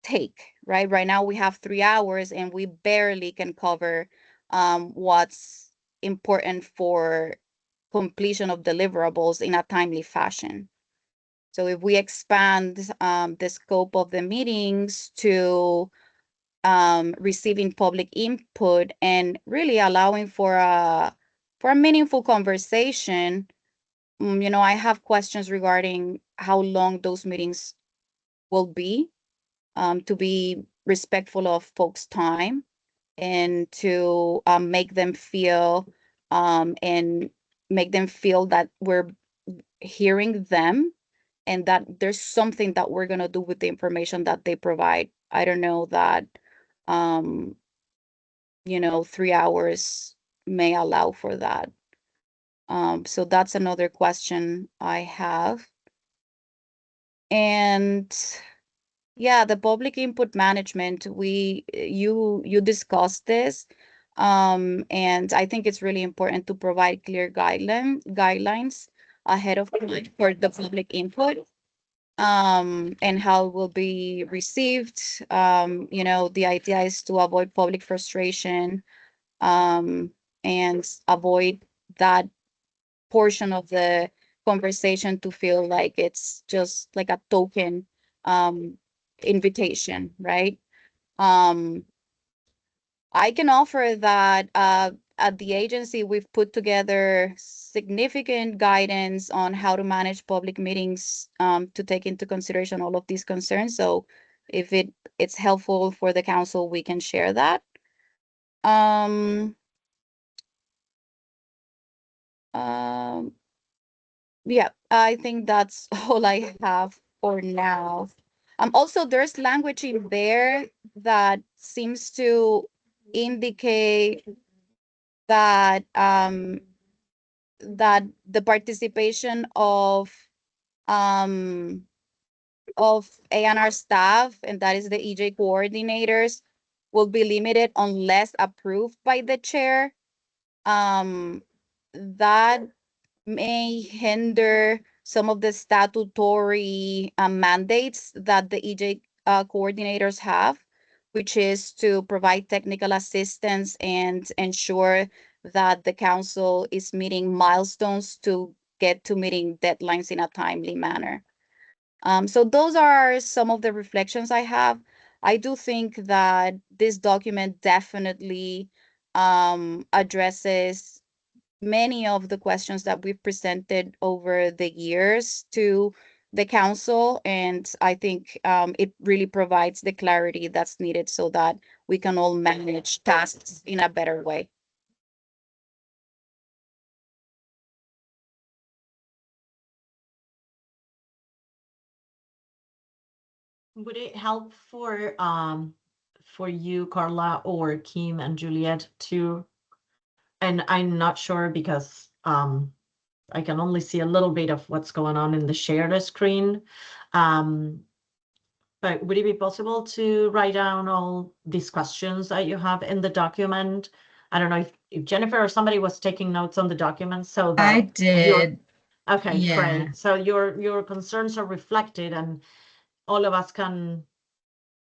take, right? Right now we have 3 hours and we barely can cover what's important for completion of deliverables in a timely fashion. So if we expand the scope of the meetings to receiving public input and really allowing for a meaningful conversation, I have questions regarding how long those meetings will be, to be respectful of folks' time and to make them feel that we're hearing them and that there's something that we're going to do with the information that they provide. I don't know that 3 hours may allow for that. So that's another question I have. And yeah, the public input management, you discussed this, and I think it's really important to provide clear guidelines ahead of for the public input, and how it will be received. The idea is to avoid public frustration, and avoid that portion of the conversation to feel like it's just like a token invitation, right? I can offer that at the agency, we've put together significant guidance on how to manage public meetings to take into consideration all of these concerns. So if it's helpful for the council, we can share that. Yeah, I think that's all I have for now. Also, there's language in there that seems to indicate that that the participation of A&R staff, and that is the EJ coordinators, will be limited unless approved by the chair. That may hinder some of the statutory mandates that the EJ coordinators have, which is to provide technical assistance and ensure that the council is meeting milestones to get to meeting deadlines in a timely manner. So those are some of the reflections I have. I do think that this document definitely addresses many of the questions that we've presented over the years to the council. And I think it really provides the clarity that's needed so that we can all manage tasks in a better way. Would it help for you, Carla, or Kim and Juliet to, and I'm not sure because I can only see a little bit of what's going on in the shared screen. But would it be possible to write down all these questions that you have in the document? I don't know if Jennifer or somebody was taking notes on the document so that I did. Okay, Yeah. great. So your concerns are reflected and all of us can,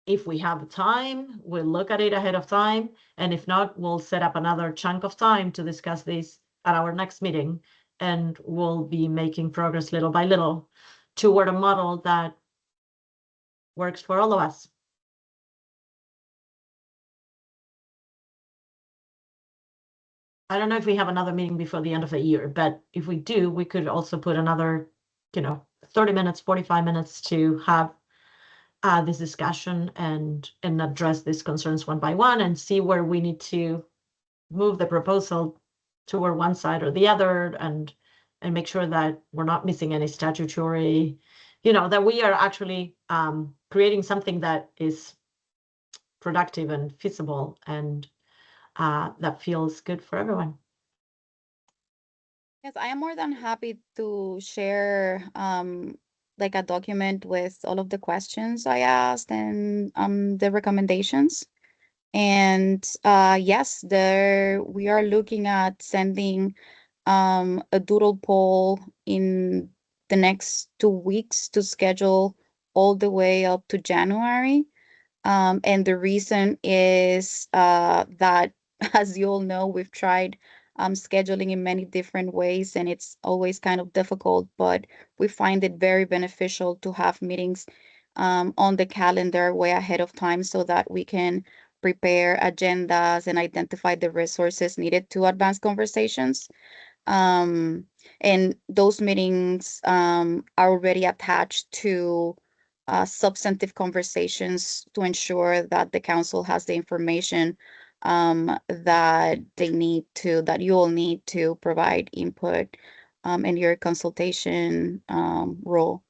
if we have time, we'll look at it ahead of time. And if not, we'll set up another chunk of time to discuss this at our next meeting. And we'll be making progress little by little toward a model that works for all of us. I don't know if we have another meeting before the end of the year, but if we do, we could also put another, 30 minutes, 45 minutes to have this discussion and address these concerns one by one and see where we need to move the proposal toward one side or the other and make sure that we're not missing any statutory, that we are actually creating something that is productive and feasible and that feels good for everyone. Yes, I am more than happy to share like a document with all of the questions I asked and the recommendations. And yes, we are looking at sending a doodle poll in the next 2 weeks to schedule all the way up to January. And the reason is that, as you all know, we've tried scheduling in many different ways, and it's always kind of difficult, but we find it very beneficial to have meetings on the calendar way ahead of time so that we can prepare agendas and identify the resources needed to advance conversations. And those meetings are already attached to substantive conversations to ensure that the council has the information that you all need to provide input in your consultation role.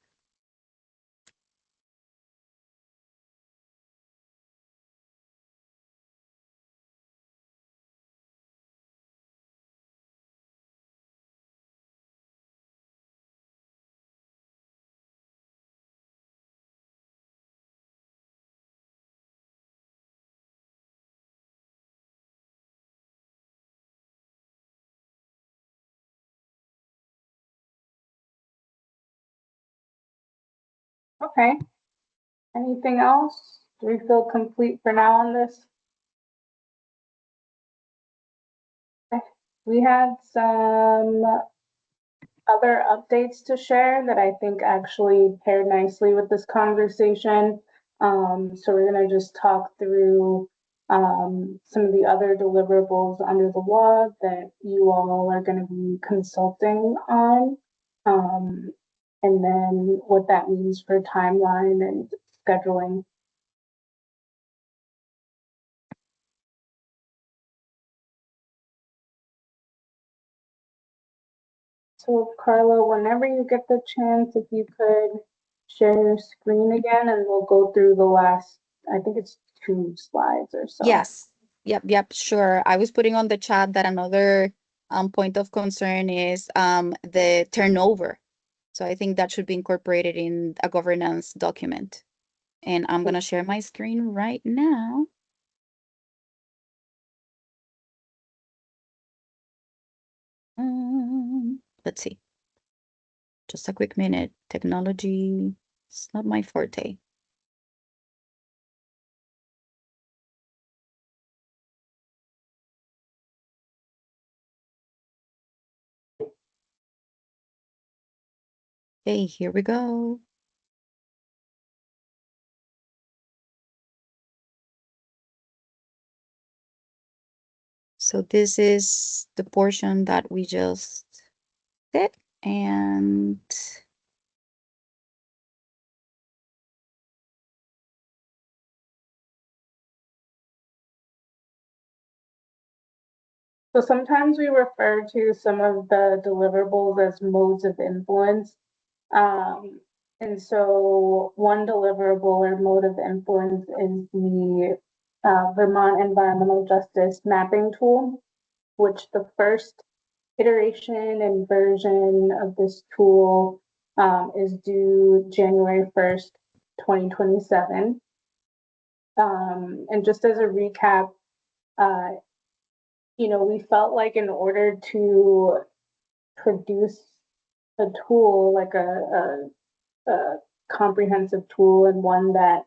Okay. Anything else? Do we feel complete for now on this? Okay. We had some other updates to share that I think actually paired nicely with this conversation. So we're going to just talk through some of the other deliverables under the law that you all are going to be consulting on. And then what that means for timeline and scheduling. So Carla, whenever you get the chance, if you could share your screen again and we'll go through the last, I think it's 2 slides or so. Yes. Yep, sure. I was putting on the chat that another point of concern is the turnover. So I think that should be incorporated in a governance document. And I'm going to share my screen right now. let's see. Just a quick minute. Technology, it's not my forte. Okay, here we go. So this is the portion that we just did, and So sometimes we refer to some of the deliverables as modes of influence. And so one deliverable or mode of influence is the Vermont Environmental Justice Mapping Tool, which the first iteration and version of this tool is due January 1st, 2027. And just as a recap, we felt like in order to produce a tool, like a comprehensive tool and one that,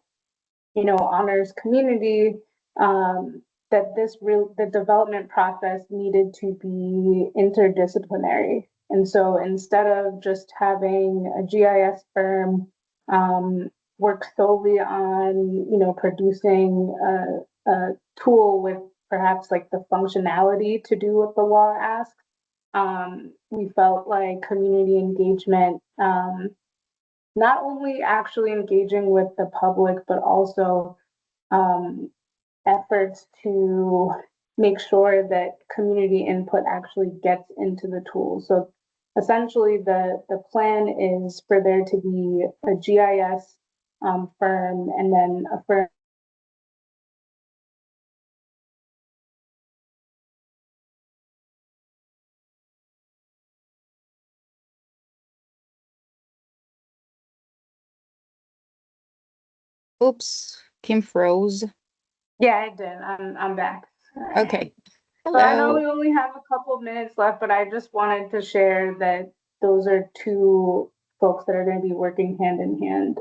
honors community, that the development process needed to be interdisciplinary. And so instead of just having a GIS firm work solely on, producing a tool with perhaps like the functionality to do what the law asks, we felt like community engagement, not only actually engaging with the public, but also efforts to make sure that community input actually gets into the tool. So essentially the plan is for there to be a GIS firm and then a firm oops, Kim froze. Yeah, I did. I'm back. Okay. So I know Hello. we only have a couple of minutes left, but I just wanted to share that those are two folks that are going to be working hand in hand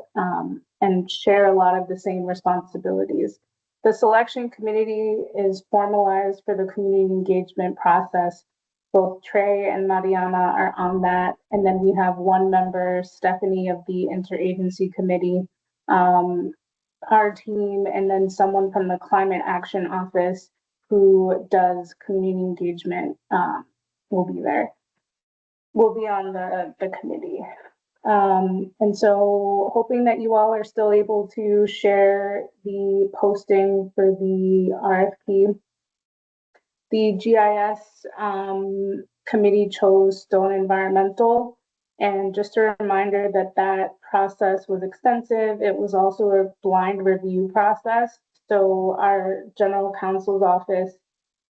and share a lot of the same responsibilities. The selection committee is formalized for the community engagement process. Both Trey and Mariana are on that. And then we have one member, Stephanie, of the interagency committee, our team, and then someone from the Climate Action Office who does community engagement will be there. Will be on the committee. And so hoping that you all are still able to share the posting for the RFP. The GIS committee chose Stone Environmental. And just a reminder that that process was extensive. It was also a blind review process. So our general counsel's office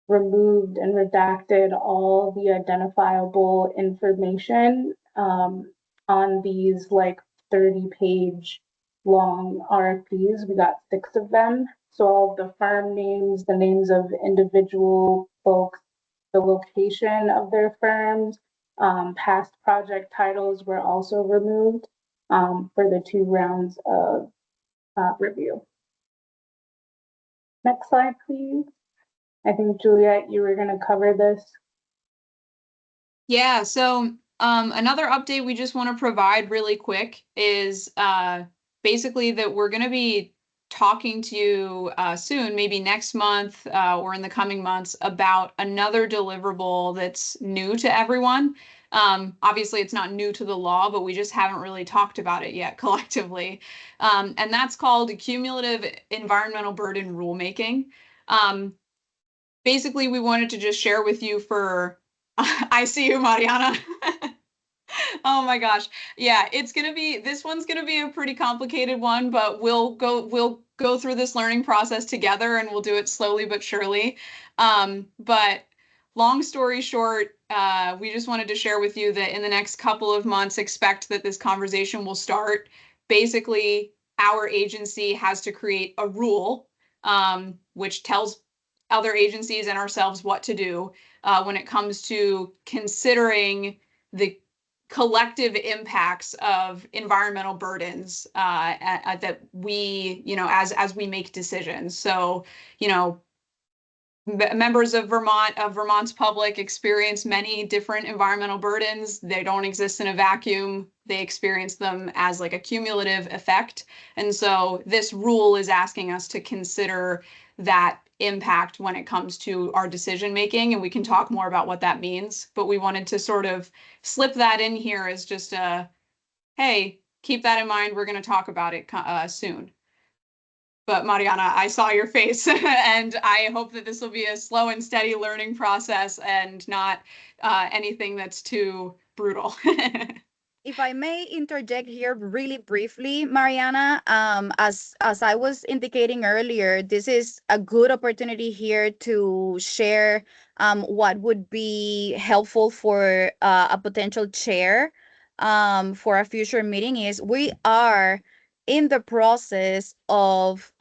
removed and redacted all the identifiable information on these like 30-page long RFPs. We got 6 of them. So all of the firm names, the names of individual folks, the location of their firms, past project titles were also removed for the 2 rounds of review. Next slide, please. I think Juliet, you were going to cover this. Yeah, so another update we just want to provide really quick is basically that we're going to be talking to you soon, maybe next month or in the coming months, about another deliverable that's new to everyone. Obviously, it's not new to the law, but we just haven't really talked about it yet collectively. And that's called cumulative environmental burden rulemaking. Basically, we wanted to just share with you for, I see you, Mariana. Oh my gosh. Yeah, this one's gonna be a pretty complicated one, but we'll go through this learning process together and we'll do it slowly but surely. But long story short, we just wanted to share with you that in the next couple of months, expect that this conversation will start. Basically, our agency has to create a rule, which tells other agencies and ourselves what to do when it comes to considering the collective impacts of environmental burdens that we, as we make decisions. So, members of Vermont's public experience many different environmental burdens. They don't exist in a vacuum. They experience them as like a cumulative effect. And so this rule is asking us to consider that impact when it comes to our decision making, and we can talk more about what that means. But we wanted to sort of slip that in here as just a, hey, keep that in mind. We're going to talk about it soon. But Mariana, I saw your face and I hope that this will be a slow and steady learning process and not anything that's too brutal. If I may interject here really briefly, Mariana, as I was indicating earlier, this is a good opportunity here to share what would be helpful for a potential chair for a future meeting. Is we are in the process of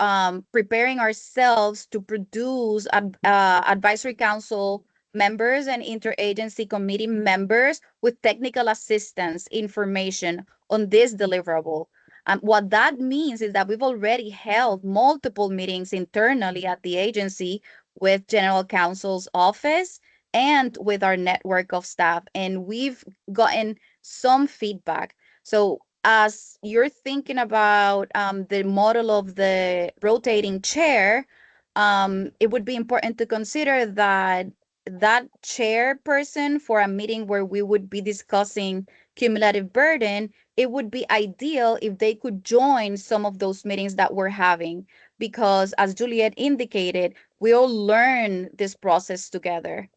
preparing ourselves to produce advisory council members and interagency committee members with technical assistance information on this deliverable. What that means is that we've already held multiple meetings internally at the agency with General Counsel's office and with our network of staff, and we've gotten some feedback. So as you're thinking about the model of the rotating chair, it would be important to consider that chairperson for a meeting where we would be discussing cumulative burden, it would be ideal if they could join some of those meetings that we're having, because as Juliet indicated, we all learn this process together.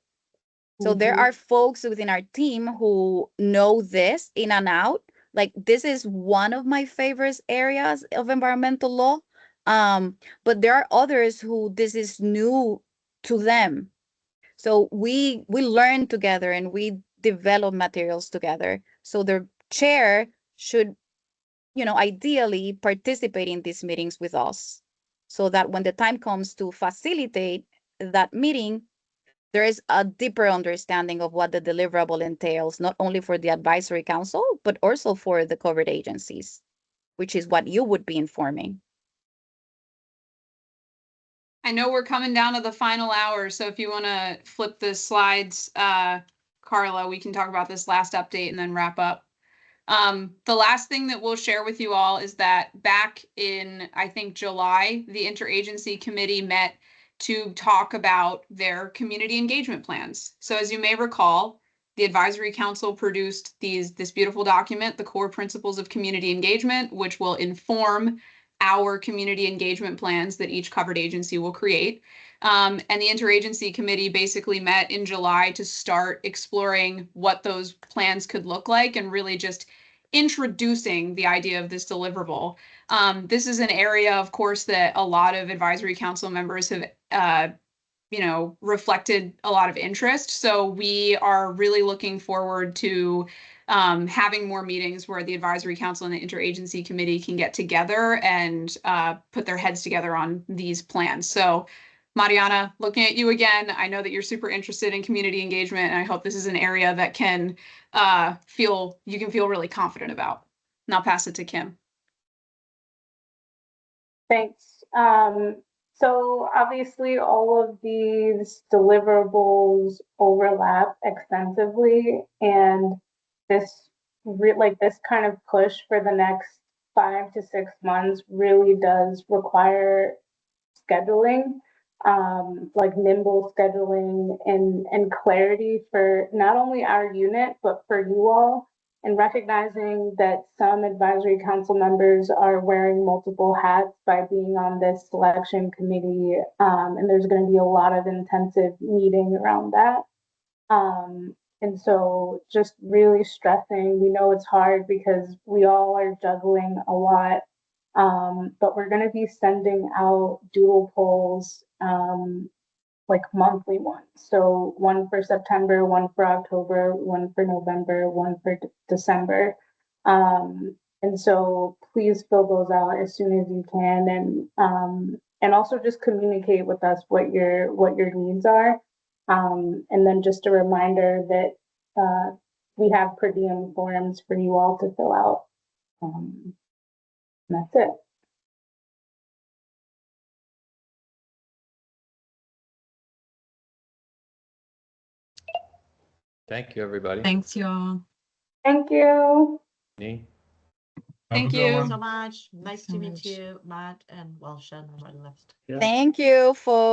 So there are folks within our team who know this in and out. Like, this is one of my favorite areas of environmental law. But there are others who this is new to them. So we learn together and we develop materials together. So the chair should, ideally participate in these meetings with us, so that when the time comes to facilitate that meeting, there is a deeper understanding of what the deliverable entails, not only for the advisory council, but also for the covered agencies, which is what you would be informing. I know we're coming down to the final hour, so if you want to flip the slides, Carla, we can talk about this last update and then wrap up. The last thing that we'll share with you all is that back in, I think, July, the Interagency Committee met to talk about their community engagement plans. So as you may recall, the Advisory Council produced this beautiful document, the Core Principles of Community Engagement, which will inform our community engagement plans that each covered agency will create. And the Interagency Committee basically met in July to start exploring what those plans could look like and really just introducing the idea of this deliverable. This is an area, of course, that a lot of Advisory Council members have reflected a lot of interest. So we are really looking forward to having more meetings where the Advisory Council and the Interagency Committee can get together and put their heads together on these plans. So Mariana, looking at you again, I know that you're super interested in community engagement, and I hope this is an area that you can feel really confident about. And I'll pass it to Kim. Thanks. So obviously all of these deliverables overlap extensively, and this kind of push for the next 5 to 6 months really does require scheduling, like nimble scheduling and clarity for not only our unit, but for you all, and recognizing that some advisory council members are wearing multiple hats by being on this selection committee, and there's going to be a lot of intensive meeting around that. And so just really stressing, we know it's hard because we all are juggling a lot, but we're going to be sending out doodle polls, like monthly ones. So one for September, one for October, one for November, one for December. And so please fill those out as soon as you can, and also just communicate with us what your needs are. And then just a reminder that we have per diem forms for you all to fill out. And that's it. Thank you, everybody. Thanks, y'all. Thank you. Nee? Thank Have a good you. one. So much. Nice so to meet much. you, Matt and Shannon on my list. Yeah. Thank you, folks.